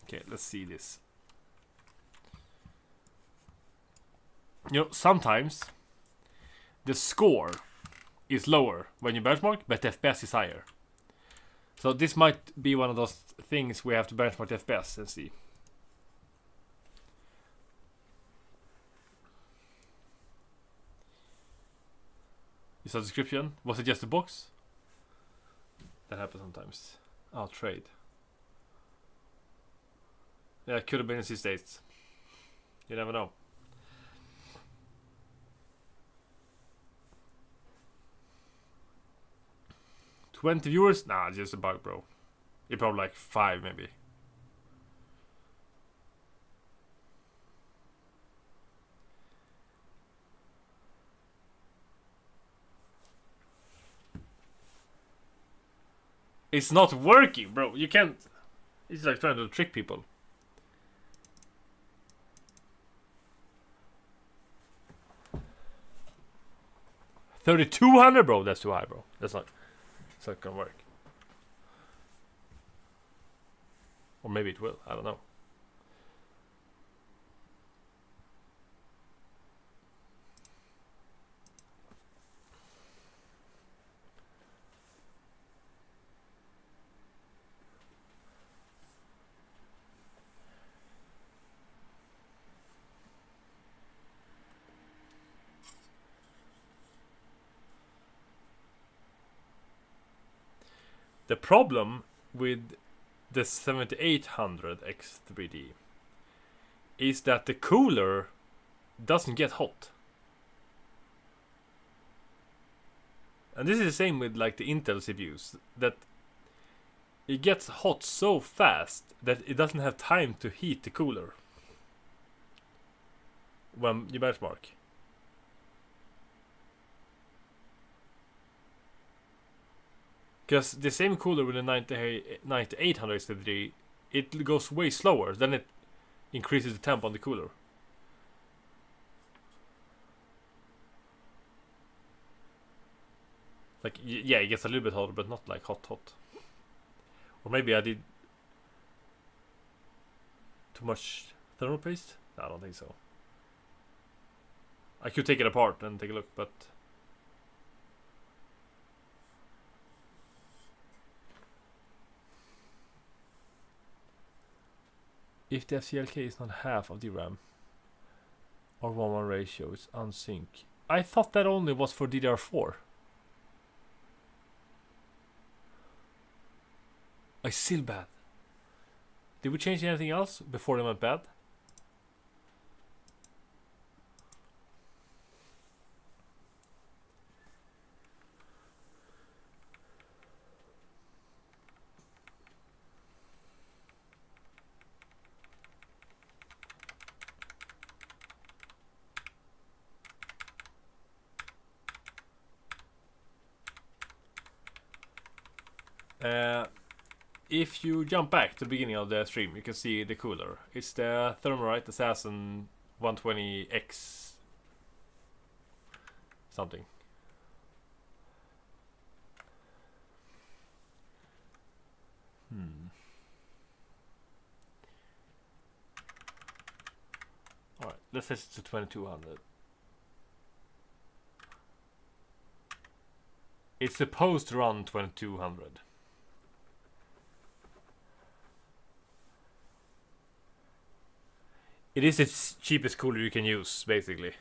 Okay, let's see this. You know, sometimes the score is lower when you benchmark, but the FPS is higher. So this might be one of those things we have to benchmark the FPS and see. You saw the description? Was it just a box? That happens sometimes. I'll trade. Yeah, it could have been in 6 days. You never know. $20 viewers? Nah, just a bug, bro. You're probably like 5 maybe. It's not working, bro. You can't. It's like trying to trick people. $3,200, bro. That's too high, bro. That's not gonna work. Or maybe it will. I don't know. The problem with the 7800 X3D is that the cooler doesn't get hot. And this is the same with like the Intel CPUs, that it gets hot so fast that it doesn't have time to heat the cooler when you benchmark. Because the same cooler with the 9800 XT3, it goes way slower. Then it increases the temp on the cooler. Like, yeah, it gets a little bit hotter, but not like hot. Or maybe I did too much thermal paste? No, I don't think so. I could take it apart and take a look, but... If the FCLK is not half of the RAM or 1:1 ratio, it's unsync. I thought that only was for DDR4. It's still bad. Did we change anything else before they went bad? If you jump back to the beginning of the stream, you can see the cooler. It's the Thermalright Assassin 120X something. Alright, let's set it to 2200. It's supposed to run 2200. It is its cheapest cooler you can use, basically.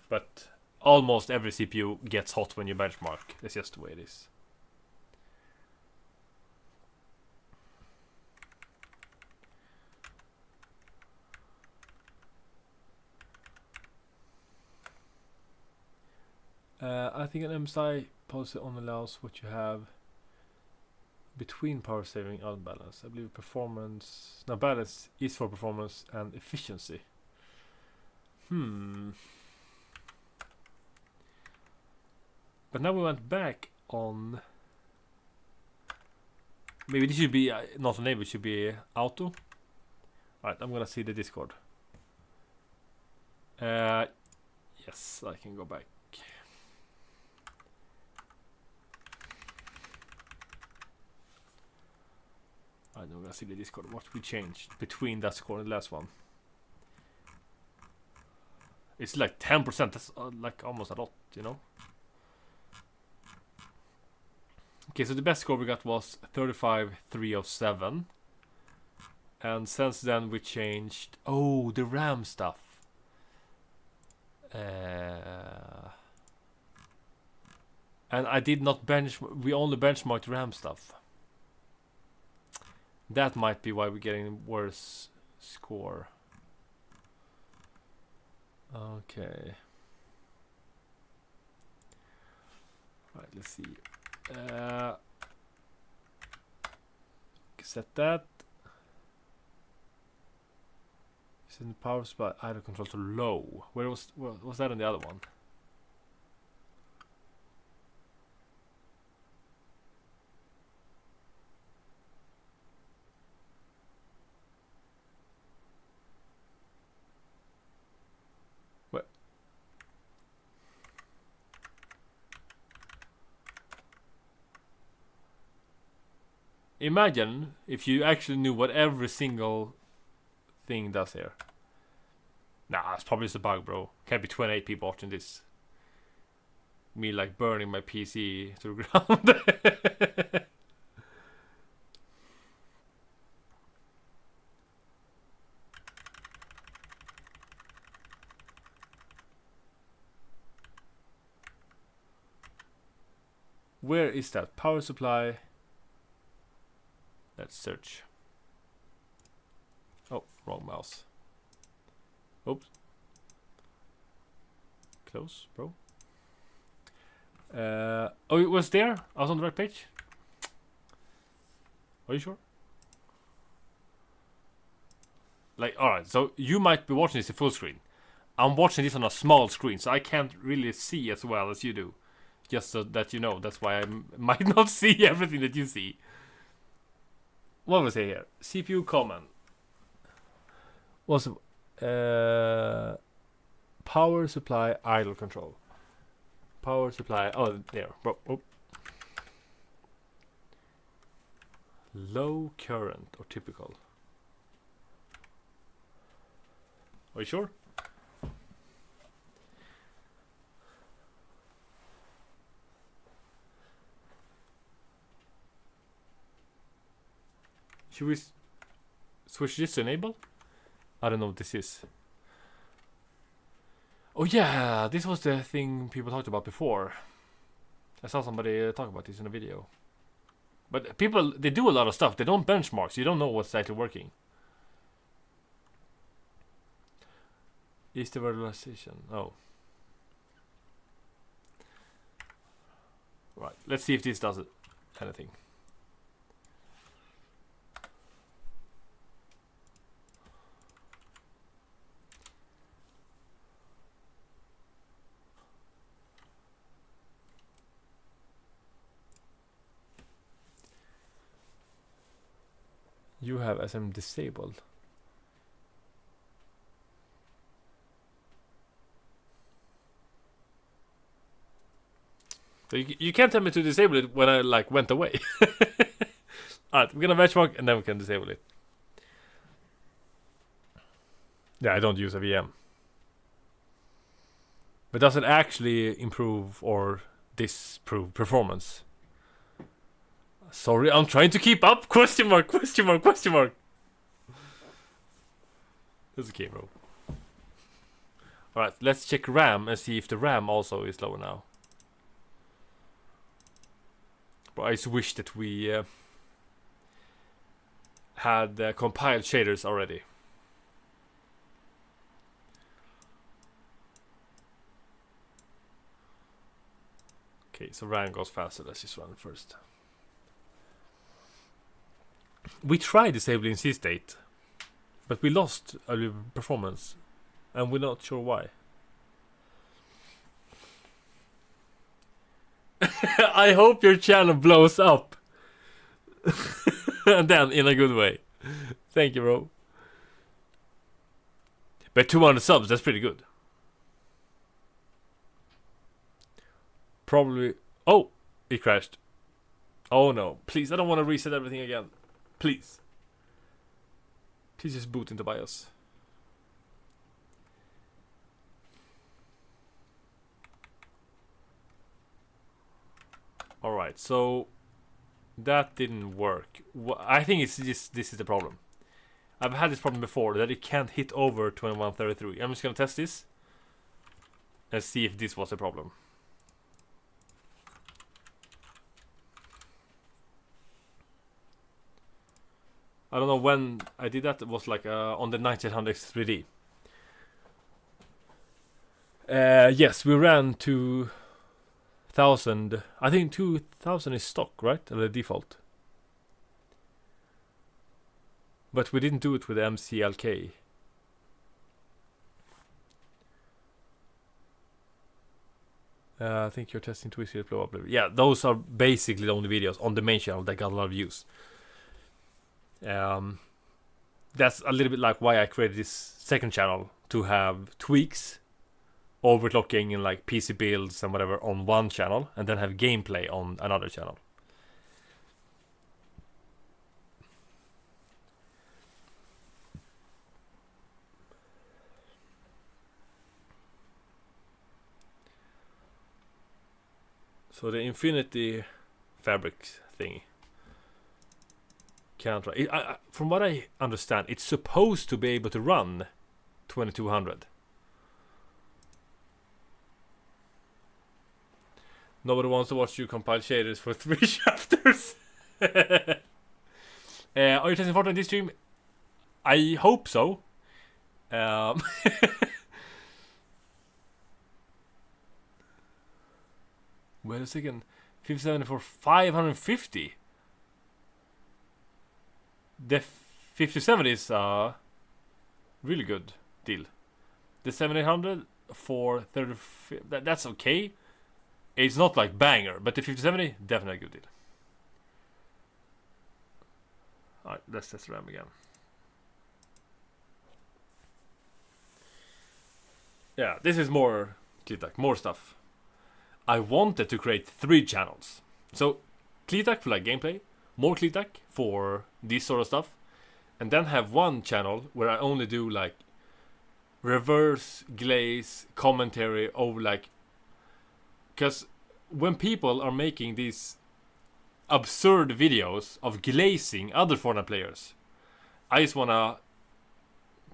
But almost every CPU gets hot when you benchmark. That's just the way it is. I think an MSI policy only allows what you have between power saving and balance. I believe performance... Now balance is for performance and efficiency. But now we went back on... Maybe this should be not enable, it should be auto. Alright, I'm gonna see the Discord. Yes, I can go back. I'm gonna see the Discord. What we changed between that score and the last one. It's like 10%. That's like almost a lot, you know. Okay, so the best score we got was 35,307. And since then we changed... Oh, the RAM stuff. And I did not we only benchmarked RAM stuff. That might be why we're getting worse score. Okay. Right, let's see. Set that. Set the power supply idle control to low. Where was that on the other one? Imagine if you actually knew what every single thing does here. Nah, it's probably just a bug, bro. Can't be 28 people watching this. Me like burning my PC to the ground. Where is that power supply? Let's search. Oh, wrong mouse. Oops. Close, bro. Oh, it was there? I was on the right page? Are you sure? Like, alright, so you might be watching this in full screen. I'm watching this on a small screen, so I can't really see as well as you do. Just so that you know, that's why I might not see everything that you see. What was it here? CPU command. Was power supply idle control. Power supply. Oh, there. Oh. Low current or typical. Are you sure? Should we switch this to enable? I don't know what this is. Oh yeah, this was the thing people talked about before. I saw somebody talk about this in a video. But people, they do a lot of stuff. They don't benchmark, so you don't know what's actually working. Is the virtualization? Oh. Right, let's see if this does anything. You have SM disabled. So you can't tell me to disable it when I like went away. Alright, we're gonna benchmark and then we can disable it. Yeah, I don't use a VM. But does it actually improve or disprove performance? Sorry, I'm trying to keep up. Question mark, question mark, question mark. That's okay, bro. Alright, let's check RAM and see if the RAM also is lower now. But I just wish that we had compiled shaders already. Okay, so RAM goes faster. Let's just run it first. We tried disabling C-state, but we lost a little performance, and we're not sure why. I hope your channel blows up. And then in a good way. Thank you, bro. But 200 subs, that's pretty good. Probably... Oh! It crashed. Oh no. Please, I don't want to reset everything again. Please. Please just boot into BIOS. Alright, so... That didn't work. I think it's just this is the problem. I've had this problem before, that it can't hit over 2133. I'm just gonna test this. And see if this was a problem. I don't know when I did that. It was like on the 1900 3D. Yes, we ran 2000. I think 2000 is stock, right? The default. But we didn't do it with MCLK. I think you're testing Twister blow up. Yeah, those are basically the only videos on the main channel that got a lot of views. That's a little bit like why I created this second channel, to have tweaks, overclocking and like PC builds and whatever on one channel, and then have gameplay on another channel. So the Infinity Fabric thingy can't run. From what I understand, it's supposed to be able to run 2200. Nobody wants to watch you compile shaders for 3 chapters. Are you testing Fortnite this stream? I hope so. Wait a second. 57 for 550. The 57 is a really good deal. The 7800 for 30. That's okay. It's not like banger, but the 5070, definitely a good deal. Alright, let's test RAM again. Yeah, this is more ClearTAC, more stuff. I wanted to create 3 channels. So, ClearTAC for like gameplay, more ClearTAC for this sort of stuff, and then have 1 channel where I only do like reverse glaze commentary over like, because when people are making these absurd videos of glazing other Fortnite players, I just wanna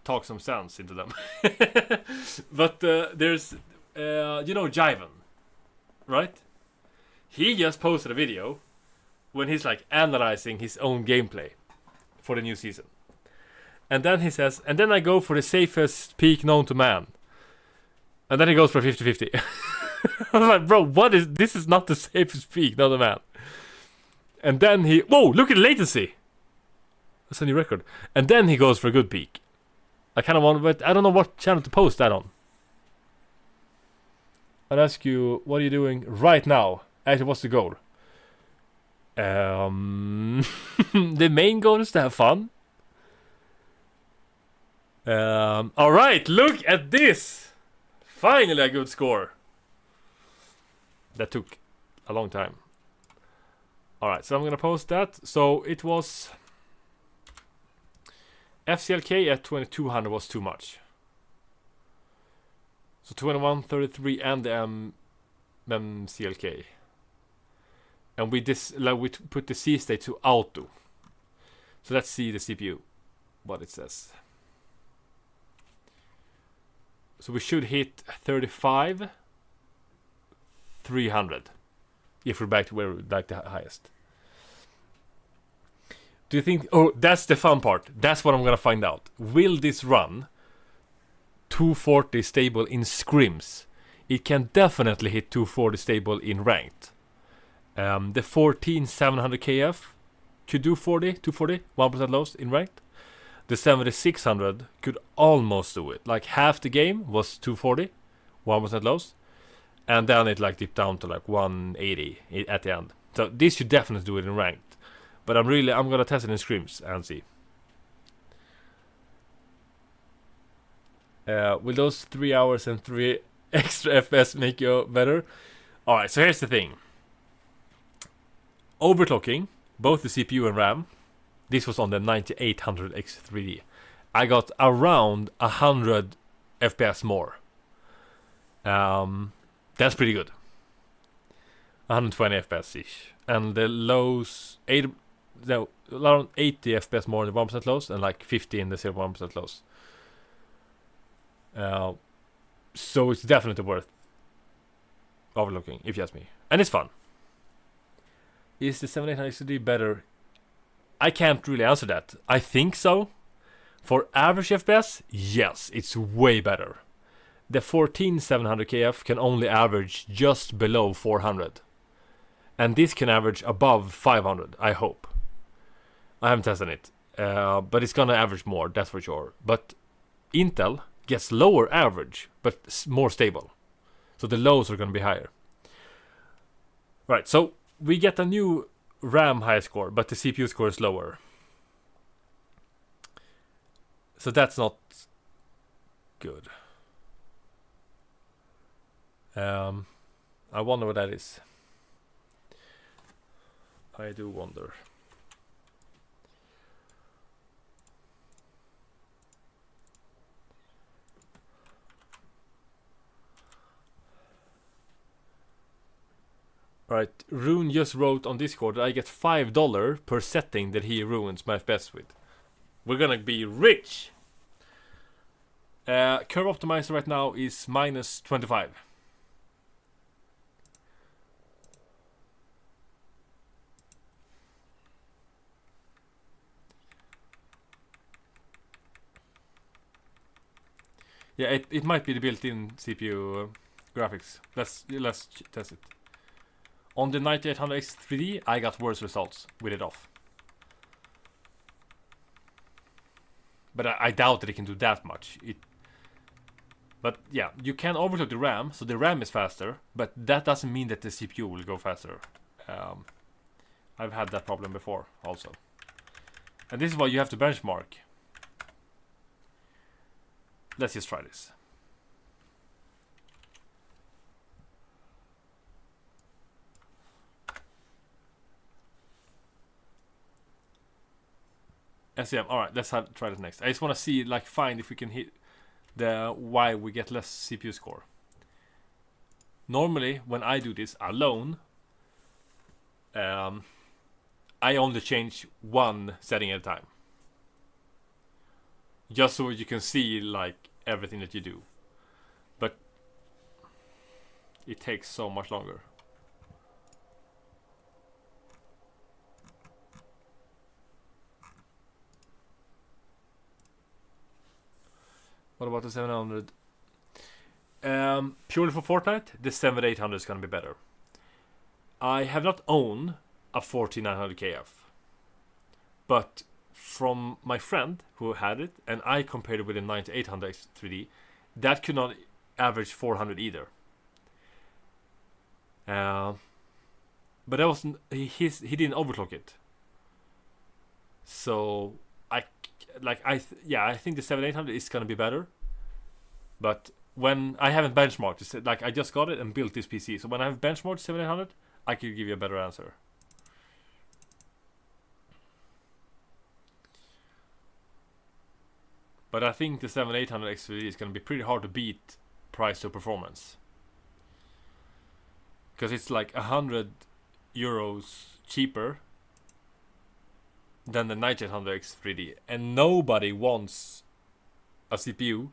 talk some sense into them. But there's you know Jiven, right? He just posted a video when he's like analyzing his own gameplay for the new season. And then he says, and then I go for the safest peak known to man. And then he goes for 50-50. I was like, bro, this is not the safest peak known to man. And then he, whoa, look at the latency. That's a new record. And then he goes for a good peak. I kind of want, but I don't know what channel to post that on. I'd ask you, what are you doing right now? Actually, what's the goal? The main goal is to have fun. Alright, look at this! Finally a good score. That took a long time. Alright, so I'm gonna post that. So it was FCLK at 2200 was too much. So 2133 and the MCLK. And we put the C state to auto. So let's see the CPU, what it says. So we should hit 35 300 if we're back to where we like the highest. Do you think, oh, that's the fun part. That's what I'm gonna find out. Will this run 240 stable in scrims? It can definitely hit 240 stable in ranked. The 14700 KF could do 240, 1% lows in ranked. The 7600 could almost do it. Like half the game was 240, 1% lows. And then it like dipped down to like 180 at the end. So this should definitely do it in ranked. But I'm gonna test it in scrims and see. Will those 3 hours and 3 extra FPS make you better? Alright, so here's the thing. Overclocking, both the CPU and RAM. This was on the 9800 X3D. I got around 100 FPS more. That's pretty good. 120 FPS-ish. And the lows, around 80 FPS more in the 1% lows, and like 50 in the 0.1% lows. So it's definitely worth overlooking, if you ask me. And it's fun. Is the 7800 XD better? I can't really answer that. I think so. For average FPS, yes, it's way better. The 14700 KF can only average just below 400. And this can average above 500, I hope. I haven't tested it. But it's gonna average more, that's for sure. But Intel gets lower average, but more stable. So the lows are gonna be higher. Right, so we get a new RAM high score, but the CPU score is lower. So that's not good. I wonder what that is. I do wonder. Right, Rune just wrote on Discord that I get $5 per setting that he ruins my FPS with. We're gonna be rich! Curve optimizer right now is minus 25. Yeah, it might be the built-in CPU graphics. Let's test it. On the 9800 X3D, I got worse results with it off. But I doubt that it can do that much. But yeah, you can overclock the RAM, so the RAM is faster, but that doesn't mean that the CPU will go faster. I've had that problem before also. And this is why you have to benchmark. Let's just try this. SEM, alright, let's try this next. I just want to see, like, find if we can hit the why we get less CPU score. Normally, when I do this alone, I only change one setting at a time. Just so you can see, like, everything that you do. But it takes so much longer. What about the 700? Purely for Fortnite, the 7800 is going to be better. I have not owned a 4900 KF, but from my friend who had it, and I compared it with a 9800 X3D, that could not average 400 either. But that wasn't he didn't overclock it. So I think the 7800 is gonna be better. But when I haven't benchmarked, it's like I just got it and built this PC. So when I have benchmarked 7800, I could give you a better answer. But I think the 7800 X3D is gonna be pretty hard to beat price to performance. Because it's like €100 cheaper than the 9800 X3D, and nobody wants a CPU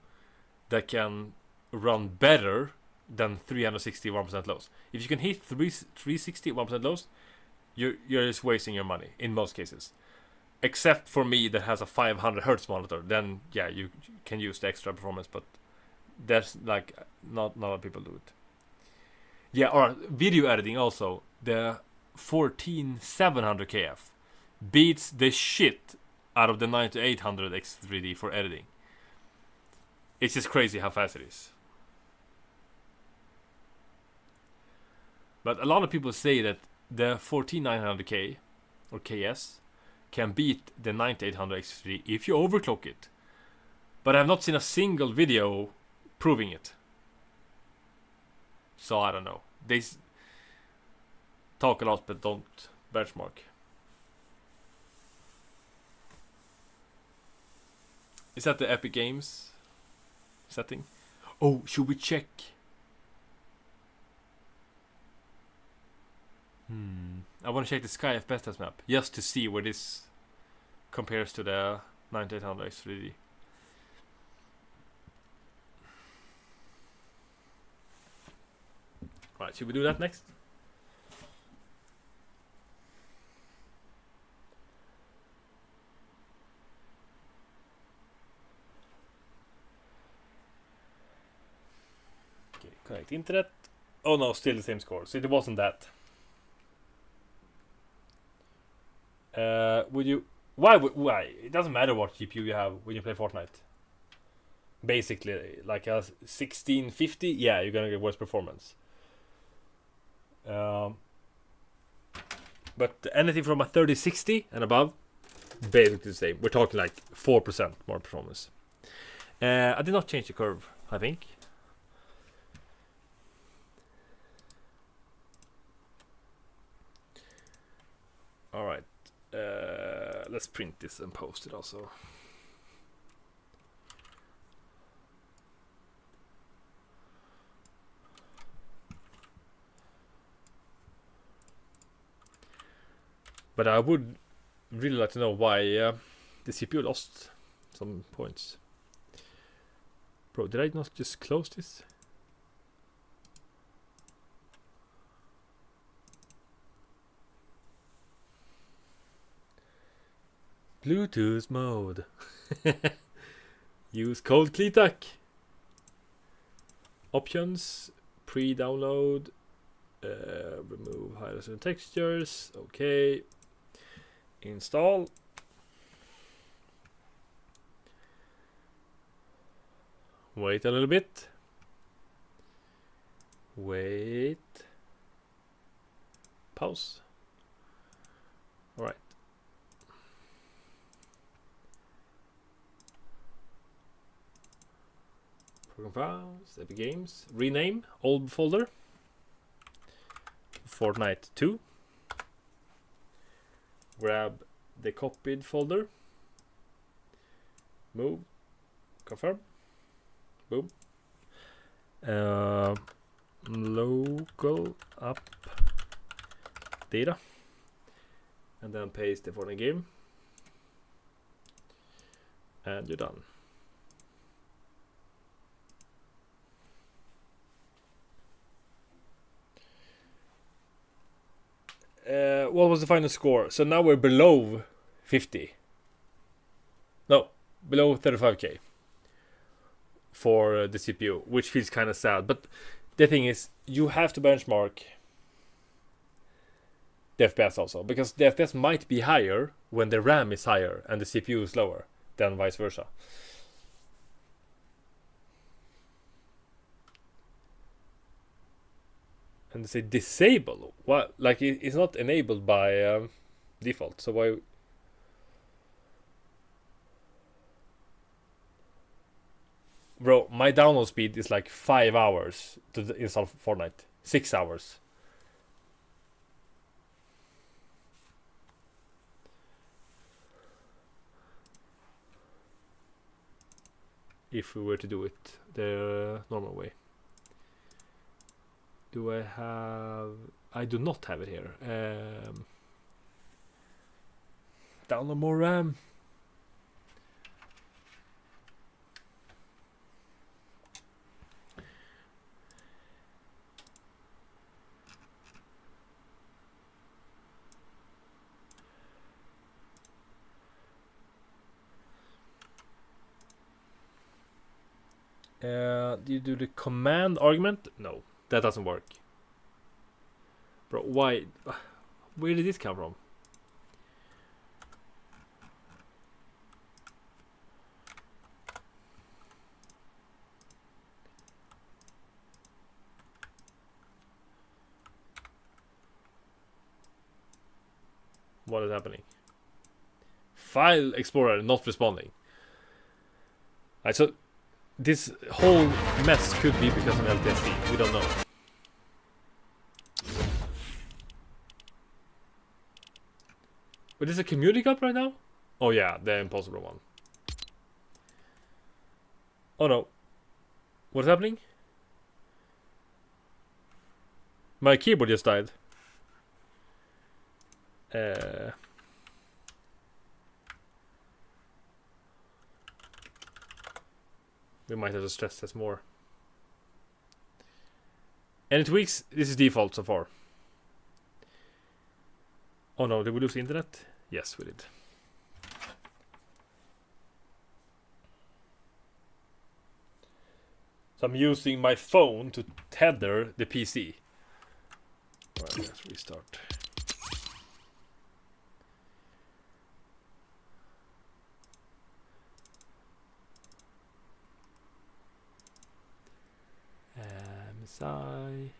that can run better than 360 1% lows. If you can hit 360 1% lows, you're just wasting your money in most cases. Except for me that has a 500 Hz monitor, then yeah, you can use the extra performance, but that's like not a lot of people do it. Yeah, or video editing also, the 14700 KF beats the shit out of the 9800 X3D for editing. It's just crazy how fast it is. But a lot of people say that the 14900K or KS can beat the 9800 X3D if you overclock it. But I have not seen a single video proving it. So I don't know. They talk a lot but don't benchmark. Is that the Epic Games setting? Oh, should we check? I want to check the Sky FPS test map just to see where this compares to the 9800 X3D. Right, should we do that next? Okay, connect internet. Oh no, still the same score. So it wasn't that. Would you? Why? It doesn't matter what GPU you have when you play Fortnite. Basically, like a 1650, yeah, you're gonna get worse performance. But anything from a 3060 and above, basically the same. We're talking like 4% more performance. I did not change the curve, I think. Alright. Let's print this and post it also. But I would really like to know why the CPU lost some points. Bro, did I not just close this? Bluetooth mode. Use cold CleanTech. Options. Pre-download. Remove highlights and textures. Okay. Install. Wait a little bit. Wait. Pause. All right. Program files, Epic Games. Rename old folder. Fortnite 2. Grab the copied folder. Move. Confirm. Boom. Local up data. And then paste the Fortnite game. And you're done. What was the final score? So now we're below 50. No, below 35k for the CPU, which feels kind of sad. But the thing is, you have to benchmark the FPS also, because the FPS might be higher when the RAM is higher and the CPU is lower than vice versa. And they say disable. What? Like it's not enabled by default. So why? Bro, my download speed is like 5 hours to install Fortnite. 6 hours. If we were to do it the normal way. Do I have... I do not have it here. Download more RAM. Do you do the command argument? No, that doesn't work. Bro, why? Where did this come from? What is happening? File Explorer not responding. Alright, so this whole mess could be because of LTSC. We don't know. But is a community cup right now? Oh yeah, the impossible one. Oh no. What's happening? My keyboard just died. We might have to stress test more. Any tweaks? This is default so far. Oh no, did we lose the internet? Yes, we did. So I'm using my phone to tether the PC. Alright, let's restart. MSI.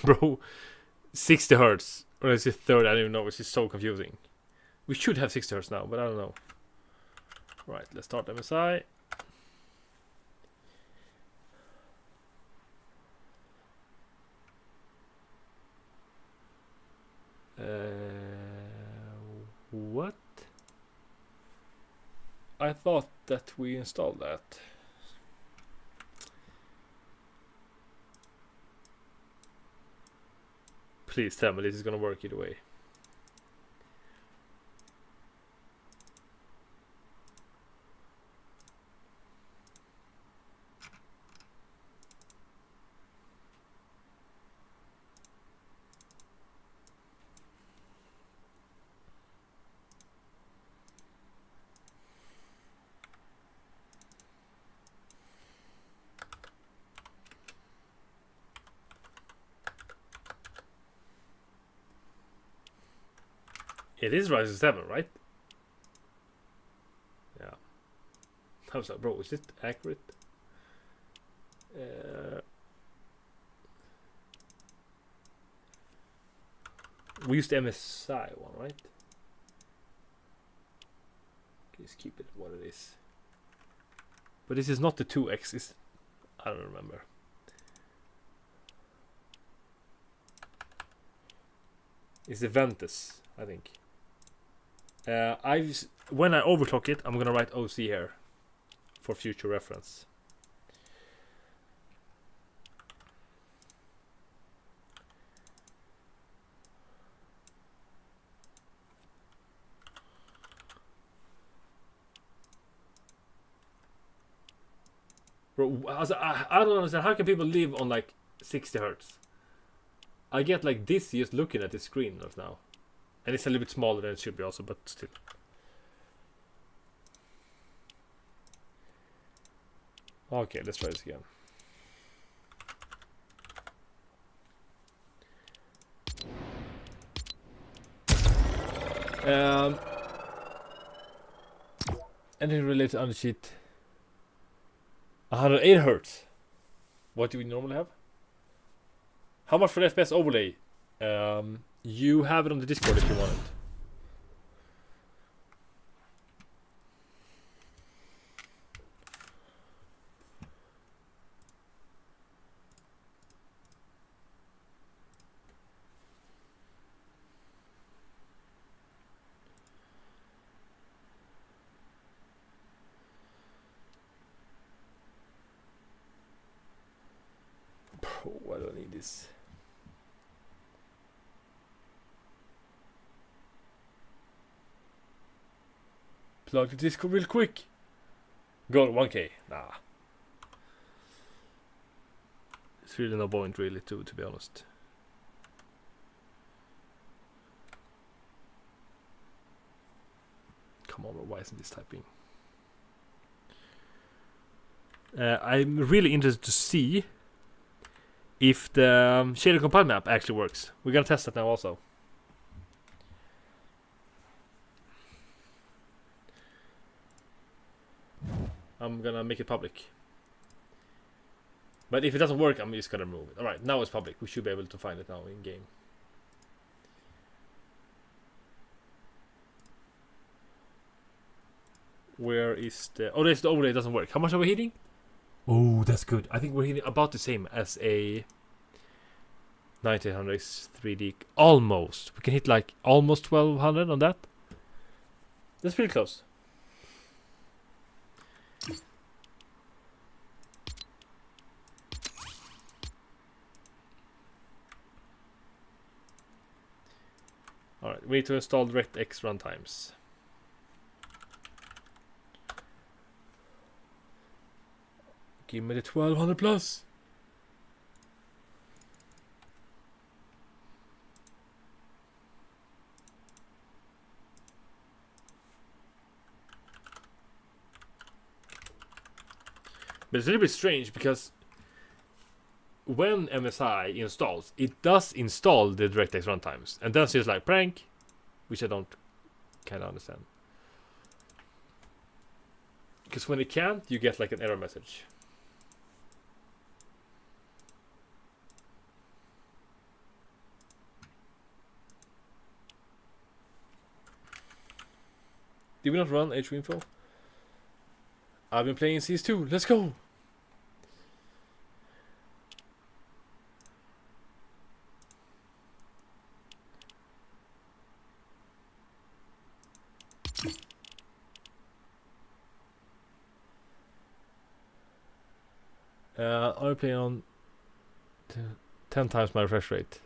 Bro, 60 hertz. Or is it 30? I don't even know. This is so confusing. We should have 60 hertz now, but I don't know. Right, let's start MSI. What? I thought that we installed that. Please tell me this is gonna work either way. It is Ryzen 7, right? Yeah. I was like, bro, is it accurate? We used the MSI one, right? Just keep it what it is. But this is not the 2X. I don't remember. It's the Ventus, I think. When I overclock it, I'm gonna write OC here for future reference. Bro, I don't understand. How can people live on like 60 hertz? I get like this just looking at the screen right now. And it's a little bit smaller than it should be also, but still. Okay, let's try this again. Anything related on the sheet? 108 hertz. What do we normally have? How much for the FPS overlay? You have it on the Discord if you want it. Why do I need this? Plug the Discord real quick. Go 1K. Nah. It's really no point really to be honest. Come on, why isn't this typing? I'm really interested to see if the shader compile map actually works. We're gonna test that now also. I'm gonna make it public. But if it doesn't work, I'm just gonna remove it. Alright, now it's public. We should be able to find it now in game. Where is the... Oh, there's the overlay. It doesn't work. How much are we hitting? Oh, that's good. I think we're hitting about the same as a 1900 3D. Almost. We can hit like almost 1200 on that. That's pretty close. Alright, we need to install DirectX runtimes. Give me the 1200 plus. But it's a little bit strange because when MSI installs, it does install the DirectX runtimes, and that's just like prank, which I don't kind of understand. Because when it can't, you get like an error message. Did we not run HQ info? I've been playing CS2. Let's go. I'm playing on 10 times my refresh rate.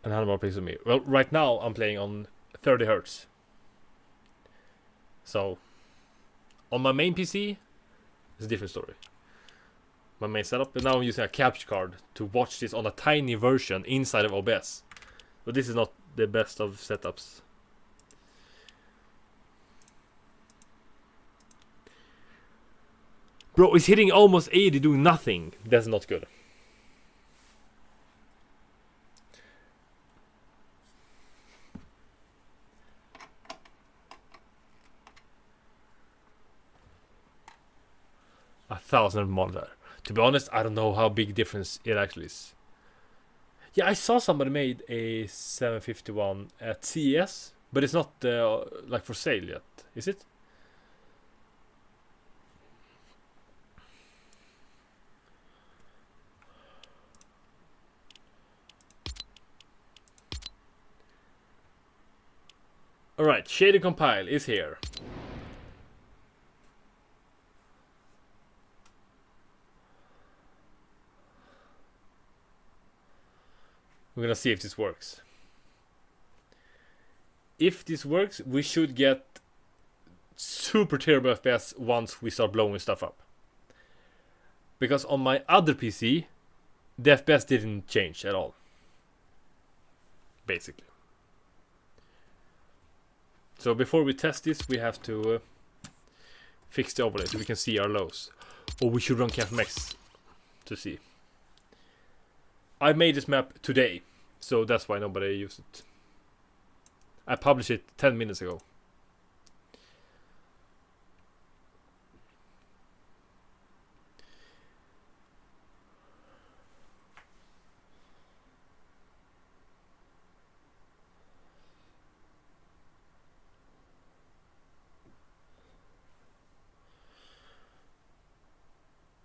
And how more pixels me? Well, right now I'm playing on 30 hertz. So, on my main PC, it's a different story. My main setup, but now I'm using a capture card to watch this on a tiny version inside of OBS. But this is not the best of setups. Bro, it's hitting almost 80 doing nothing. That's not good. 1,000 monitor. To be honest, I don't know how big difference it actually is. Yeah, I saw somebody made a 751 at CES, but it's not like for sale yet, is it? Alright, Shader Compile is here. We're gonna see if this works. If this works, we should get super terrible FPS once we start blowing stuff up. Because on my other PC, the FPS didn't change at all. Basically. So before we test this, we have to fix the overlay so we can see our lows. Or we should run CAFMX to see. I made this map today, so that's why nobody used it. I published it 10 minutes ago.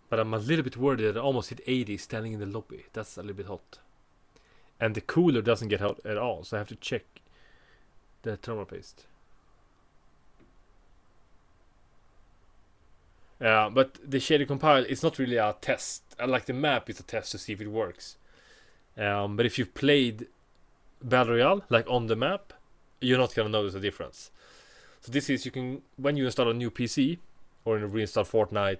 But I'm a little bit worried that I almost hit 80 standing in the lobby. That's a little bit hot. And the cooler doesn't get hot at all, so I have to check the thermal paste. But the shader compile is not really a test. Like the map is a test to see if it works. But if you've played Battle Royale, like on the map, you're not gonna notice a difference. So this is, you can, when you install a new PC or reinstall Fortnite,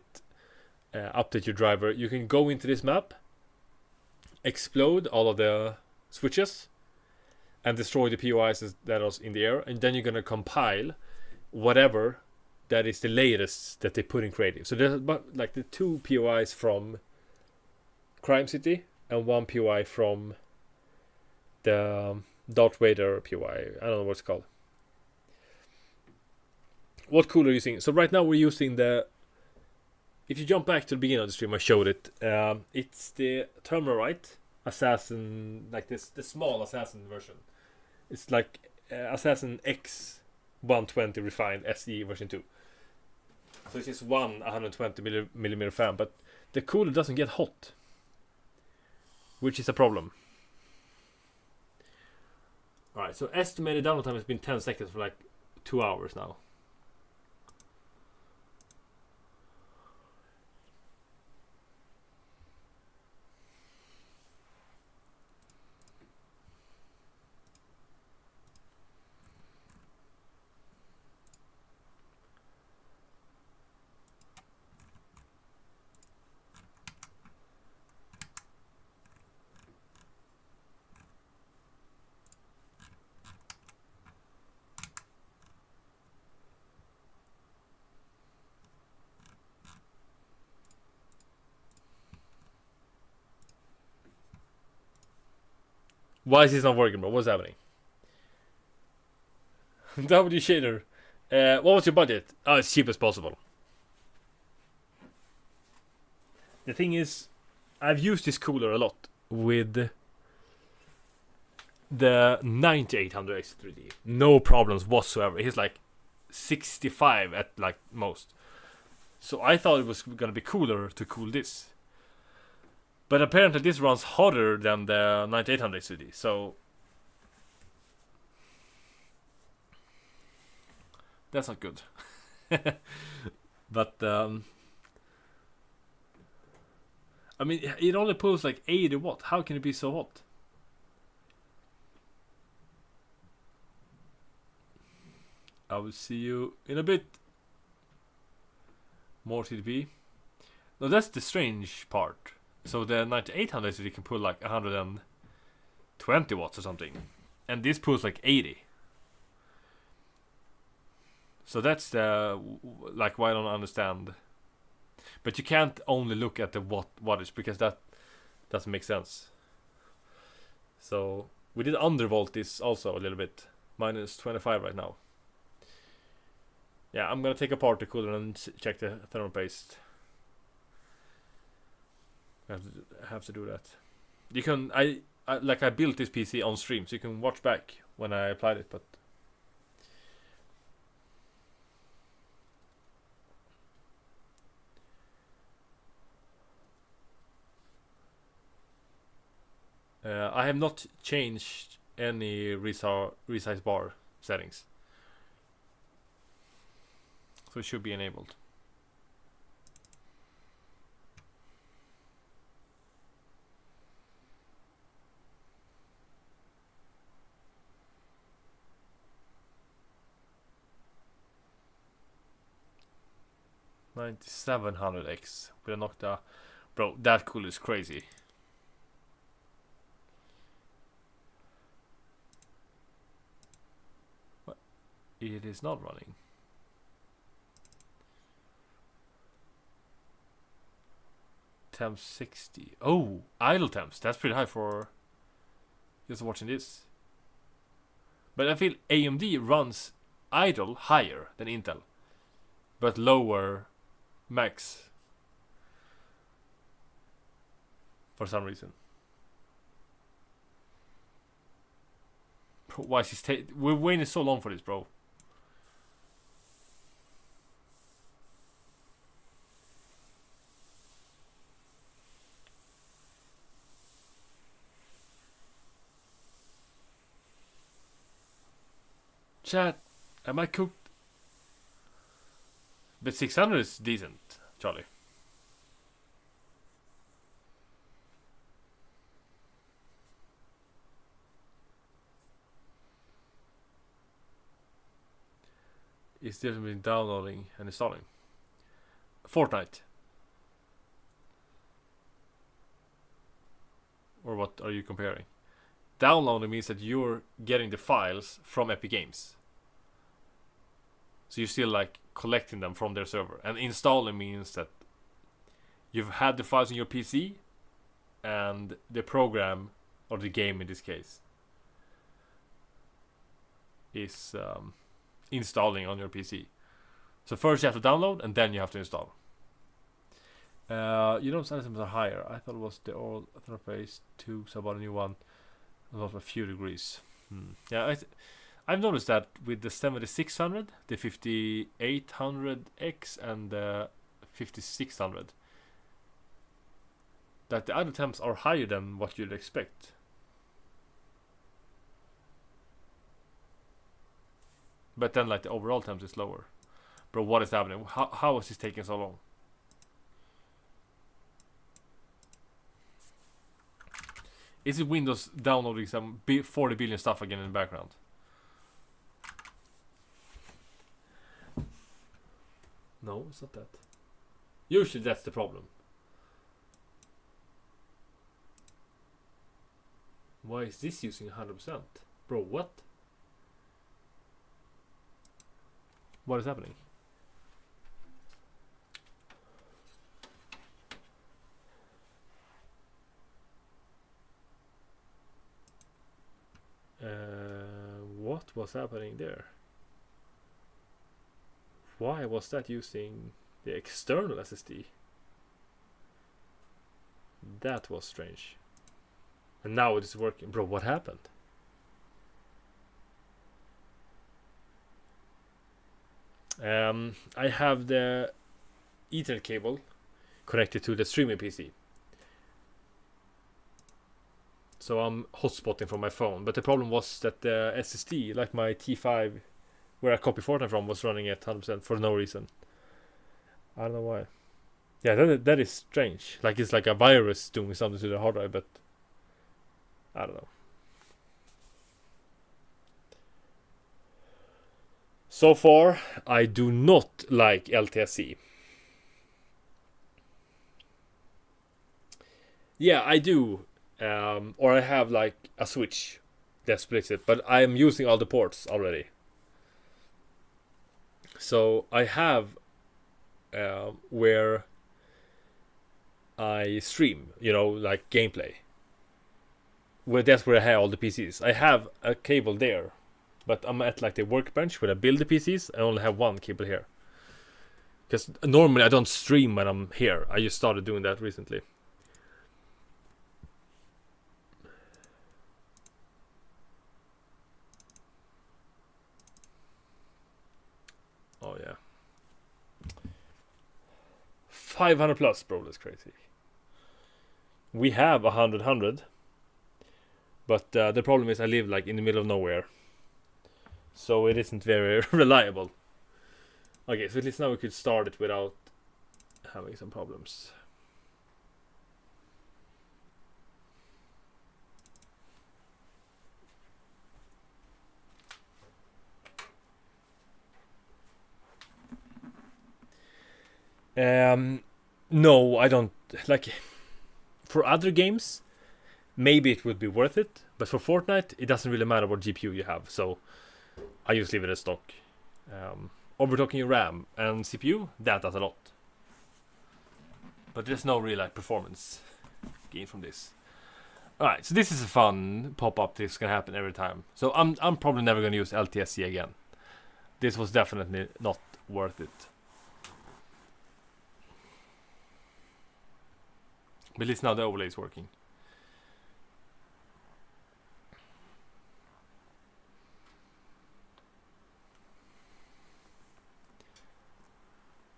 update your driver, you can go into this map, explode all of the switches, and destroy the POIs that are in the air, and then you're gonna compile whatever that is the latest that they put in creative. So there's like the 2 POIs from Crime City and 1 POI from the Darth Vader POI. I don't know what it's called. What cooler are you using? So right now we're using the, if you jump back to the beginning of the stream, I showed it. It's the Thermalright Assassin, like this, the small Assassin version. It's like Assassin X120 refined SE version 2. So it's just one 120mm fan, but the cooler doesn't get hot, which is a problem. Alright, so estimated download time has been 10 seconds for like 2 hours now. Why is this not working, bro? What's happening? W shader. What was your budget? Oh, as cheap as possible. The thing is, I've used this cooler a lot with the 9800 X3D. No problems whatsoever. It's like 65 at like most. So I thought it was gonna be cooler to cool this. But apparently this runs hotter than the 9800 X3D. So that's not good. But I mean, it only pulls like 80 watt. How can it be so hot? I will see you in a bit. More TDP. No, that's the strange part. So the 9800 you can pull like 120 watts or something, and this pulls like 80. So that's the like why I don't understand. But you can't only look at the wattage because that doesn't make sense. So we did undervolt this also a little bit, minus 25 right now. Yeah, I'm gonna take apart the cooler and check the thermal paste. have to do that. You can I built this PC on stream, so you can watch back when I applied it, but I have not changed any resize bar settings, so it should be enabled. $9700X with a Nocta. Bro, that cool is crazy. What? It is not running. Temps 60. Oh, idle temps. That's pretty high for just watching this. But I feel AMD runs idle higher than Intel, but lower max for some reason. Bro, why is this we're waiting so long for this, bro. Chat, am I cooked? But 600 is decent, Charlie. It's definitely downloading and installing. Fortnite. Or what are you comparing? Downloading means that you're getting the files from Epic Games. So you're still like collecting them from their server. And installing means that you've had the files on your PC and the program, or the game in this case, is installing on your PC. So first you have to download and then you have to install. You know, some items are higher. I thought it was the old interface 2, so I bought a new one. It was a few degrees. Yeah, I've noticed that with the 7600, the 5800X, and the 5600, that the idle temps are higher than what you'd expect. But then like the overall temps is lower. Bro, what is happening? How is this taking so long? Is it Windows downloading some 40 billion stuff again in the background? No, it's not that. Usually that's the problem. Why is this using 100%? Bro, what? What is happening? What was happening there? Why was that using the external SSD? That was strange. And now it is working. Bro, what happened? I have the Ethernet cable connected to the streaming PC. So I'm hotspotting from my phone. But the problem was that the SSD, like my T5, where I copy Fortnite from, was running at 100% for no reason. I don't know why. Yeah, that is strange. Like it's like a virus doing something to the hard drive, but I don't know. So far, I do not like LTSC. Yeah, I do. Or I have like a switch that splits it, but I am using all the ports already. So I have where I stream, you know, like gameplay. That's where I have all the PCs. I have a cable there, but I'm at like the workbench where I build the PCs. I only have one cable here. Because normally I don't stream when I'm here. I just started doing that recently. 500 plus, bro. That's crazy. We have 100, but the problem is I live like in the middle of nowhere, so it isn't very reliable. Okay, so at least now we could start it without having some problems. No, I don't like. For other games, maybe it would be worth it, but for Fortnite, it doesn't really matter what GPU you have, so I just leave it as stock. Overclocking RAM and CPU, that does a lot, but there's no real like performance gain from this. Alright, so this is a fun pop-up that's gonna happen every time. So I'm probably never gonna use LTSC again. This was definitely not worth it. But at least now the overlay is working.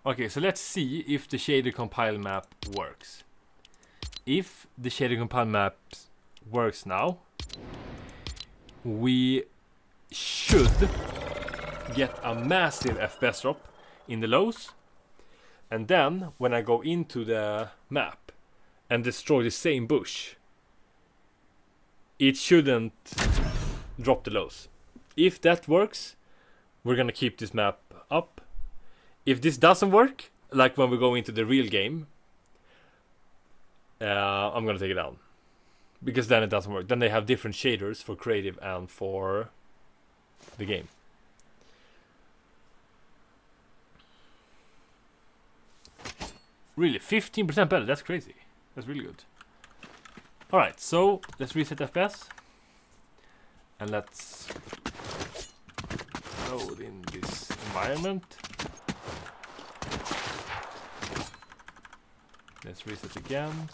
Okay, so let's see if the shader compile map works. If the shader compile map works now, we should get a massive FPS drop in the lows, and then when I go into the map and destroy the same bush, it shouldn't drop the lows. If that works, we're gonna keep this map up. If this doesn't work, like when we go into the real game, I'm gonna take it down, because then it doesn't work. Then they have different shaders for creative and for the game. Really, 15% better, that's crazy. That's really good. Alright, so let's reset FPS. And let's load in this environment. Let's reset again.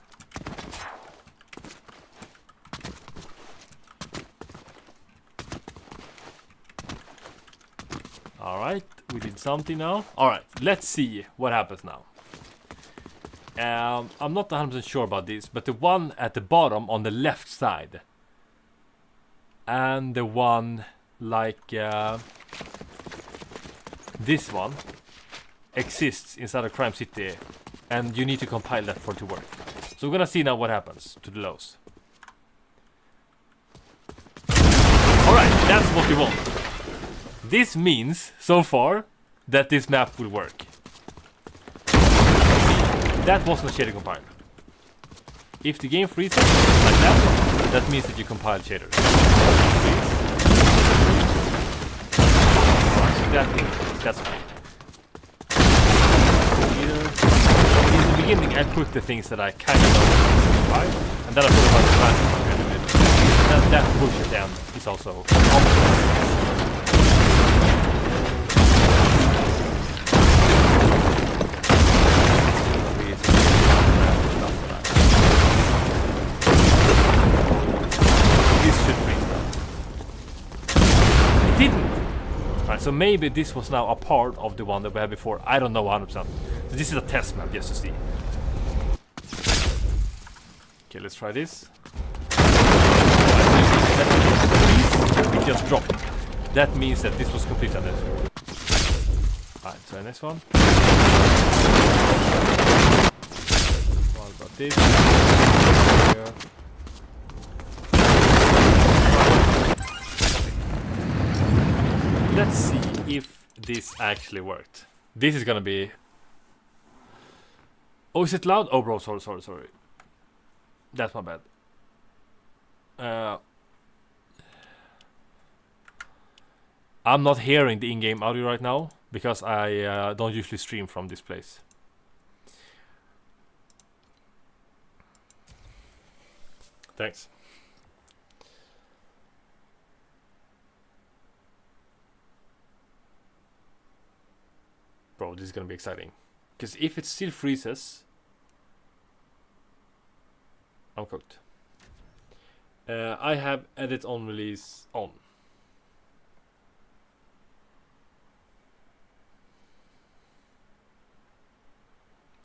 Alright, we did something now. Alright, let's see what happens now. I'm not 100% sure about this, but the one at the bottom on the left side and the one like this one exists inside of Crime City, and you need to compile that for it to work. So we're gonna see now what happens to the lows. Alright, that's what we want. This means, so far, that this map will work. That wasn't a shader compile. If the game freezes like that, that means that you compiled shaders. That's okay. In the beginning, I put the things that I kind of know, and then I put a bunch of random. And that push at the end is also so maybe this was now a part of the one that we had before. I don't know 100%. So this is a test map just to see. Okay, let's try this. It just dropped. That means that this was complete unnecessary. Alright, so next one. What about this? Here. Let's see if this actually worked. This is gonna be... Oh, is it loud? Oh, bro, sorry. That's my bad. I'm not hearing the in-game audio right now because I don't usually stream from this place. Thanks. Bro, this is gonna be exciting. Because if it still freezes, I'm cooked. I have edit on release on.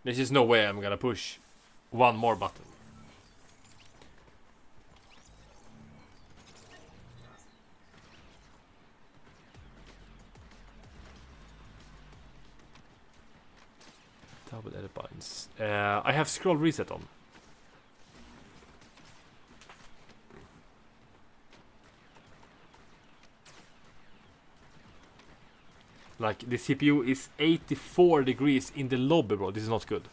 There's just no way I'm gonna push one more button. Double edit buttons. I have scroll reset on. Like, the CPU is 84 degrees in the lobby, bro. This is not good.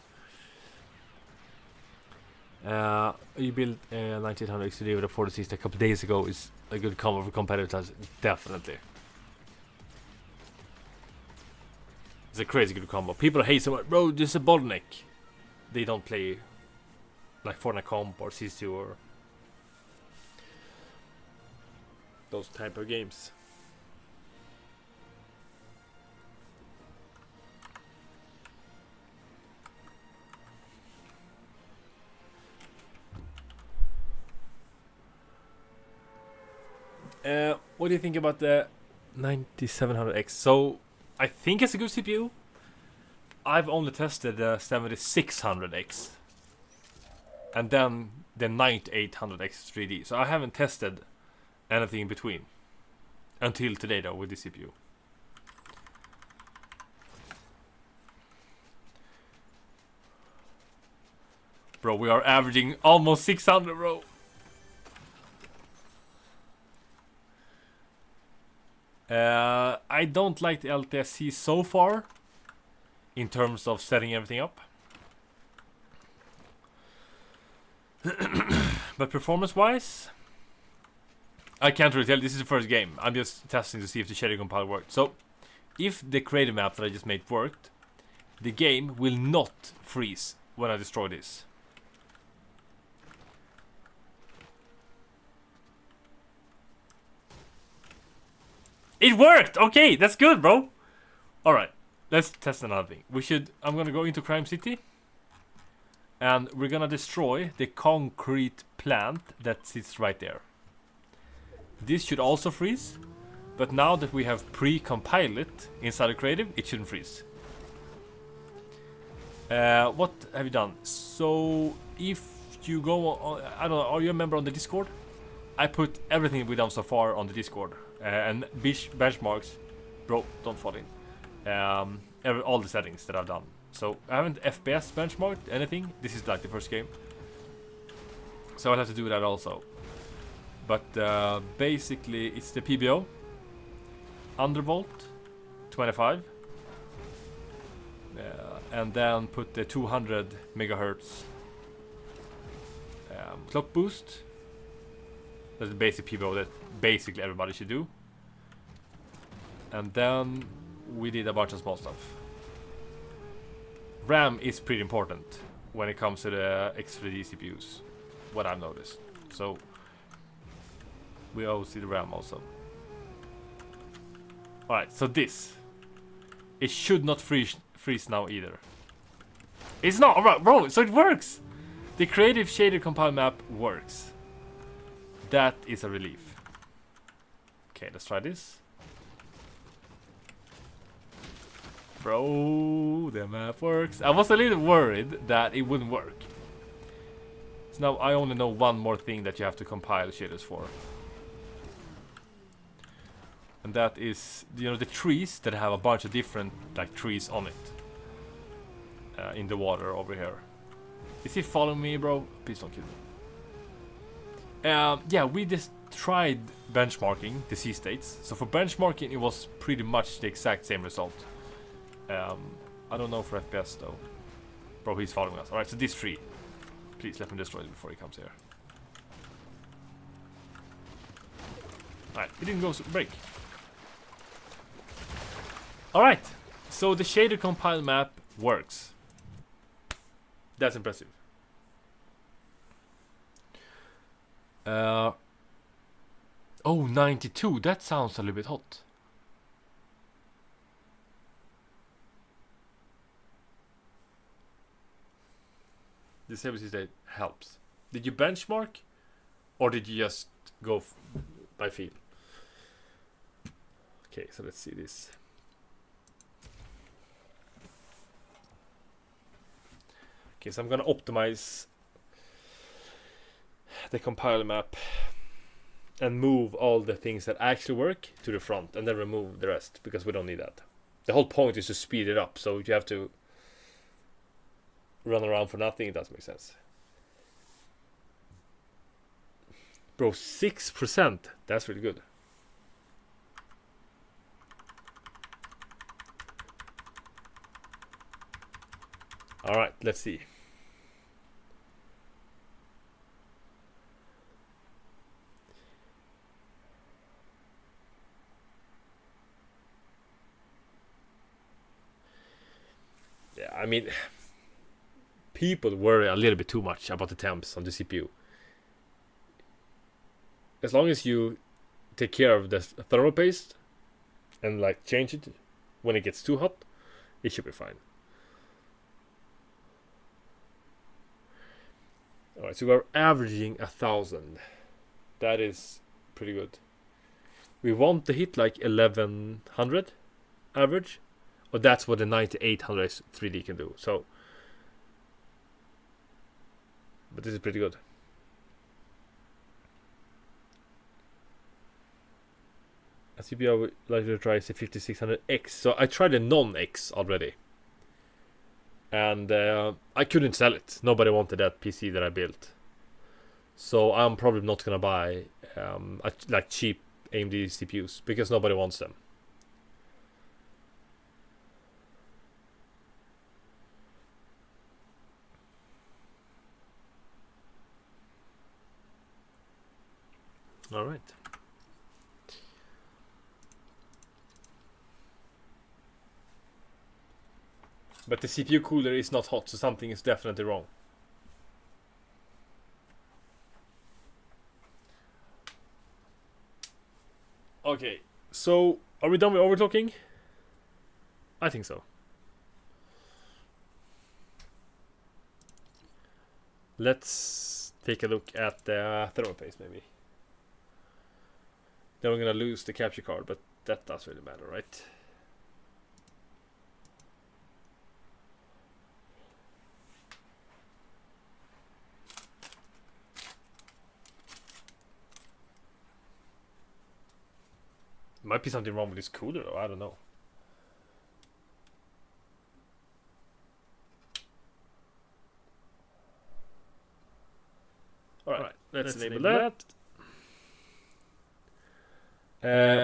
You built 9800 XD with a 4060 a couple days ago is a good combo for competitors. Definitely. It's a crazy good combo. People hate so much. Bro, this is a bottleneck. They don't play like Fortnite Comp or CS2 or those type of games. What do you think about the 9700X? So, I think it's a good CPU. I've only tested the 7600X. And then the 9800X 3D. So I haven't tested anything in between. Until today though, with this CPU. Bro, we are averaging almost 600, bro. I don't like the LTSC so far in terms of setting everything up. But performance-wise, I can't really tell. This is the first game. I'm just testing to see if the shader compile worked. So, if the creative map that I just made worked, the game will not freeze when I destroy this. It worked! Okay, that's good, bro. Alright, let's test another thing. I'm gonna go into Crime City. And we're gonna destroy the concrete plant that sits right there. This should also freeze. But now that we have pre-compiled it inside the creative, it shouldn't freeze. What have you done? So, if you go on, I don't know, are you a member on the Discord? I put everything we've done so far on the Discord. And benchmarks, bro, don't fall in. All the settings that I've done. So I haven't FPS benchmarked anything. This is like the first game, so I'll have to do that also. But basically, it's the PBO, undervolt, 25, and then put the 200 megahertz clock boost. That's the basic PBO that basically everybody should do. And then we did a bunch of small stuff. RAM is pretty important when it comes to the X3D CPUs, what I've noticed. So we all see the RAM also. Alright, so this. It should not freeze now either. It's not, alright, bro, so it works! The creative shader compile map works. That is a relief. Okay, let's try this. Bro, the map works. I was a little worried that it wouldn't work. So now I only know one more thing that you have to compile shaders for. And that is, you know, the trees that have a bunch of different like trees on it. In the water over here. Is he following me, bro? Please don't kill me. Yeah, we just tried benchmarking the C states. So for benchmarking, it was pretty much the exact same result. I don't know for FPS though. Bro, he's following us. Alright, so this tree. Please let me destroy it before he comes here. Alright, it didn't go break. Alright, so the shader compile map works. That's impressive. Oh, 92. That sounds a little bit hot. The stability state helps. Did you benchmark? Or did you just go by feel? Okay, so let's see this. Okay, so I'm gonna optimize the compiler map and move all the things that actually work to the front, and then remove the rest because we don't need that. The whole point is to speed it up, so you have to run around for nothing. It doesn't make sense. Bro, 6%. That's really good. All right, let's see. Yeah, I mean, people worry a little bit too much about the temps on the CPU. As long as you take care of the thermal paste and like change it when it gets too hot, it should be fine. Alright, so we're averaging 1,000. That is pretty good. We want to hit like 1100 average, or that's what the 9800 3D can do. So, but this is pretty good. A CPU I would like to try is the 5600X. So I tried the non-X already, and I couldn't sell it. Nobody wanted that PC that I built. So I'm probably not gonna buy like cheap AMD CPUs because nobody wants them. All right. But the CPU cooler is not hot, so something is definitely wrong. Okay, so are we done with overclocking? I think so. Let's take a look at the thermal paste maybe. Then we're gonna lose the capture card, but that doesn't really matter, right? Might be something wrong with this cooler though, I don't know. Alright, let's enable that.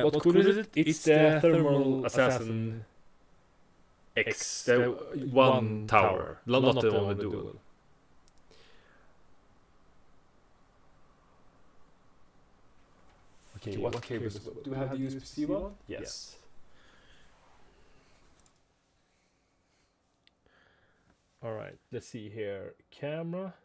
What cooler is it? It's the Thermal Assassin X, the one tower, not the one with dual. Okay, what cables? Do we have the USB-C one? Yes. Alright, let's see here. Camera.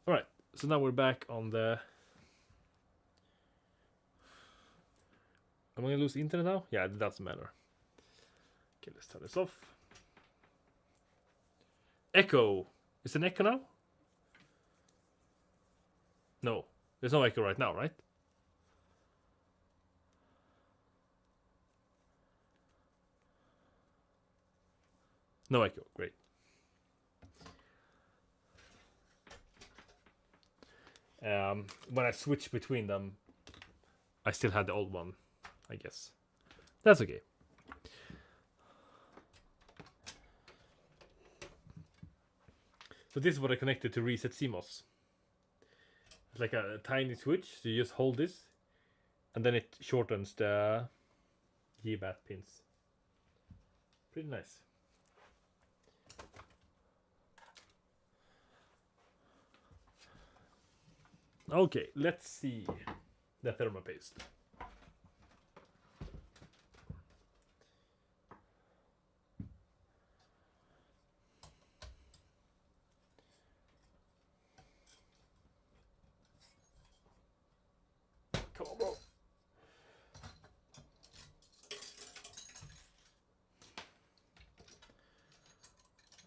Alright, so now we're back on the... Am I gonna lose internet now? Yeah, it doesn't matter. Okay, let's turn this off. Echo. Is it an echo now? No, there's no echo right now, right? No echo, great. When I switched between them, I still had the old one, I guess. That's okay. So this is what I connected to reset CMOS. It's like a tiny switch, so you just hold this, and then it shortens the GBAT pins. Pretty nice. Okay, let's see the thermal paste. Come on, bro.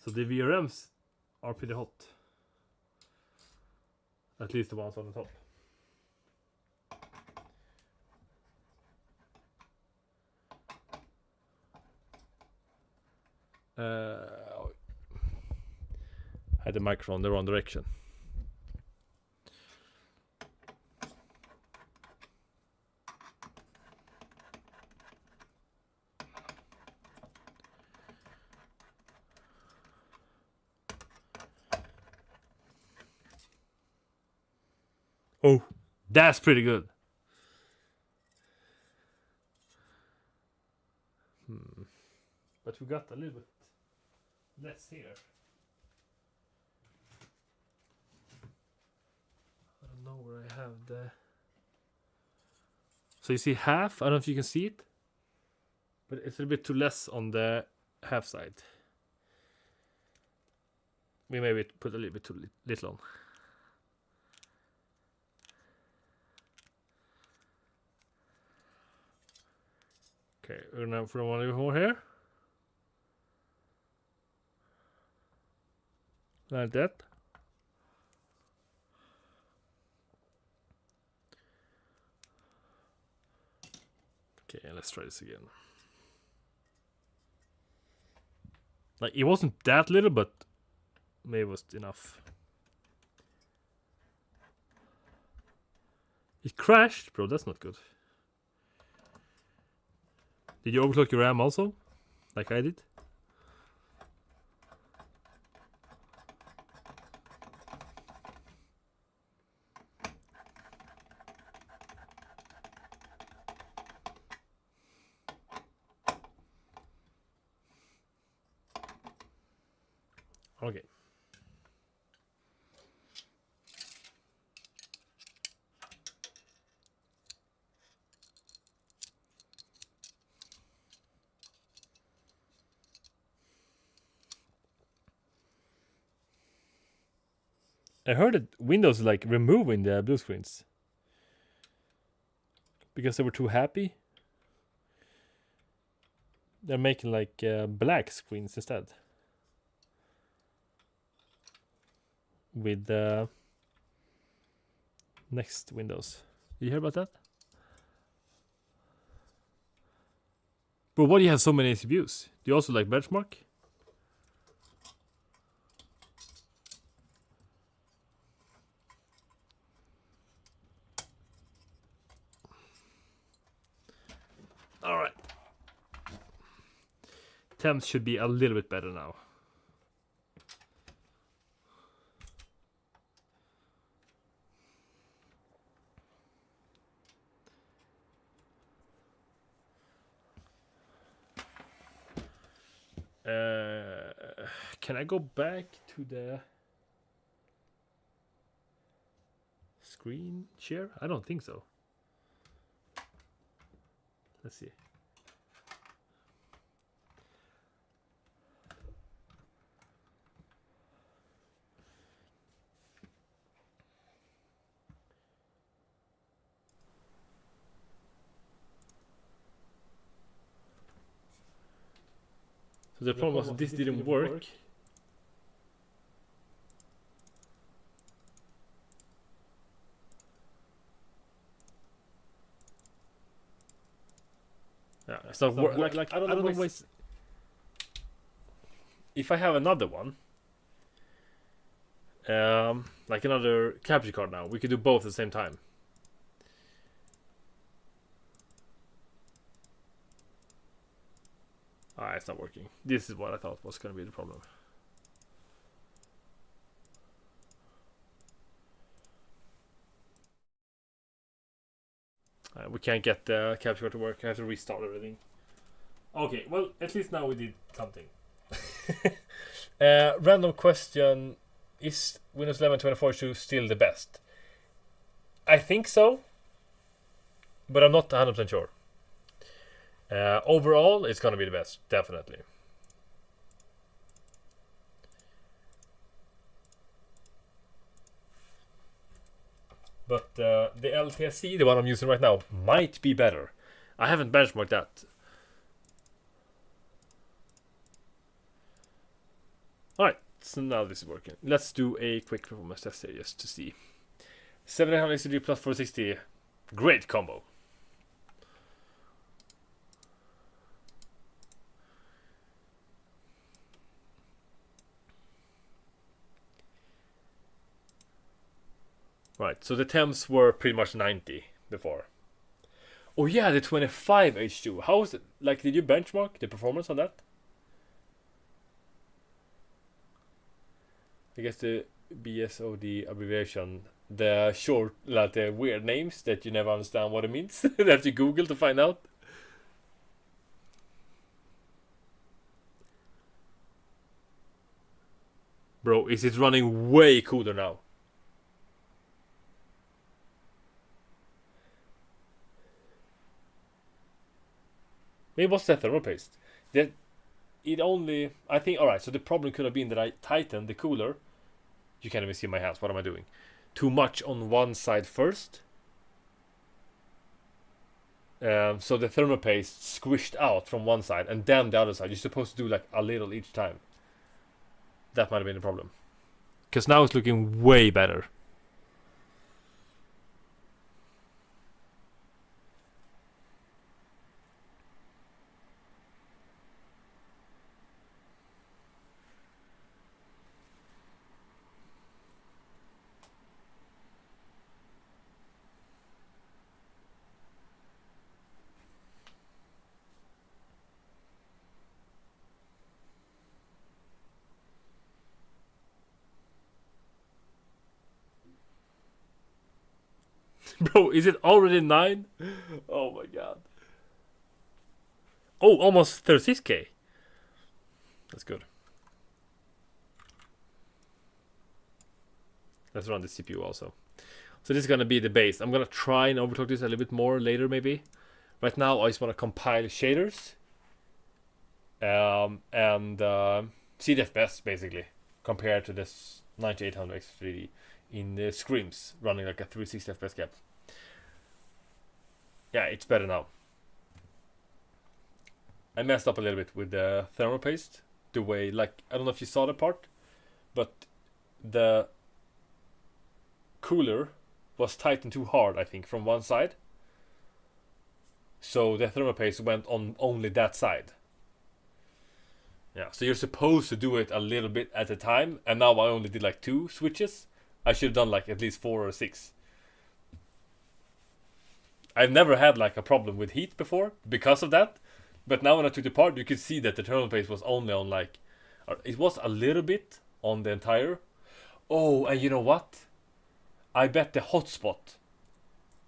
So the VRMs are pretty hot. At least the ones on the top. I had the microphone the wrong direction. Oh, that's pretty good. But we got a little bit less here. I don't know where I have the... So you see half? I don't know if you can see it. But it's a bit too less on the half side. We maybe put a little bit too little on. Okay, we're gonna put one little more here. Like that. Okay, let's try this again. Like, it wasn't that little, but maybe it was enough. It crashed, bro. That's not good. Did you overclock your RAM also? Like I did? Okay. I heard that Windows is like removing the blue screens because they were too happy. They're making like black screens instead with the next Windows. Did you hear about that? But why do you have so many CPUs? Do you also like benchmark? Alright. Temps should be a little bit better now. Can I go back to the screen share? I don't think so. Let's see. So the problem was this didn't work. Yeah, it's not like I don't know why. If I have another one, like another capture card now, we could do both at the same time. Ah, it's not working. This is what I thought was going to be the problem. We can't get the capture card to work. I have to restart everything. Okay, well, at least now we did something. Random question. Is Windows 11 24.2 still the best? I think so, but I'm not 100% sure. Overall, it's going to be the best, definitely. But the LTSC, the one I'm using right now, might be better. I haven't benchmarked that. Alright, so now this is working. Let's do a quick performance test here just to see. 700 HDD plus 460, great combo. Right, so the temps were pretty much 90 before. Oh yeah, the 25H2. How was it? Like, did you benchmark the performance on that? I guess the BSOD abbreviation, the short, like the weird names that you never understand what it means. You have to Google to find out. Bro, is it running way cooler now? Maybe what's the thermal paste? That it only, I think, alright, so the problem could have been that I tightened the cooler. You can't even see my hands, what am I doing? Too much on one side first. So the thermal paste squished out from one side and then the other side. You're supposed to do like a little each time. That might have been the problem. Because now it's looking way better. Bro, is it already 9? Oh my god. Oh, almost 36k. That's good. Let's run the CPU also. So this is gonna be the base. I'm gonna try and overclock this a little bit more later maybe. Right now I just wanna compile shaders. And see the FPS basically. Compared to this 9800 X3D in the screams running like a 360 FPS cap. Yeah, it's better now. I messed up a little bit with the thermal paste. The way, like, I don't know if you saw the part, but the cooler was tightened too hard, I think, from one side. So the thermal paste went on only that side. Yeah, so you're supposed to do it a little bit at a time, and now I only did like 2 switches. I should have done like at least 4 or 6. I've never had like a problem with heat before because of that. But now when I took it apart, you could see that the thermal paste was only on like, it was a little bit on the entire. Oh, and you know what? I bet the hotspot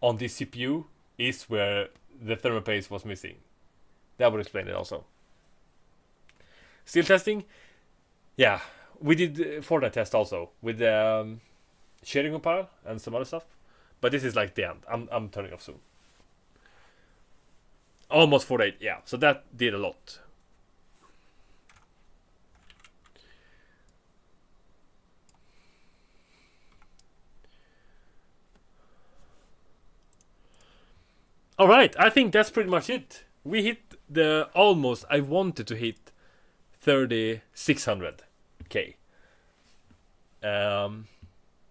on this CPU is where the thermal paste was missing. That would explain it also. Still testing? Yeah, we did Fortnite test also with the shading compile and some other stuff. But this is like the end. I'm turning off soon. Almost 48, yeah. So that did a lot. Alright, I think that's pretty much it. We hit the almost, I wanted to hit 3600k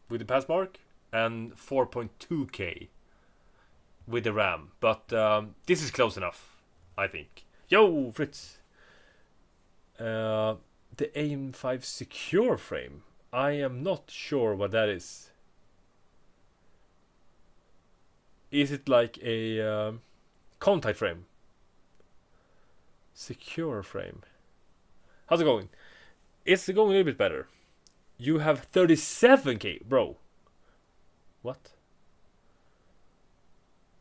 with the pass mark and 4.2k with the RAM, but this is close enough, I think. Yo, Fritz! The AIM5 secure frame. I am not sure what that is. Is it like a contact frame? Secure frame. How's it going? It's going a little bit better. You have 37k, bro. What?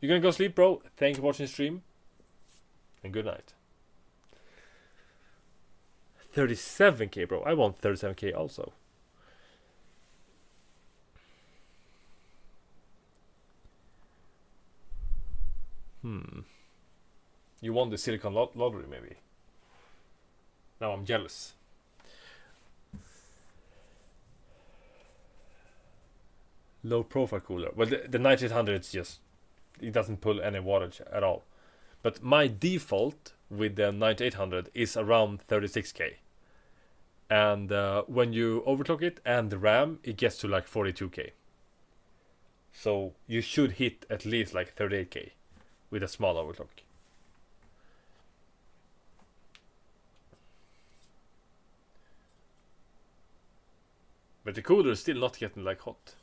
You gonna go sleep, bro? Thanks for watching the stream. And good night. 37k, bro. I want 37k also. You won the Silicon Lottery, maybe. Now I'm jealous. Low profile cooler. Well, the 9800 is just, it doesn't pull any wattage at all. But my default with the 9800 is around 36k. And when you overclock it and the RAM, it gets to like 42k. So you should hit at least like 38k with a small overclock. But the cooler is still not getting like hot.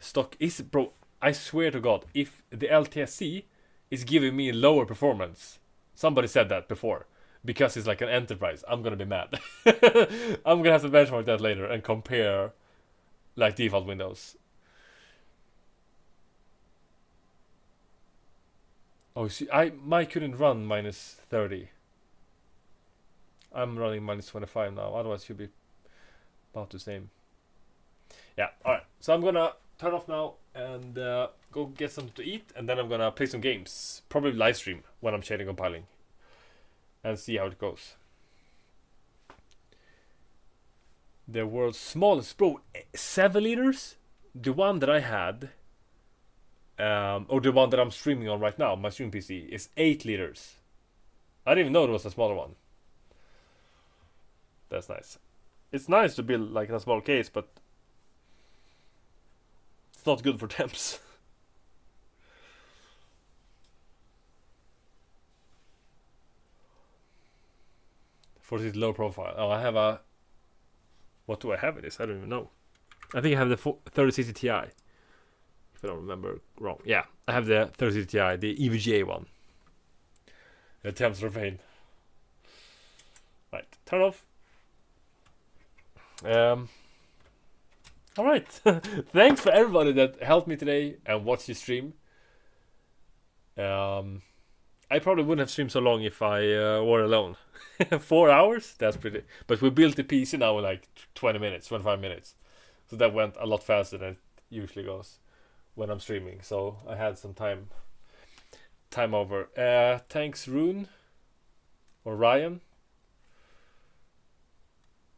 stock is, bro. I swear to God, if the LTSC is giving me lower performance, somebody said that before, because it's like an enterprise, I'm gonna be mad. I'm gonna have to benchmark that later and compare like default windows. Oh, see, mine couldn't run minus 30. I'm running minus 25 now. Otherwise, it should be about the same. Yeah. All right. So I'm gonna turn off now and go get something to eat, and then I'm gonna play some games. Probably live stream when I'm shading compiling, and see how it goes. The world's smallest, bro, 7 liters. The one that I had, or the one that I'm streaming on right now, my stream PC, is 8 liters. I didn't even know there was a smaller one. That's nice. It's nice to build like a small case, but it's not good for temps. For this low profile. Oh, I have a... What do I have in this? I don't even know. I think I have the 3060 Ti. If I don't remember wrong. Yeah, I have the 3060 Ti, the EVGA one. The temps are pain. Right, turn off. Alright. Thanks for everybody that helped me today and watched the stream. I probably wouldn't have streamed so long if I were alone. 4 hours? That's pretty. But we built the PC now in like 20 minutes, 25 minutes. So that went a lot faster than it usually goes when I'm streaming. So I had some time over. Thanks, Rune. Or Ryan.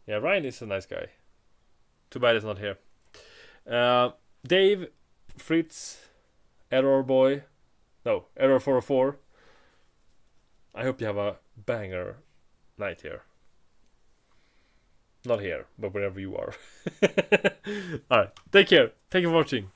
Yeah, Ryan is a nice guy. Too bad he's not here. Dave, Fritz, Error 404. I hope you have a banger night here. Not here, but wherever you are. Alright, take care. Thank you for watching.